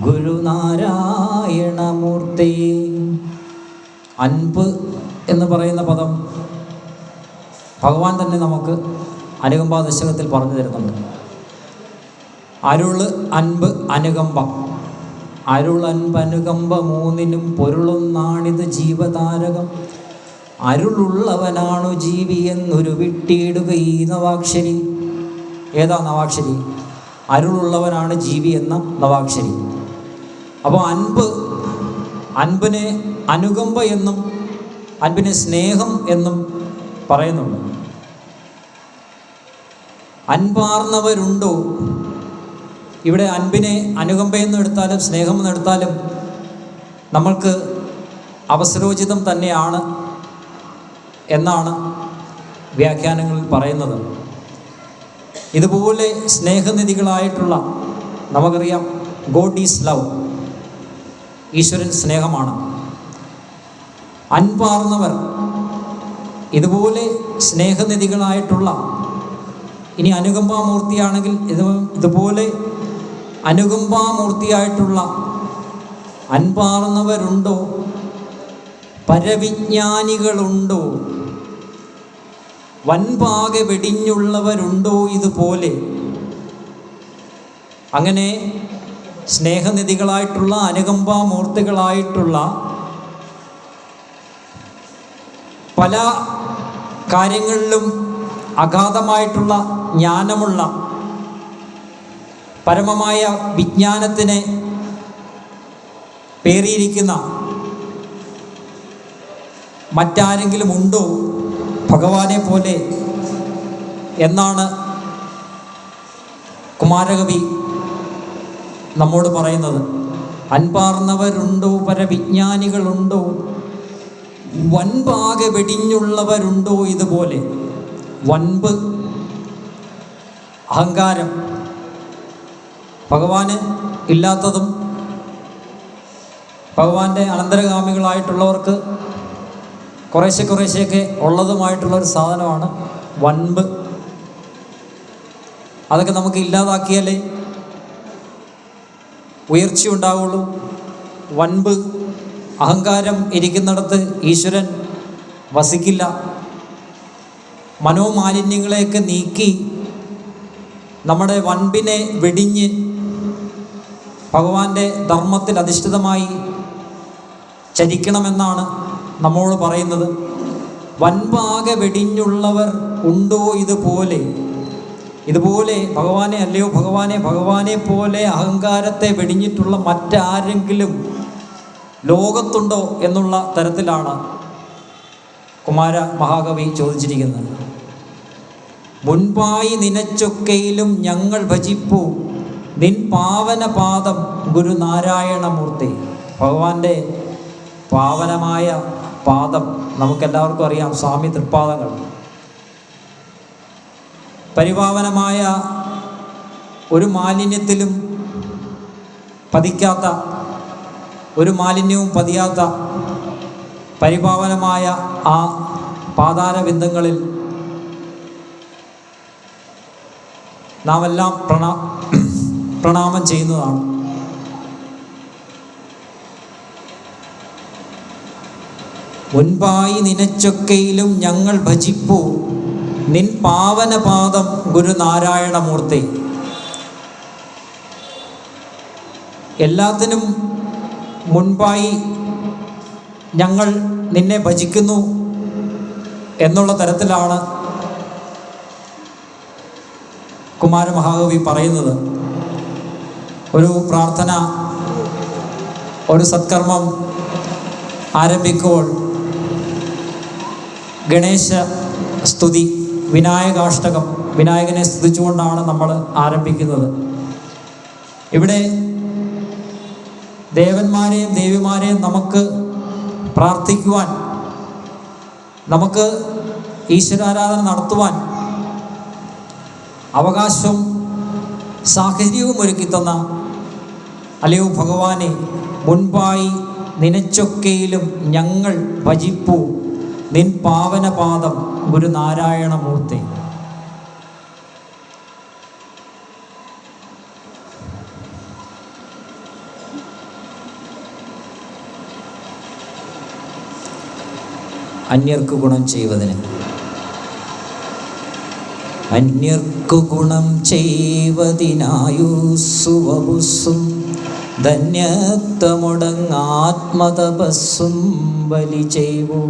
ഗുരുനാരായണമൂർത്തേ. അൻപ് എന്ന് പറയുന്ന പദം ഭഗവാൻ തന്നെ നമുക്ക് അനുകമ്പാ ദശകത്തിൽ പറഞ്ഞു തരുന്നുണ്ട്. അരുള്, അൻപ്, അനുകമ്പ. അരുൾ, അൻപ്, അനുകമ്പ 3നും പൊരുളൊന്നാണിത് ജീവതാരകം. അരുളുള്ളവനാണു ജീവി എന്നൊരു വിട്ടിയിടുക ഈ നവാക്ഷരി. ഏതാ നവാക്ഷരി? അരുളുള്ളവനാണ് ജീവി എന്ന നവാക്ഷരി. അപ്പോൾ അൻപിനെ അനുകമ്പ എന്നും അൻപിനെ സ്നേഹം എന്നും പറയുന്നുണ്ട്. അൻപാർന്നവരുണ്ടോ? ഇവിടെ അൻപിനെ അനുകമ്പയെന്ന് എടുത്താലും സ്നേഹമെന്ന് എടുത്താലും നമ്മൾക്ക് അവസരോചിതം തന്നെയാണ് എന്നാണ് വ്യാഖ്യാനങ്ങളിൽ പറയുന്നത്. ഇതുപോലെ സ്നേഹനിധികളായിട്ടുള്ള, നമുക്കറിയാം ഗോഡ് ഈസ് ലവ്, ഈശ്വരൻ സ്നേഹമാണ്. അൻപാർന്നവർ ഇതുപോലെ സ്നേഹനിധികളായിട്ടുള്ള, ഇനി അനുകമ്പാമൂർത്തിയാണെങ്കിൽ ഇതുപോലെ അനുകമ്പാമൂർത്തിയായിട്ടുള്ള അൻപാർന്നവരുണ്ടോ, പരവിജ്ഞാനികളുണ്ടോ, വൻപാകെ വെടിഞ്ഞുള്ളവരുണ്ടോ ഇതുപോലെ. അങ്ങനെ സ്നേഹനിധികളായിട്ടുള്ള അനുകമ്പാമൂർത്തികളായിട്ടുള്ള പല കാര്യങ്ങളിലും അഗാധമായിട്ടുള്ള ജ്ഞാനമുള്ള, പരമമായ വിജ്ഞാനത്തിനെ പേറിയിരിക്കുന്ന മറ്റാരെങ്കിലും ഉണ്ടോ ഭഗവാനെ പോലെ എന്നാണ് കുമാരകവി നമ്മോട് പറയുന്നത്. അൻപാർന്നവരുണ്ടോ, പരവിജ്ഞാനികളുണ്ടോ, വൻപാകെ വെടിഞ്ഞുള്ളവരുണ്ടോ? ഇതുപോലെ വൻപ് അഹങ്കാരം ഭഗവാന് ഇല്ലാത്തതും ഭഗവാന്റെ അനന്തരഗാമികളായിട്ടുള്ളവർക്ക് കുറേശ്ശെയൊക്കെ ഉള്ളതുമായിട്ടുള്ളൊരു സാധനമാണ് വൻപ്. അതൊക്കെ നമുക്ക് ഇല്ലാതാക്കിയാലേ ഉയർച്ച ഉണ്ടാവുള്ളൂ. വൻപ് അഹങ്കാരം ഇരിക്കുന്നിടത്ത് ഈശ്വരൻ വസിക്കില്ല. മനോമാലിന്യങ്ങളെയൊക്കെ നീക്കി നമ്മുടെ വൻപിനെ വെടിഞ്ഞ് ഭഗവാന്റെ ധർമ്മത്തിൽ അധിഷ്ഠിതമായി ചരിക്കണമെന്നാണ് നമ്മോട് പറയുന്നത്. വൻപാകെ വെടിഞ്ഞുള്ളവർ ഉണ്ടോ? ഇതുപോലെ ഭഗവാനെ അല്ലയോ ഭഗവാനെ പോലെ അഹങ്കാരത്തെ വെടിഞ്ഞിട്ടുള്ള മറ്റാരെങ്കിലും ലോകത്തുണ്ടോ എന്നുള്ള തരത്തിലാണ് കുമാര മഹാകവി ചോദിച്ചിരിക്കുന്നത്. മുൻപായി നിനച്ചൊക്കെയിലും ഞങ്ങൾ ഭജിപ്പൂ നിൻ പാവനപാദം ഗുരുനാരായണമൂർത്തി. ഭഗവാന്റെ പാവനമായ പാദം നമുക്കെല്ലാവർക്കും അറിയാം, സ്വാമി തൃപ്പാദങ്ങൾ. പരിപാവനമായ ഒരു മാലിന്യത്തിലും പതിക്കാത്ത, ഒരു മാലിന്യവും പതിയാത്ത പരിപാവനമായ ആ പാതാരബിന്ദങ്ങളിൽ നാം എല്ലാം പ്രണാമം ചെയ്യുന്നതാണ്. മുൻപായി നിനച്ചൊക്കെയിലും ഞങ്ങൾ ഭജിപ്പൂ നിൻ പാവനപാദം ഗുരുനാരായണമൂർത്തി. എല്ലാത്തിനും മുൻപായി ഞങ്ങൾ നിന്നെ ഭജിക്കുന്നു എന്നുള്ള തരത്തിലാണ് കുമാരമഹാകവി പറയുന്നത്. ഒരു പ്രാർത്ഥന, ഒരു സത്കർമ്മം ആരംഭിക്കുമ്പോൾ ഗണേശ സ്തുതി, വിനായകാഷ്ടകം, വിനായകനെ സ്തുതിച്ചുകൊണ്ടാണ് നമ്മൾ ആരംഭിക്കുന്നത്. ഇവിടെ ദേവന്മാരെയും ദേവിമാരെയും നമുക്ക് പ്രാർത്ഥിക്കുവാൻ, നമുക്ക് ഈശ്വരാരാധന നടത്തുവാൻ അവകാശവും സാഹചര്യവും ഒരുക്കിത്തന്ന അല്ലയോ ഭഗവാനെ, മുൻപായി നിനച്ചൊക്കെയിലും ഞങ്ങൾ ഭജിപ്പൂ നിൻ പാവനപാദം ഗുരുനാരായണമൂർത്തി. അന്യർക്ക് ഗുണം ചെയ്യുവതിന്, അന്യർക്കു ഗുണം ചെയ്വതിനായുസ്സുവപുസ്സും ധന്യത്വമുടങ്ങാത്മതപസ്സും ബലി ചെയ്വൂ.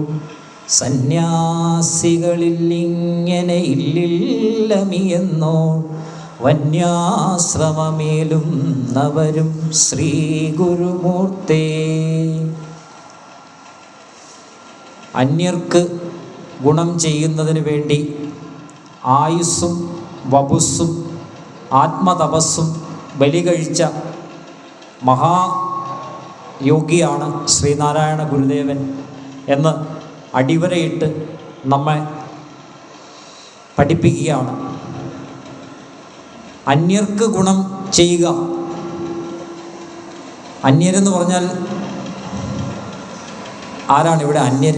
സന്യാസികളില്ലിങ്ങനെ ഇല്ലില്ലമിയെന്നോ വന്യാശ്രമമേലും നവരും ശ്രീ ഗുരുമൂർത്തേ. അന്യർക്ക് ഗുണം ചെയ്യുന്നതിന് വേണ്ടി ആയുസ്സും വപുസ്സും ആത്മതപസ്സും ബലി കഴിച്ച മഹായോഗിയാണ് ശ്രീനാരായണ ഗുരുദേവൻ എന്ന് അടിവരയിട്ട് നമ്മെ പഠിപ്പിക്കുകയാണ്. അന്യർക്ക് ഗുണം ചെയ്യുക. അന്യരെന്ന് പറഞ്ഞാൽ ആരാണ് ഇവിടെ അന്യർ?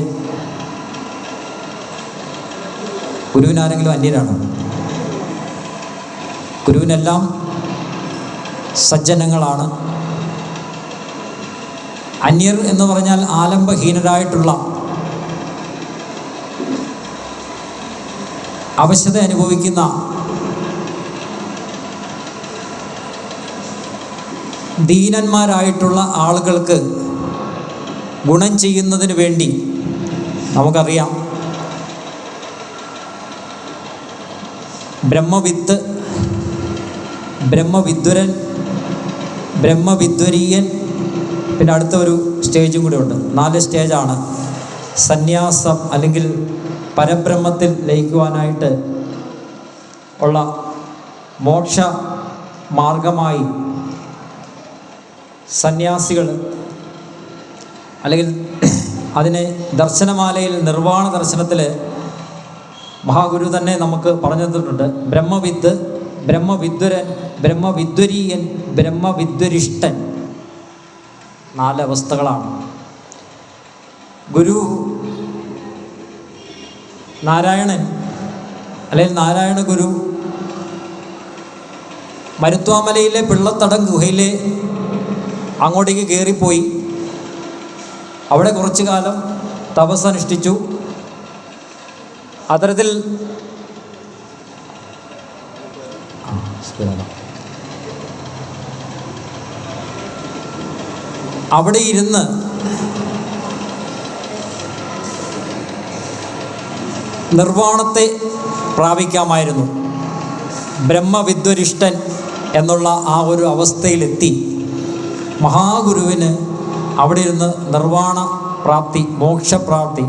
ഗുരുവിനാരെങ്കിലും അന്യരാണോ? ഗുരുവിനെല്ലാം സജ്ജനങ്ങളാണ്. അന്യർ എന്ന് പറഞ്ഞാൽ ആലംബഹീനരായിട്ടുള്ള, അവശത അനുഭവിക്കുന്ന, ദീനന്മാരായിട്ടുള്ള ആളുകൾക്ക് ഗുണം ചെയ്യുന്നതിന് വേണ്ടി നമുക്കറിയാം ബ്രഹ്മവിത്ത്, ബ്രഹ്മവിദ്വരൻ, ബ്രഹ്മവിദ്വരീയൻ, പിന്നെ അടുത്ത ഒരു സ്റ്റേജും കൂടെ ഉണ്ട്. 4 സ്റ്റേജാണ് സന്യാസം അല്ലെങ്കിൽ പരബ്രഹ്മത്തിൽ ലയിക്കുവാനായിട്ട് ഉള്ള മോക്ഷ മാർഗമായി സന്യാസികൾ, അല്ലെങ്കിൽ അതിനെ ദർശനമാലയിൽ നിർവ്വാണ ദർശനത്തിൽ മഹാഗുരു തന്നെ നമുക്ക് പറഞ്ഞു തന്നിട്ടുണ്ട്. ബ്രഹ്മവിത്ത്, ബ്രഹ്മവിദ്വരൻ, ബ്രഹ്മവിദ്വരീയൻ, ബ്രഹ്മവിദ്വരിഷ്ടൻ, 4 അവസ്ഥകളാണ്. ഗുരു നാരായണൻ അല്ലെങ്കിൽ നാരായണ ഗുരു മരുത്വാമലയിലെ പിള്ളത്തടം ഗുഹയിലെ അങ്ങോട്ടേക്ക് കയറിപ്പോയി. അവിടെ കുറച്ചു കാലം തപസ് അനുഷ്ഠിച്ചു. അത്തരത്തിൽ അവിടെ ഇരുന്ന് നിർവ്വാണത്തെ പ്രാപിക്കാമായിരുന്നു. ബ്രഹ്മവിദ്വരിഷ്ടൻ എന്നുള്ള ആ ഒരു അവസ്ഥയിലെത്തി മഹാഗുരുവിന് അവിടെ ഇരുന്ന് നിർവ്വാണ പ്രാപ്തി, മോക്ഷപ്രാപ്തി.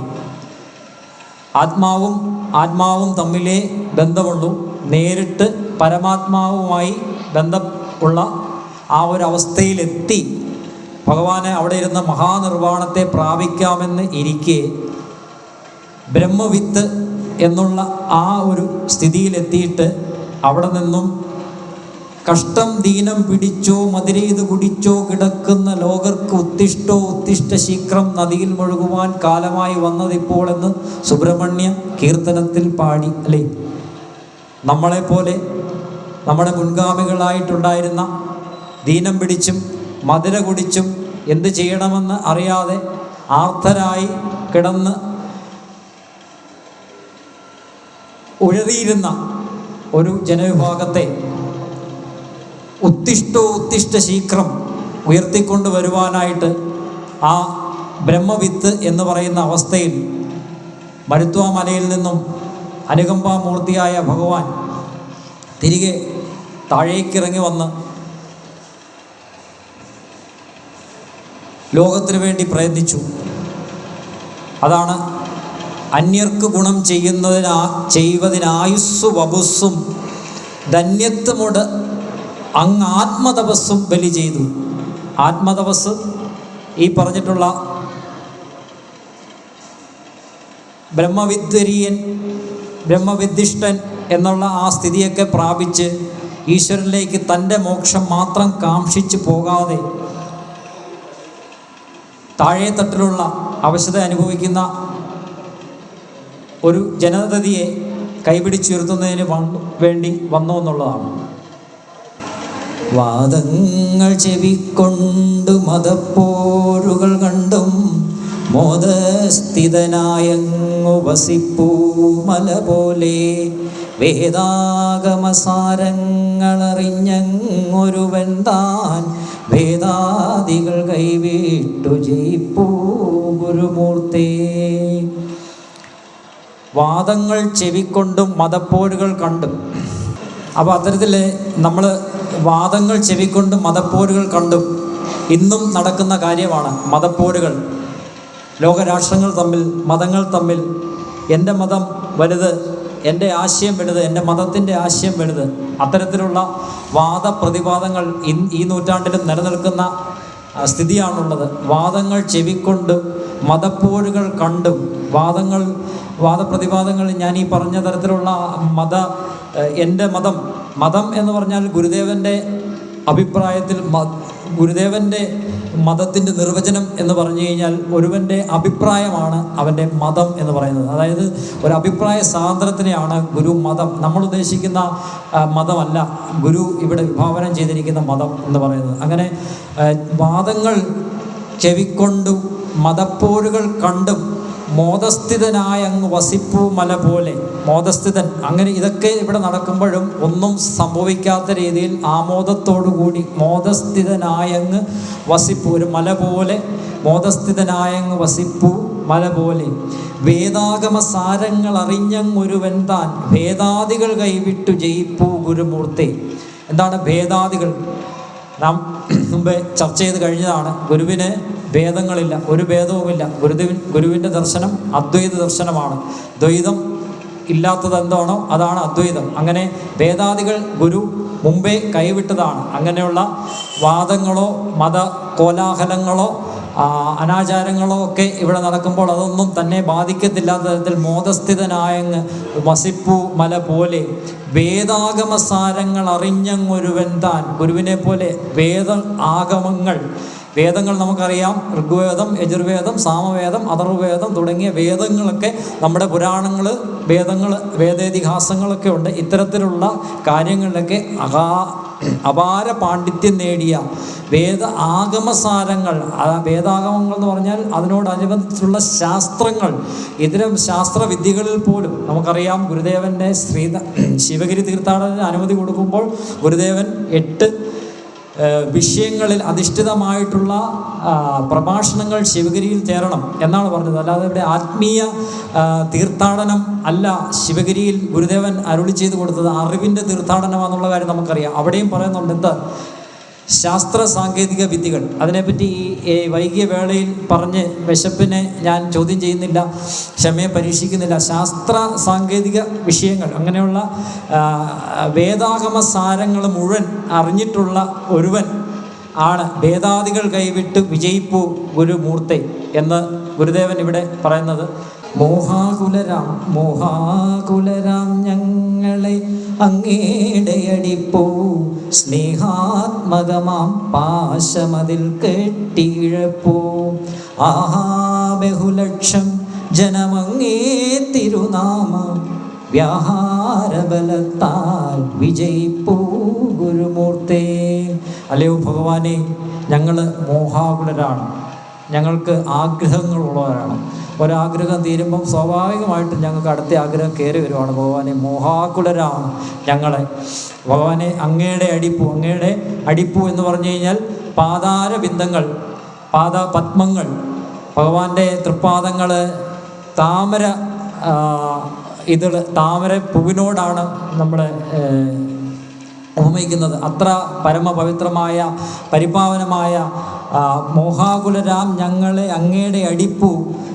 ആത്മാവും തമ്മിലേ ബന്ധമുള്ളൂ. നേരിട്ട് പരമാത്മാവുമായി ബന്ധമുള്ള ആ ഒരു അവസ്ഥയിലെത്തി ഭഗവാനെ അവിടെ ഇരുന്ന് മഹാനിർവ്വാണത്തെ പ്രാപിക്കാമെന്ന് ഇരിക്കെ ബ്രഹ്മവിത്ത് എന്നുള്ള ആ ഒരു സ്ഥിതിയിലെത്തിയിട്ട് അവിടെ നിന്നും കഷ്ടം ദീനം പിടിച്ചോ മതിരേത് കുടിച്ചോ കിടക്കുന്ന ലോകർക്ക് ഉത്തിഷ്ട ശീഘ്രം നദിയിൽ മുഴുകുവാൻ കാലമായി വന്നതിപ്പോൾ എന്ന് സുബ്രഹ്മണ്യ കീർത്തനത്തിൽ പാടി, അല്ലേ? നമ്മളെപ്പോലെ നമ്മുടെ മുൻഗാമികളായിട്ടുണ്ടായിരുന്ന ദീനം പിടിച്ചും മധുര കുടിച്ചും എന്ത് ചെയ്യണമെന്ന് അറിയാതെ ആർത്തരായി കിടന്ന് ഉഴറിയിരുന്ന ഒരു ജനവിഭാഗത്തെ ഉത്തിഷ്ട ശീഘ്രം ഉയർത്തിക്കൊണ്ട് വരുവാനായിട്ട് ആ ബ്രഹ്മവിത്ത് എന്ന് പറയുന്ന അവസ്ഥയിൽ മരുത്വാമലയിൽ നിന്നും അനുകമ്പാമൂർത്തിയായ ഭഗവാൻ തിരികെ താഴേക്കിറങ്ങി വന്ന് ലോകത്തിനു വേണ്ടി പ്രയത്നിച്ചു. അതാണ് അന്യർക്ക് ഗുണം ചെയ്യുവതിനായുസ്സു വപുസ്സും ധന്യത്വമോട് അങ്ങ് ആത്മതപസ്സും ബലി ചെയ്തു. ആത്മതപസ് ഈ പറഞ്ഞിട്ടുള്ള ബ്രഹ്മവിദ്വരീയൻ, ബ്രഹ്മവിദ്ധിഷ്ടൻ എന്നുള്ള ആ സ്ഥിതിയൊക്കെ പ്രാപിച്ച് ഈശ്വരനിലേക്ക് തൻ്റെ മോക്ഷം മാത്രം കാംക്ഷിച്ച് പോകാതെ താഴേത്തട്ടിലുള്ള അവശത അനുഭവിക്കുന്ന ഒരു ജനതയെ കൈപിടിച്ചുയർത്തുന്നതിന് വേണ്ടി വന്നു എന്നുള്ളതാണ്. വാദങ്ങൾ ചെവിക്കൊണ്ടു മതപ്പോരുകൾ കണ്ടും മോദസ്ഥിതനായങ്ങു വസിപ്പൂ മല പോലെ വേദാഗമസാരങ്ങളറിഞ്ഞങ്ങൊരുവൻ താൻ വേദാദികൾ കൈവിട്ടു ജയിപ്പൂ ഗുരുമൂർത്തേ. വാദങ്ങൾ ചെവിക്കൊണ്ടും മതപ്പോരുകൾ കണ്ടും. അപ്പോൾ അത്തരത്തിൽ നമ്മൾ വാദങ്ങൾ ചെവിക്കൊണ്ടും മതപ്പോരുകൾ കണ്ടും ഇന്നും നടക്കുന്ന കാര്യമാണ് മതപ്പോരുകൾ. ലോകരാഷ്ട്രങ്ങൾ തമ്മിൽ, മതങ്ങൾ തമ്മിൽ, എൻ്റെ മതം വലുത്, എൻ്റെ ആശയം വലുത്, എൻ്റെ മതത്തിൻ്റെ ആശയം വലുത്, അത്തരത്തിലുള്ള വാദപ്രതിവാദങ്ങൾ ഈ നൂറ്റാണ്ടിലും നിലനിൽക്കുന്ന സ്ഥിതിയാണുള്ളത്. വാദങ്ങൾ ചെവിക്കൊണ്ടും മതപ്പോരുകൾ കണ്ടും വാദപ്രതിവാദങ്ങൾ ഞാൻ ഈ പറഞ്ഞ തരത്തിലുള്ള എൻ്റെ മതം എന്ന് പറഞ്ഞാൽ ഗുരുദേവൻ്റെ അഭിപ്രായത്തിൽ ഗുരുദേവൻ്റെ മതത്തിൻ്റെ നിർവചനം എന്ന് പറഞ്ഞു കഴിഞ്ഞാൽ ഒരുവൻ്റെ അഭിപ്രായമാണ് അവൻ്റെ മതം എന്ന് പറയുന്നത്. അതായത് ഒരു അഭിപ്രായ സ്വാതന്ത്ര്യത്തിനെയാണ് ഗുരു മതം. നമ്മൾ ഉദ്ദേശിക്കുന്ന മതമല്ല ഗുരു ഇവിടെ വിഭാവനം ചെയ്തിരിക്കുന്ന മതം എന്ന് പറയുന്നത്. അങ്ങനെ വാദങ്ങൾ ചെവിക്കൊണ്ടും മതപ്പോരുകൾ കണ്ടും മോദസ്ഥിതനായ അങ്ങ് വസിപ്പൂ മല പോലെ. മോദസ്ഥിതൻ, അങ്ങനെ ഇതൊക്കെ ഇവിടെ നടക്കുമ്പോഴും ഒന്നും സംഭവിക്കാത്ത രീതിയിൽ ആമോദത്തോടുകൂടി മോദസ്ഥിതനായങ്ങ് വസിപ്പൂ, ഒരു മല പോലെ മോദസ്ഥിതനായങ്ങ് വസിപ്പൂ മല പോലെ വേദാഗമ സാരങ്ങൾ അറിഞ്ഞങ്ങൊരുവൻ താൻ ഭേദാദികൾ കൈവിട്ടു ജയിപ്പൂ ഗുരുമൂർത്തി. എന്താണ് ഭേദാദികൾ? നാം മുമ്പേ ചർച്ച ചെയ്ത് കഴിഞ്ഞതാണ്. ഗുരുവിന് ഭേദങ്ങളില്ല, ഒരു ഭേദവുമില്ല. ഗുരുവിൻ്റെ ദർശനം അദ്വൈത ദർശനമാണ്. ദ്വൈതം ഇല്ലാത്തത് എന്താണോ അതാണ് അദ്വൈതം. അങ്ങനെ വേദാദികൾ ഗുരു മുമ്പേ കൈവിട്ടതാണ്. അങ്ങനെയുള്ള വാദങ്ങളോ മത കോലാഹലങ്ങളോ അനാചാരങ്ങളോ ഒക്കെ ഇവിടെ നടക്കുമ്പോൾ അതൊന്നും തന്നെ ബാധിക്കത്തില്ലാത്ത തരത്തിൽ മോദസ്ഥിതനായങ്ങ് വസിപ്പു മല പോലെ വേദാഗമസാരങ്ങൾ അറിഞ്ഞങ്ങൊരുവൻ താൻ. ഗുരുവിനെ പോലെ വേദങ്ങൾ നമുക്കറിയാം. ഋഗ്വേദം, യജുർവേദം, സാമവേദം, അഥർവവേദം തുടങ്ങിയ വേദങ്ങളൊക്കെ നമ്മുടെ പുരാണങ്ങൾ, വേദേതിഹാസങ്ങളൊക്കെ ഉണ്ട്. ഇത്തരത്തിലുള്ള കാര്യങ്ങളിലൊക്കെ അപാര പാണ്ഡിത്യം നേടിയ വേദ ആഗമസാരങ്ങൾ, വേദാഗമങ്ങൾ എന്ന് പറഞ്ഞാൽ അതിനോടനുബന്ധിച്ചുള്ള ശാസ്ത്രങ്ങൾ, ഇത്തരം ശാസ്ത്രവിദ്യകളിൽ പോലും നമുക്കറിയാം. ഗുരുദേവൻ്റെ ശിവഗിരി തീർത്ഥാടനത്തിന് അനുമതി കൊടുക്കുമ്പോൾ ഗുരുദേവൻ 8 വിഷയങ്ങളിൽ അധിഷ്ഠിതമായിട്ടുള്ള പ്രഭാഷണങ്ങൾ ശിവഗിരിയിൽ ചേരണം എന്നാണ് പറഞ്ഞത്. അല്ലാതെ ഇവിടെ ആത്മീയ തീർത്ഥാടനം അല്ല ശിവഗിരിയിൽ ഗുരുദേവൻ അരുളി ചെയ്ത് കൊടുത്തത്, അറിവിൻ്റെ തീർത്ഥാടനമാണെന്നുള്ള കാര്യം നമുക്കറിയാം. അവിടെയും പറയുന്നുണ്ട് എന്ത് ശാസ്ത്ര സാങ്കേതിക വിദ്യകൾ. അതിനെപ്പറ്റി ഈ വൈകിയ വേളയിൽ പറഞ്ഞ് വിശപ്പിനെ ഞാൻ ചോദ്യം ചെയ്യുന്നില്ല, ക്ഷമയെ പരീക്ഷിക്കുന്നില്ല. ശാസ്ത്ര സാങ്കേതിക വിഷയങ്ങൾ, അങ്ങനെയുള്ള വേദാഗമ സാരങ്ങൾ മുഴുവൻ അറിഞ്ഞിട്ടുള്ള ഒരുവൻ ആണ് വേദാദികൾ കൈവിട്ട് വിജയിപ്പു ഗുരുമൂർത്തെ എന്ന് ഗുരുദേവൻ ഇവിടെ പറയുന്നത്. മോഹാകുലരാം ഞങ്ങളെ അങ്ങയുടെ അടിപ്പോ സ്നേഹാത്മകമാം പാശമതിൽ കെട്ടിയിഴപ്പോ ബഹുലക്ഷം ജനമങ്ങേ തിരുനാമ വ്യാഹാരബലത്താൽ വിജയിപ്പൂ ഗുരുമൂർത്തേ. അല്ലയോ ഭഗവാനെ, ഞങ്ങൾ മോഹാകുലരാണ്, ഞങ്ങൾക്ക് ആഗ്രഹങ്ങളുള്ളവരാണ്. ഒരാഗ്രഹം തീരുമ്പം സ്വാഭാവികമായിട്ടും ഞങ്ങൾക്ക് അടുത്ത ആഗ്രഹം കയറി വരുവാണ്. ഭഗവാനെ, മോഹാകുലരാണ് ഞങ്ങളെ. ഭഗവാനെ, അങ്ങയുടെ അടിപ്പു എന്ന് പറഞ്ഞു കഴിഞ്ഞാൽ പാതാരബിന്ദങ്ങൾ, പാദപത്മങ്ങൾ, ഭഗവാന്റെ തൃപ്പാദങ്ങൾ താമര താമര പൂവിനോടാണ് നമ്മൾ ഉപമിക്കുന്നത്. അത്ര പരമപവിത്രമായ പരിപാവനമായ മോഹാകുലരാം ഞങ്ങളെ അങ്ങയുടെ അടിപ്പു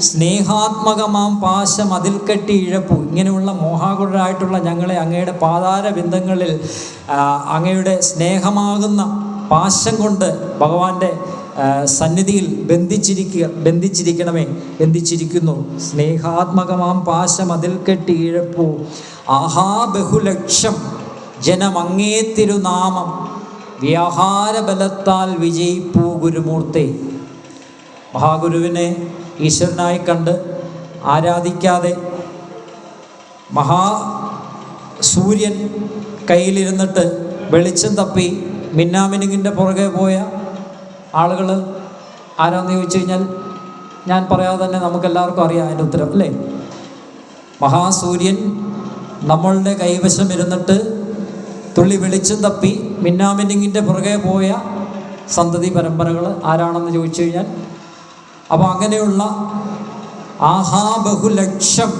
സ്നേഹാത്മകമാം പാശം അതിൽ കെട്ടി ഇഴപ്പു. ഇങ്ങനെയുള്ള മോഹാകുലരായിട്ടുള്ള ഞങ്ങളെ അങ്ങയുടെ പാതാരബിന്ദങ്ങളിൽ അങ്ങയുടെ സ്നേഹമാകുന്ന പാശം കൊണ്ട് ഭഗവാന്റെ സന്നിധിയിൽ ബന്ധിച്ചിരിക്കുന്നു. സ്നേഹാത്മകമാം പാശം അതിൽ കെട്ടി ഇഴപ്പു. ബഹുലക്ഷം ജനമങ്ങേ തിരുനാമം വ്യാഹാരബലത്താൽ വിജയിപ്പൂ ഗുരുമൂർത്തെ. മഹാഗുരുവിനെ ഈശ്വരനായി കണ്ട് ആരാധിക്കാതെ സൂര്യൻ കയ്യിലിരുന്നിട്ട് വെളിച്ചം തപ്പി മിന്നാമിനുങ്ങിൻ്റെ പുറകെ പോയ ആളുകൾ ആരാന്ന് ചോദിച്ചു കഴിഞ്ഞാൽ ഞാൻ പറയാതെ തന്നെ നമുക്കെല്ലാവർക്കും അറിയാം അതിൻ്റെ ഉത്തരം, അല്ലേ? മഹാസൂര്യൻ നമ്മളുടെ കൈവശം ഇരുന്നിട്ട് തുള്ളി വെളിച്ചം തപ്പി മിന്നാമിന്നിങ്ങിൻ്റെ പുറകെ പോയ സന്തതി പരമ്പരകൾ ആരാണെന്ന് ചോദിച്ചു കഴിഞ്ഞാൽ, അപ്പോൾ അങ്ങനെയുള്ള ബഹുലക്ഷം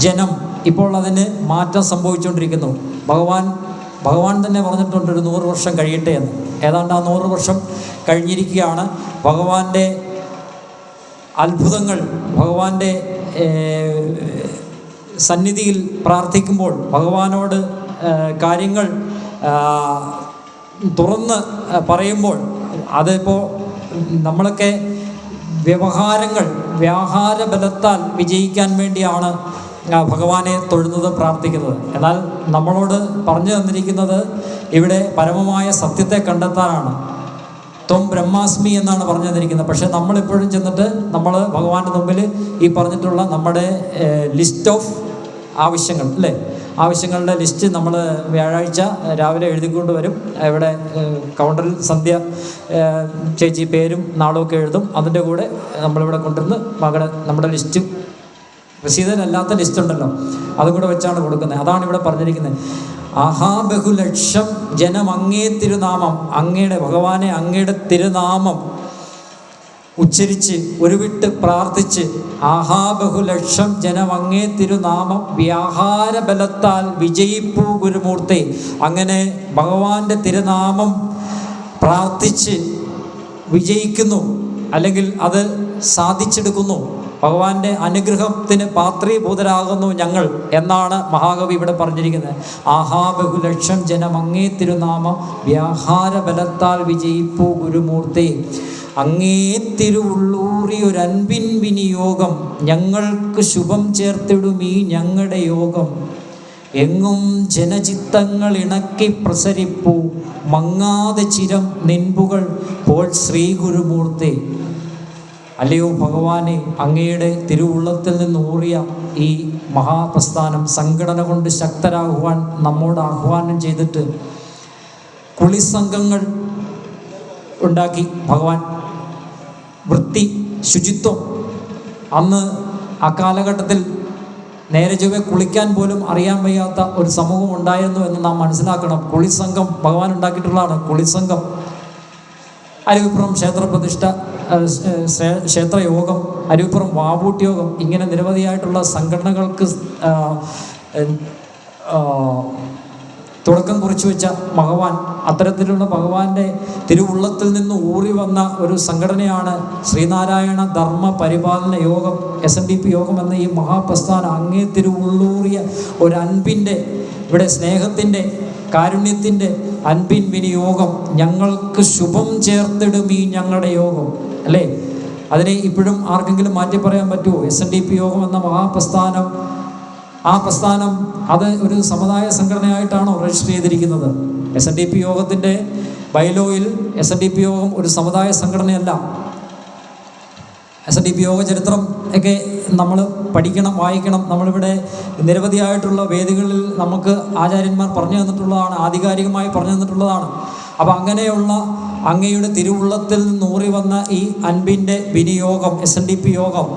ജനം ഇപ്പോൾ അതിന് മാറ്റം സംഭവിച്ചുകൊണ്ടിരിക്കുന്നു. ഭഗവാൻ തന്നെ പറഞ്ഞിട്ടുണ്ട് ഒരു 100 വർഷം കഴിയട്ടെ എന്ന്. ഏതാണ്ട് ആ 100 വർഷം കഴിഞ്ഞിരിക്കുകയാണ്. ഭഗവാന്റെ അത്ഭുതങ്ങൾ, ഭഗവാന്റെ സന്നിധിയിൽ പ്രാർത്ഥിക്കുമ്പോൾ, ഭഗവാനോട് കാര്യങ്ങൾ തുറന്ന് പറയുമ്പോൾ, അതിപ്പോൾ നമ്മളൊക്കെ വ്യാഹാരബലത്താൽ വിജയിക്കാൻ വേണ്ടിയാണ് ഭഗവാനെ തൊഴുന്നത്, പ്രാർത്ഥിക്കുന്നത്. എന്നാൽ നമ്മളോട് പറഞ്ഞു തന്നിരിക്കുന്നത് ഇവിടെ പരമമായ സത്യത്തെ കണ്ടെത്താനാണ്. ത്വം ബ്രഹ്മാസ്മി എന്നാണ് പറഞ്ഞു തന്നിരിക്കുന്നത്. പക്ഷേ നമ്മളിപ്പോഴും ചെന്നിട്ട് നമ്മൾ ഭഗവാന്റെ മുമ്പിൽ ഈ പറഞ്ഞിട്ടുള്ള നമ്മുടെ ലിസ്റ്റ് ഓഫ് ആവശ്യങ്ങൾ, അല്ലേ, ആവശ്യങ്ങളുടെ ലിസ്റ്റ് നമ്മൾ വ്യാഴാഴ്ച രാവിലെ എഴുതിക്കൊണ്ട് വരും. ഇവിടെ കൗണ്ടറിൽ സന്ധ്യ ചേച്ചി പേരും നാളുമൊക്കെ എഴുതും. അതിൻ്റെ കൂടെ നമ്മളിവിടെ കൊണ്ടുവന്ന് നമ്മുടെ ലിസ്റ്റ്, രസീതല്ലാത്ത ലിസ്റ്റ് ഉണ്ടല്ലോ, അതും കൂടെ വെച്ചാണ് കൊടുക്കുന്നത്. അതാണ് ഇവിടെ പറഞ്ഞിരിക്കുന്നത്. ബഹുലക്ഷം ജനം അങ്ങേ തിരുനാമം, അങ്ങയുടെ ഭഗവാനെ അങ്ങയുടെ തിരുനാമം ഉച്ചരിച്ച് ഉരുവിട്ട് പ്രാർത്ഥിച്ച് ബഹുലക്ഷം ജനം അങ്ങേ തിരുനാമം വ്യാഹാരബലത്താൽ വിജയിപ്പൂ ഗുരുമൂർത്തി. അങ്ങനെ ഭഗവാന്റെ തിരുനാമം പ്രാർത്ഥിച്ച് വിജയിക്കുന്നു, അല്ലെങ്കിൽ അത് സാധിച്ചെടുക്കുന്നു. ഭഗവാന്റെ അനുഗ്രഹത്തിന് പാത്രീഭൂതരാകുന്നു ഞങ്ങൾ എന്നാണ് മഹാകവി ഇവിടെ പറഞ്ഞിരിക്കുന്നത്. ആഹാ ബഹുലക്ഷം ജനം അങ്ങേ തിരുനാമം വ്യാഹാര ബലത്താൽ വിജയിപ്പൂ ഗുരുമൂർത്തി. അങ്ങേ തിരുവുള്ളൂറിയൊരൻപിൻ വിനിയോഗം ഞങ്ങൾക്ക് ശുഭം ചേർത്തിടുമീ ഞങ്ങളുടെ യോഗം. എങ്ങും ജനചിത്തങ്ങൾ ഇണക്കി പ്രസരിപ്പൂ മങ്ങാതെ ചിരം നിൻപുകൾ പോൾ ശ്രീ ഗുരുമൂർത്തി. അല്ലയോ ഭഗവാനെ, അങ്ങയുടെ തിരുവുള്ളത്തിൽ നിന്ന് ഊറിയ ഈ മഹാപ്രസ്ഥാനം സംഘടന കൊണ്ട് ശക്തരാകുവാൻ നമ്മോട് ആഹ്വാനം ചെയ്തിട്ട് കുളിസംഘങ്ങൾ ഉണ്ടാക്കി ഭഗവാൻ. വൃത്തി, ശുചിത്വം. അന്ന് അക്കാലഘട്ടത്തിൽ നേരെ ചൊവ്വെ കുളിക്കാൻ പോലും അറിയാൻ വയ്യാത്ത ഒരു സമൂഹം ഉണ്ടായിരുന്നു എന്ന് നാം മനസ്സിലാക്കണം. കുളിസംഘം ഭഗവാൻ ഉണ്ടാക്കിയിട്ടുള്ളതാണ്. കുളിസംഘം, അരുവിപ്പുറം ക്ഷേത്രപ്രതിഷ്ഠ, ക്ഷേത്രയോഗം, അരുവിപ്പുറം വാവൂട്ട്യോഗം, ഇങ്ങനെ നിരവധിയായിട്ടുള്ള സംഘടനകൾക്ക് തുടക്കം കുറിച്ചു വെച്ച ഭഗവാൻ. അത്തരത്തിലുള്ള ഭഗവാന്റെ തിരുവുള്ളത്തിൽ നിന്ന് ഊറി വന്ന ഒരു സംഘടനയാണ് ശ്രീനാരായണ ധർമ്മ പരിപാലന യോഗം, SNDP യോഗം എന്ന ഈ മഹാപ്രസ്ഥാനം. അങ്ങേ തിരുവുള്ളൂറിയ ഒരു അൻപിൻ്റെ, ഇവിടെ സ്നേഹത്തിൻ്റെ, കാരുണ്യത്തിൻ്റെ അൻപിൻ വിനിയോഗം ഞങ്ങൾക്ക് ശുഭം ചേർത്തിടും ഈ ഞങ്ങളുടെ യോഗം. അല്ലേ? അതിനെ ഇപ്പോഴും ആർക്കെങ്കിലും മാറ്റി പറയാൻ പറ്റുമോ? SNDP യോഗം എന്ന മഹാപ്രസ്ഥാനം, ആ പ്രസ്ഥാനം അത് ഒരു സമുദായ സംഘടനയായിട്ടാണോ രജിസ്റ്റർ ചെയ്തിരിക്കുന്നത്? SNDP യോഗത്തിൻ്റെ ബൈലോയിൽ SNDP യോഗം ഒരു സമുദായ സംഘടനയല്ല. SNDP യോഗ ചരിത്രം ഒക്കെ നമ്മൾ പഠിക്കണം, വായിക്കണം. നമ്മളിവിടെ നിരവധിയായിട്ടുള്ള വേദികളിൽ നമുക്ക് ആചാര്യന്മാർ പറഞ്ഞു തന്നിട്ടുള്ളതാണ്, ആധികാരികമായി പറഞ്ഞു തന്നിട്ടുള്ളതാണ്. അപ്പം അങ്ങനെയുള്ള അങ്ങയുടെ തിരുവുള്ളത്തിൽ നൂറി വന്ന ഈ അൻപിൻ്റെ വിനിയോഗം, SNDP യോഗം,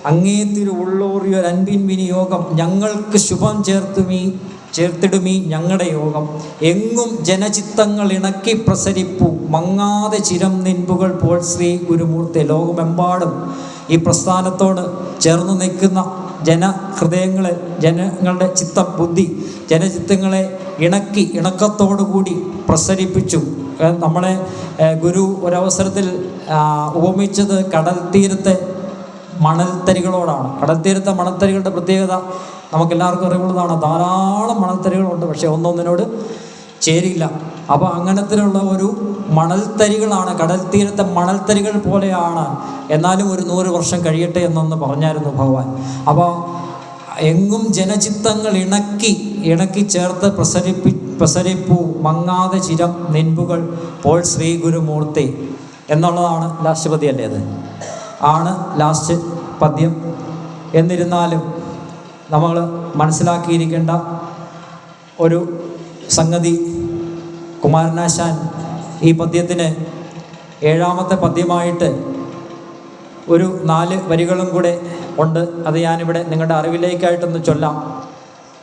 അങ്ങേ തിരുവുള്ളൂറിയൊരു അൻപിൻ വിനിയോഗം ഞങ്ങൾക്ക് ശുഭം ചേർത്തിടുമീ ഞങ്ങളുടെ യോഗം. എങ്ങും ജനചിത്തങ്ങൾ ഇണക്കി പ്രസരിപ്പു മങ്ങാതെ ചിരം നിൻപുകൾ പോൾ ശ്രീ ഗുരുമൂർത്തി. ലോകമെമ്പാടും ഈ പ്രസ്ഥാനത്തോട് ചേർന്ന് നിൽക്കുന്ന ജനഹൃദയങ്ങളെ, ജനങ്ങളുടെ ചിത്തം, ബുദ്ധി, ജനചിത്തങ്ങളെ ഇണക്കത്തോടുകൂടി പ്രസരിപ്പിച്ചു. നമ്മളെ ഗുരു ഒരവസരത്തിൽ ഉപമിച്ചത് കടൽ തീരത്തെ മണൽത്തരികളോടാണ്. കടൽത്തീരത്തെ മണൽത്തരികളുടെ പ്രത്യേകത നമുക്കെല്ലാവർക്കും അറിവുള്ളതാണ്. ധാരാളം മണൽത്തരികളുണ്ട്, പക്ഷേ ഒന്നൊന്നിനോട് ചേരില്ല. അപ്പോൾ അങ്ങനത്തിലുള്ള ഒരു മണൽത്തരികളാണ്, കടൽ തീരത്തെ മണൽത്തരികൾ പോലെയാണ്. എന്നാലും ഒരു 100 വർഷം കഴിയട്ടെ എന്നൊന്ന് പറഞ്ഞായിരുന്നു ഭഗവാൻ. അപ്പോൾ എങ്ങും ജനചിത്തങ്ങൾ ഇണക്കി ചേർത്ത് പ്രസരിപ്പൂ മങ്ങാതെ ചിരം നിൻപുകൾ പോൾ ശ്രീ ഗുരുമൂർത്തി എന്നുള്ളതാണ് ലാസ്റ്റ് പദ്യം അല്ലേ? അത് ആണ് ലാസ്റ്റ് പദ്യം. എന്നിരുന്നാലും നമ്മൾ മനസ്സിലാക്കിയിരിക്കേണ്ട ഒരു സംഗതി, കുമാരനാശാൻ ഈ പദ്യത്തിന് 7ാമത്തെ പദ്യമായിട്ട് ഒരു 4 വരികളും കൂടെ ഉണ്ട്. അത് ഞാനിവിടെ നിങ്ങളുടെ അറിവിലേക്കായിട്ടൊന്ന് ചൊല്ലാം.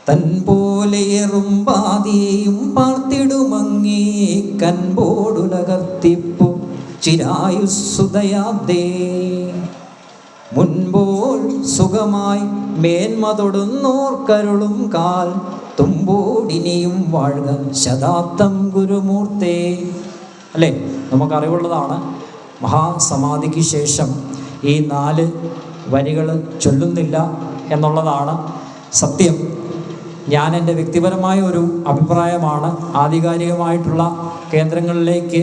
തൻ പോലെയേറും പാതിയും പാർത്തിടുമങ്ങേ കൻപോടുലകർത്തിപ്പു ചിരായുസുദയാബ്ദേ. മുൻപോൾ സുഖമായി മേന്മ തൊടുന്നോർക്കരുളും കാൽ തുമ്പോടിനിയും വാഴുക ശതാബ്ദം ഗുരുമൂർത്തേ. അല്ലേ? നമുക്കറിവുള്ളതാണ്. മഹാസമാധിക്ക് ശേഷം ഈ 4 വരികൾ ചൊല്ലുന്നില്ല എന്നുള്ളതാണ് സത്യം. ഞാൻ എൻ്റെ വ്യക്തിപരമായ ഒരു അഭിപ്രായമാണ്. ആധികാരികമായിട്ടുള്ള കേന്ദ്രങ്ങളിലേക്ക്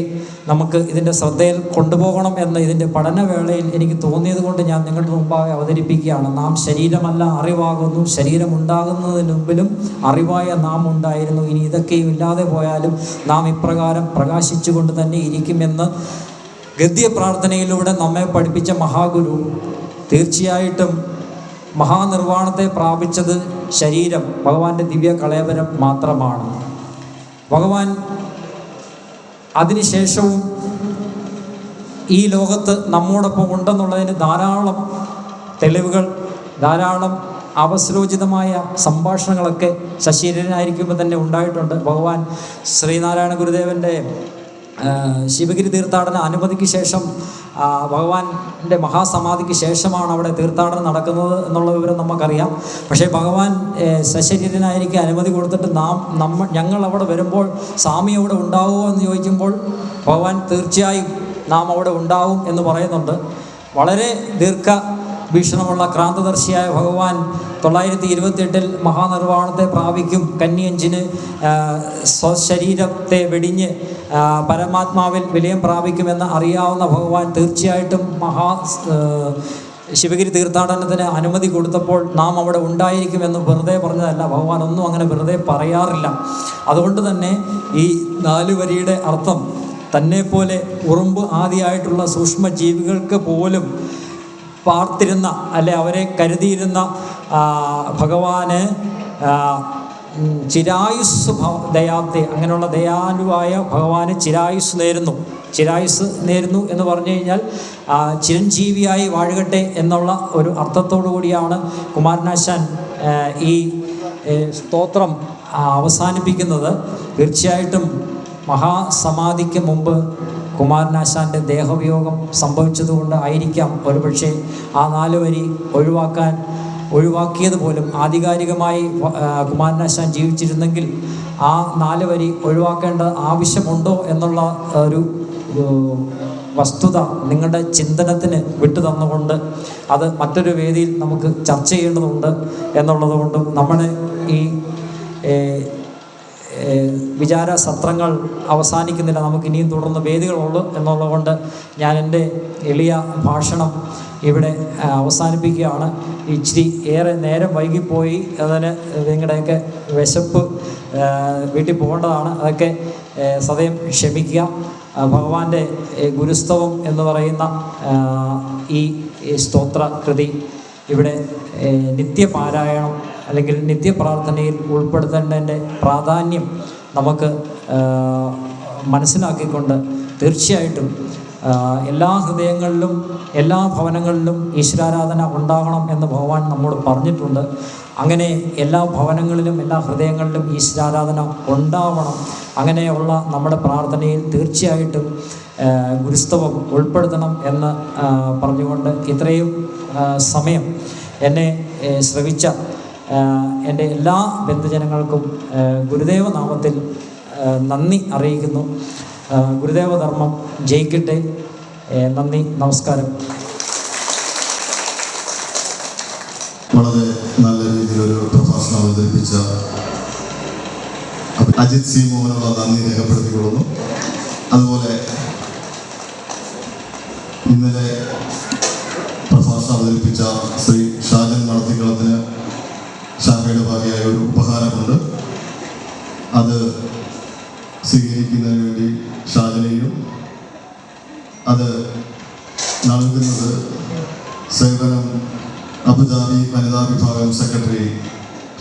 നമുക്ക് ഇതിൻ്റെ ശ്രദ്ധയിൽ കൊണ്ടുപോകണം എന്ന് ഇതിൻ്റെ പഠനവേളയിൽ എനിക്ക് തോന്നിയത് കൊണ്ട് ഞാൻ നിങ്ങളുടെ മുമ്പാകെ അവതരിപ്പിക്കുകയാണ്. നാം ശരീരമല്ല അറിവാകുന്നു, ശരീരമുണ്ടാകുന്നതിന് മുമ്പിലും അറിവായ നാം ഉണ്ടായിരുന്നു. ഇനി ഇതൊക്കെയും ഇല്ലാതെ പോയാലും നാം ഇപ്രകാരം പ്രകാശിച്ചുകൊണ്ട് തന്നെ ഇരിക്കുമെന്ന് ഗദ്യപ്രാർത്ഥനയിലൂടെ നമ്മെ പഠിപ്പിച്ച മഹാഗുരു തീർച്ചയായിട്ടും മഹാനിർവാണത്തെ പ്രാപിച്ചത് ശരീരം, ഭഗവാന്റെ ദിവ്യ കളയവരം മാത്രമാണ്. ഭഗവാൻ അതിനുശേഷവും ഈ ലോകത്ത് നമ്മോടൊപ്പം ഉണ്ടെന്നുള്ളതിന് ധാരാളം തെളിവുകൾ, ധാരാളം അവസരോചിതമായ സംഭാഷണങ്ങളൊക്കെ സശരീരനായിരിക്കുമ്പോൾ തന്നെ ഉണ്ടായിട്ടുണ്ട്. ഭഗവാൻ ശ്രീനാരായണ ഗുരുദേവൻ്റെ ശിവഗിരി തീർത്ഥാടന അനുമതിക്ക് ശേഷം, ഭഗവാന്റെ മഹാസമാധിക്ക് ശേഷമാണ് അവിടെ തീർത്ഥാടനം നടക്കുന്നത് എന്നുള്ള വിവരം നമുക്കറിയാം. പക്ഷേ ഭഗവാൻ സശരീരനായിരിക്കും അനുമതി കൊടുത്തിട്ട് ഞങ്ങൾ അവിടെ വരുമ്പോൾ സ്വാമി അവിടെ ഉണ്ടാവുമോ എന്ന് ചോദിക്കുമ്പോൾ ഭഗവാൻ തീർച്ചയായും നാം അവിടെ ഉണ്ടാവും എന്ന് പറയുന്നുണ്ട്. വളരെ വീക്ഷണമുള്ള ക്രാന്തദർശിയായ ഭഗവാൻ 928 മഹാനിർവാണത്തെ പ്രാപിക്കും. കന്നി 5 സ്വശരീരത്തെ വെടിഞ്ഞ് പരമാത്മാവിൽ വിലയം പ്രാപിക്കുമെന്ന് അറിയാവുന്ന ഭഗവാൻ തീർച്ചയായിട്ടും ശിവഗിരി തീർത്ഥാടനത്തിന് അനുമതി കൊടുത്തപ്പോൾ നാം അവിടെ ഉണ്ടായിരിക്കുമെന്ന് വെറുതെ പറഞ്ഞതല്ല. ഭഗവാൻ ഒന്നും അങ്ങനെ വെറുതെ പറയാറില്ല. അതുകൊണ്ട് തന്നെ ഈ 4 വരിയുടെ അർത്ഥം തന്നെപ്പോലെ ഉറുമ്പ് ആദിയായിട്ടുള്ള സൂക്ഷ്മ ജീവികൾക്ക് പോലും പാർത്തിരുന്ന അല്ലെ അവരെ കരുതിയിരുന്ന ഭഗവാന് ചിരായുസ് ദയാബ്ദെ, അങ്ങനെയുള്ള ദയാലുവായ ഭഗവാന് ചിരായുസ് നേരുന്നു എന്ന് പറഞ്ഞു കഴിഞ്ഞാൽ ചിരഞ്ജീവിയായി വാഴുകട്ടെ എന്നുള്ള ഒരു അർത്ഥത്തോടു കൂടിയാണ് കുമാരനാശാൻ ഈ സ്തോത്രം അവസാനിപ്പിക്കുന്നത്. തീർച്ചയായിട്ടും മഹാസമാധിക്ക് മുമ്പ് കുമാരനാശാൻ്റെ ദേഹവിയോഗം സംഭവിച്ചതുകൊണ്ട് ആയിരിക്കാം ഒരുപക്ഷെ ആ 4 വരി ഒഴിവാക്കിയത് പോലും. ആധികാരികമായി കുമാരനാശാൻ ജീവിച്ചിരുന്നെങ്കിൽ ആ 4 വരി ഒഴിവാക്കേണ്ട ആവശ്യമുണ്ടോ എന്നുള്ള ഒരു വസ്തുത നിങ്ങളുടെ ചിന്തനത്തിന് വിട്ടു തന്നുകൊണ്ട് അത് മറ്റൊരു വേദിയിൽ നമുക്ക് ചർച്ച ചെയ്യേണ്ടതുണ്ട് എന്നുള്ളത് കൊണ്ടും നമ്മുടെ ഈ വിചാര സത്രങ്ങൾ അവസാനിക്കുന്നില്ല, നമുക്ക് ഇനിയും തുടർന്ന് വേദികളുള്ളൂ എന്നുള്ളത് കൊണ്ട് ഞാൻ എൻ്റെ എളിയ ഭാഷണം ഇവിടെ അവസാനിപ്പിക്കുകയാണ്. ഇച്ചിരി ഏറെ നേരം വൈകിപ്പോയി, അതിന് നിങ്ങളുടെയൊക്കെ വിശപ്പ്, വീട്ടിൽ പോകേണ്ടതാണ്, അതൊക്കെ സദയം ക്ഷമിക്കുക. ഭഗവാന്റെ ഗുരുസ്തവം എന്ന് പറയുന്ന ഈ സ്തോത്ര കൃതി ഇവിടെ നിത്യപാരായണം അല്ലെങ്കിൽ നിത്യപ്രാർത്ഥനയിൽ ഉൾപ്പെടുത്തേണ്ടതിൻ്റെ പ്രാധാന്യം നമുക്ക് മനസ്സിലാക്കിക്കൊണ്ട് തീർച്ചയായിട്ടും എല്ലാ ഹൃദയങ്ങളിലും എല്ലാ ഭവനങ്ങളിലും ഈശ്വരാരാധന ഉണ്ടാകണം എന്ന് ഭഗവാൻ നമ്മോട് പറഞ്ഞിട്ടുണ്ട്. അങ്ങനെ എല്ലാ ഭവനങ്ങളിലും എല്ലാ ഹൃദയങ്ങളിലും ഈശ്വരാരാധന ഉണ്ടാവണം. അങ്ങനെയുള്ള നമ്മുടെ പ്രാർത്ഥനയിൽ തീർച്ചയായിട്ടും ഗുരുസ്തവം ഉൾപ്പെടുത്തണം എന്ന് പറഞ്ഞുകൊണ്ട് ഇത്രയും സമയം എന്നെ ശ്രവിച്ച എൻ്റെ എല്ലാ ബന്ധുജനങ്ങൾക്കും ഗുരുദേവ നാമത്തിൽ നന്ദി അറിയിക്കുന്നു. ഗുരുദേവധർമ്മം ജയിക്കട്ടെ. നന്ദി, നമസ്കാരം. വളരെ നല്ല രീതിയിലൊരു പ്രഭാഷണം അവതരിപ്പിച്ച അജിത് സി മോഹനുള്ള നന്ദി രേഖപ്പെടുത്തിക്കൊള്ളുന്നു. അതുപോലെ ഇന്നലെ പ്രഭാഷണം അവതരിപ്പിച്ച ശ്രീ ഷാജൻ നടത്തിക്കളത്തിന് ശാഖയുടെ ഭാഗിയായ ഒരു ഉപഹാരമുണ്ട്. അത് സ്വീകരിക്കുന്നതിന് വേണ്ടി ഷാജനെയും അത് നൽകുന്നത് സേവനം അബുദാബി വനിതാ വിഭാഗം സെക്രട്ടറി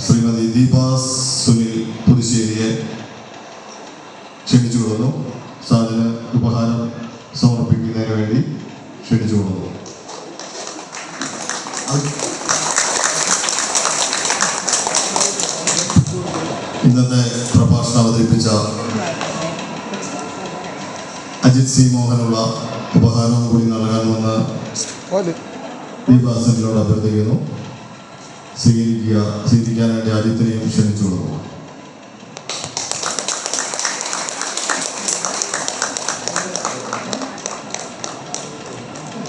ശ്രീമതി ദീപാസ് സുനിൽ പുതുശ്ശേരിയെ ക്ഷണിച്ചുകൊള്ളുന്നു. ഷാജന് ഉപഹാരം സമർപ്പിക്കുന്നതിന് വേണ്ടി ക്ഷണിച്ചുകൊള്ളുന്നു. ഇന്നത്തെ പ്രഭാഷണം അവതരിപ്പിച്ച അജിത് സി മോഹനുള്ള ഉപഹാരവും കൂടി നൽകാമെന്ന് ദീപാസനോട് അഭ്യർത്ഥിക്കുന്നു. സ്വീകരിക്കാനായിട്ട് അജിത്തിനെയും ക്ഷണിച്ചുകൊള്ളുന്നു.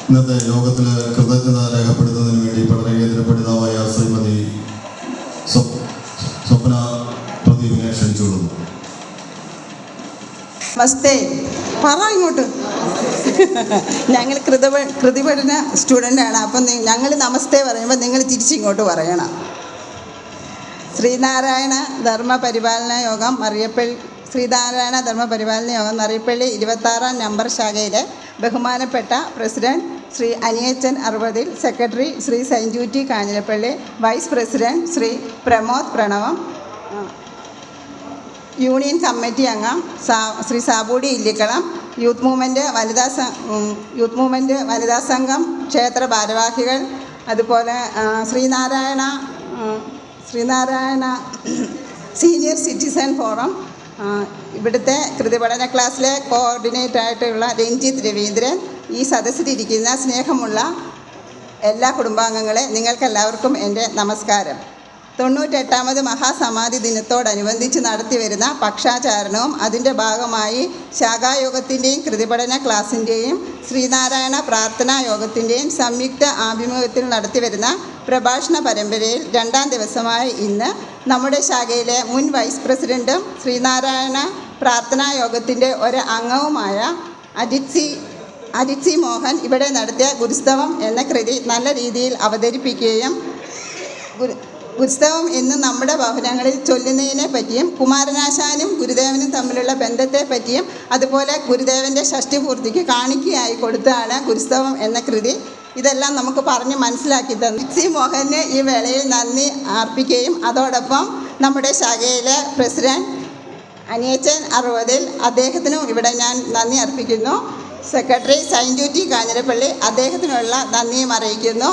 ഇന്നത്തെ യോഗത്തിൽ കൃതജ്ഞത രേഖപ്പെടുത്തുന്നതിന് വേണ്ടി പഠനകേന്ദ്ര പഠിതാവായ ശ്രീമതി സ്വപ്ന പ്രദീപിനെ ക്ഷണിച്ചുകൊള്ളുന്നു. നമസ്തേ, പറ ഇങ്ങോട്ട്. ഞങ്ങൾ കൃതിപഠന സ്റ്റുഡൻ്റാണ്. അപ്പം ഞങ്ങൾ നമസ്തേ പറയുമ്പോൾ നിങ്ങൾ തിരിച്ചിങ്ങോട്ട് പറയണം. ശ്രീനാരായണ ധർമ്മ പരിപാലന യോഗം മറിയപ്പള്ളി, ശ്രീനാരായണ ധർമ്മ പരിപാലന യോഗം മറിയപ്പള്ളി 26-ാം നമ്പർ ശാഖയിലെ ബഹുമാനപ്പെട്ട president Shri Aniyachan 60, secretary Shri Saiju T Kanjirappally, vice president Shri Pramod Pranavam, union committee അംഗം ശ്രീ സാബൂടി ഇല്ലിക്കളം, യൂത്ത് മൂവ്മെൻറ്റ് വനിതാ സംഘം ക്ഷേത്ര ഭാരവാഹികൾ, അതുപോലെ ശ്രീനാരായണ സീനിയർ സിറ്റിസൺ ഫോറം, ഇവിടുത്തെ കൃതിപഠന ക്ലാസ്സിലെ കോർഡിനേറ്ററായിട്ടുള്ള രഞ്ജിത്ത് രവീന്ദ്രൻ, ഈ സദസ്സിലിരിക്കുന്ന സ്നേഹമുള്ള എല്ലാ കുടുംബാംഗങ്ങളെ, നിങ്ങൾക്കെല്ലാവർക്കും എൻ്റെ നമസ്കാരം. 98ാമത് മഹാസമാധി ദിനത്തോടനുബന്ധിച്ച് നടത്തിവരുന്ന പക്ഷാചാരണവും അതിൻ്റെ ഭാഗമായി ശാഖായോഗത്തിൻ്റെയും കൃതിപഠന ക്ലാസിൻ്റെയും ശ്രീനാരായണ പ്രാർത്ഥനാ യോഗത്തിൻ്റെയും സംയുക്ത ആഭിമുഖ്യത്തിൽ നടത്തിവരുന്ന പ്രഭാഷണ പരമ്പരയിൽ 2ാം ദിവസമായ ഇന്ന് നമ്മുടെ ശാഖയിലെ മുൻ വൈസ് പ്രസിഡൻറ്റും ശ്രീനാരായണ പ്രാർത്ഥനാ യോഗത്തിൻ്റെ ഒരു അംഗവുമായ അജിത് സി മോഹൻ ഇവിടെ നടത്തിയ ഗുരുസ്തവം എന്ന കൃതി നല്ല രീതിയിൽ അവതരിപ്പിക്കുകയും ഗുരുസ്തവം എന്ന് നമ്മുടെ ഭവനങ്ങളിൽ ചൊല്ലുന്നതിനെ പറ്റിയും കുമാരനാശാനും ഗുരുദേവനും തമ്മിലുള്ള ബന്ധത്തെ പറ്റിയും അതുപോലെ ഗുരുദേവൻ്റെ ഷഷ്ടിപൂർത്തിക്ക് കാണിക്കയായി കൊടുത്താണ് ഗുരുസ്തവം എന്ന കൃതി. ഇതെല്ലാം നമുക്ക് പറഞ്ഞ് മനസ്സിലാക്കി തന്നു. അജിത് സി മോഹന് ഈ വേളയിൽ നന്ദി അർപ്പിക്കുകയും അതോടൊപ്പം നമ്മുടെ ശാഖയിലെ പ്രസിഡന്റ് അനിയച്ചൻ 60 അദ്ദേഹത്തിനും ഇവിടെ ഞാൻ നന്ദി അർപ്പിക്കുന്നു. സെക്രട്ടറി സൈൻഡ്യൂറ്റി കാഞ്ഞിരപ്പള്ളി അദ്ദേഹത്തിനുള്ള നന്ദിയും അറിയിക്കുന്നു.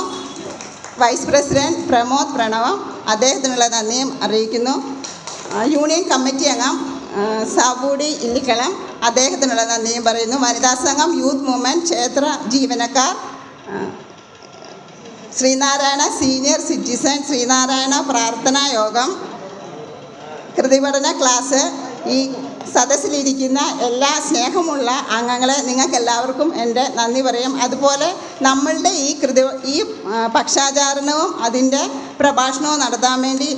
വൈസ് പ്രസിഡന്റ് പ്രമോദ് പ്രണവം അദ്ദേഹത്തിനുള്ള നന്ദിയും അറിയിക്കുന്നു. യൂണിയൻ കമ്മിറ്റി അംഗം സാബൂടി ഇല്ലിക്കളം അദ്ദേഹത്തിനുള്ള നന്ദിയും പറയുന്നു. വനിതാ സംഘം യൂത്ത് മൂവ്മെൻറ്റ് ക്ഷേത്ര ജീവനക്കാർ, ശ്രീനാരായണ സീനിയർ സിറ്റിസൺ, ശ്രീനാരായണ പ്രാർത്ഥനാ യോഗം, കൃതിപഠന ക്ലാസ്, ഈ സദസ്സിലിരിക്കുന്ന എല്ലാ സ്നേഹമുള്ള അംഗങ്ങളെ നിങ്ങൾക്കെല്ലാവർക്കും എൻ്റെ നന്ദി പറയും. അതുപോലെ നമ്മളുടെ ഈ പക്ഷാചാരണവും അതിൻ്റെ പ്രഭാഷണവും നടത്താൻ വേണ്ടി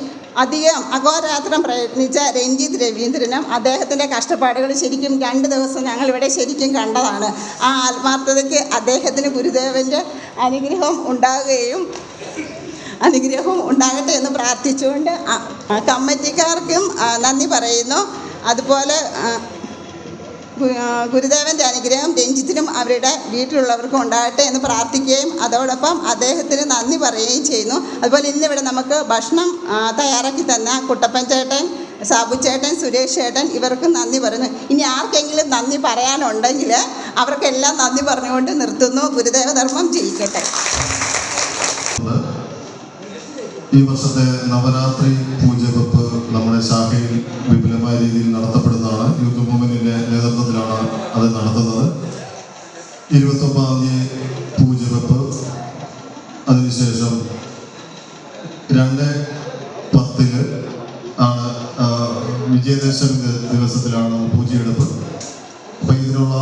അധികം അഹോരാത്രം പ്രയത്നിച്ച രഞ്ജിത്ത് രവീന്ദ്രനും അദ്ദേഹത്തിൻ്റെ കഷ്ടപ്പാടുകൾ ശരിക്കും 2 ദിവസം ഞങ്ങളിവിടെ ശരിക്കും കണ്ടതാണ്. ആ ആത്മാർത്ഥതയ്ക്ക് അദ്ദേഹത്തിന് ഗുരുദേവൻ്റെ അനുഗ്രഹം ഉണ്ടാകട്ടെ എന്ന് പ്രാർത്ഥിച്ചുകൊണ്ട് കമ്മിറ്റിക്കാർക്കും നന്ദി പറയുന്നു. അതുപോലെ ഗുരുദേവൻ്റെ അനുഗ്രഹം രഞ്ജിത്തിനും അവരുടെ വീട്ടിലുള്ളവർക്കും ഉണ്ടാകട്ടെ എന്ന് പ്രാർത്ഥിക്കുകയും അതോടൊപ്പം അദ്ദേഹത്തിന് നന്ദി പറയുകയും ചെയ്യുന്നു. അതുപോലെ ഇന്നിവിടെ നമുക്ക് ഭക്ഷണം തയ്യാറാക്കി തന്ന കുട്ടപ്പൻ ചേട്ടൻ, സാബു ചേട്ടൻ, സുരേഷ് ചേട്ടൻ ഇവർക്കും നന്ദി പറയുന്നു. ഇനി ആർക്കെങ്കിലും നന്ദി പറയാനുണ്ടെങ്കിൽ അവർക്കെല്ലാം നന്ദി പറഞ്ഞുകൊണ്ട് നിർത്തുന്നു. ഗുരുദേവധർമ്മം ജയിക്കട്ടെ. ഈ വർഷത്തെ നവരാത്രി പൂജവെപ്പ് നമ്മുടെ ശാഖയിൽ വിപുലമായ രീതിയിൽ നടത്തപ്പെടുന്നതാണ്. യൂത്ത് മൂവ്മെന്റിന്റെ നേതൃത്വത്തിലാണ് അത് നടത്തുന്നത്. 29-ാം തീയതി പൂജവെപ്പ്, അതിനുശേഷം 2/10 ആണ് വിജയദശമി ദിവസത്തിലാണ് പൂജയെടുപ്പ്. അപ്പം ഇതിനുള്ള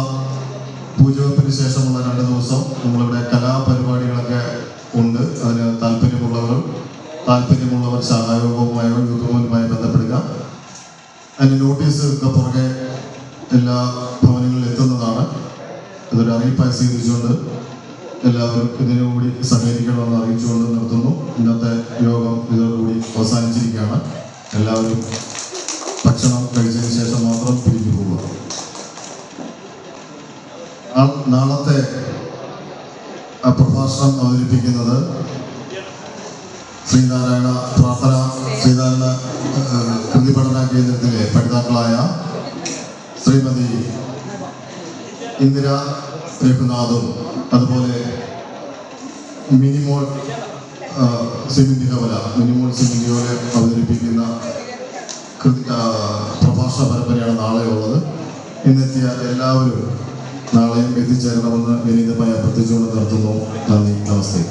പൂജവെപ്പിന് ശേഷമുള്ള 2 ദിവസം നമ്മളിവിടെ കലാപരിപാടികളൊക്കെ ഉണ്ട്. അതിന് താല്പര്യമുള്ളവർ ശാഖായോഗവുമായോ യൂത്ത് മൂവ്മെന്റുമായി ബന്ധപ്പെടുക. അതിന് നോട്ടീസ് ഒക്കെ പുറകെ എല്ലാ ഭവനങ്ങളിലും എത്തുന്നതാണ്. ഇതൊരു അറിയിപ്പായി സ്വീകരിച്ചുകൊണ്ട് എല്ലാവരും ഇതിനുകൂടി സഹകരിക്കണമെന്ന് അറിയിച്ചുകൊണ്ട് നിർത്തുന്നു. ഇന്നത്തെ യോഗം ഇതോടുകൂടി അവസാനിച്ചിരിക്കുകയാണ്. എല്ലാവരും ഭക്ഷണം കഴിച്ചതിന് ശേഷം മാത്രം പിരിഞ്ഞു പോവുക. നാളത്തെ പ്രഭാഷണം അവതരിപ്പിക്കുന്നത് ശ്രീനാരായണ കൃതിപഠന കേന്ദ്രത്തിലെ പഠിതാക്കളായ ശ്രീമതി ഇന്ദിര രഘുനാഥും അതുപോലെ മിനിമോൾ സിമിന്തികവല അവതരിപ്പിക്കുന്ന പ്രഭാഷണ പരമ്പരയാണ് നാളെ ഉള്ളത്. ഇന്നെത്തിയ എല്ലാവരും നാളെയും എത്തിച്ചേരണമെന്ന് വിനീതമായി അഭ്യർത്ഥിച്ചുകൊണ്ട് നിർത്തുന്നു. നന്ദി, നമസ്തേ.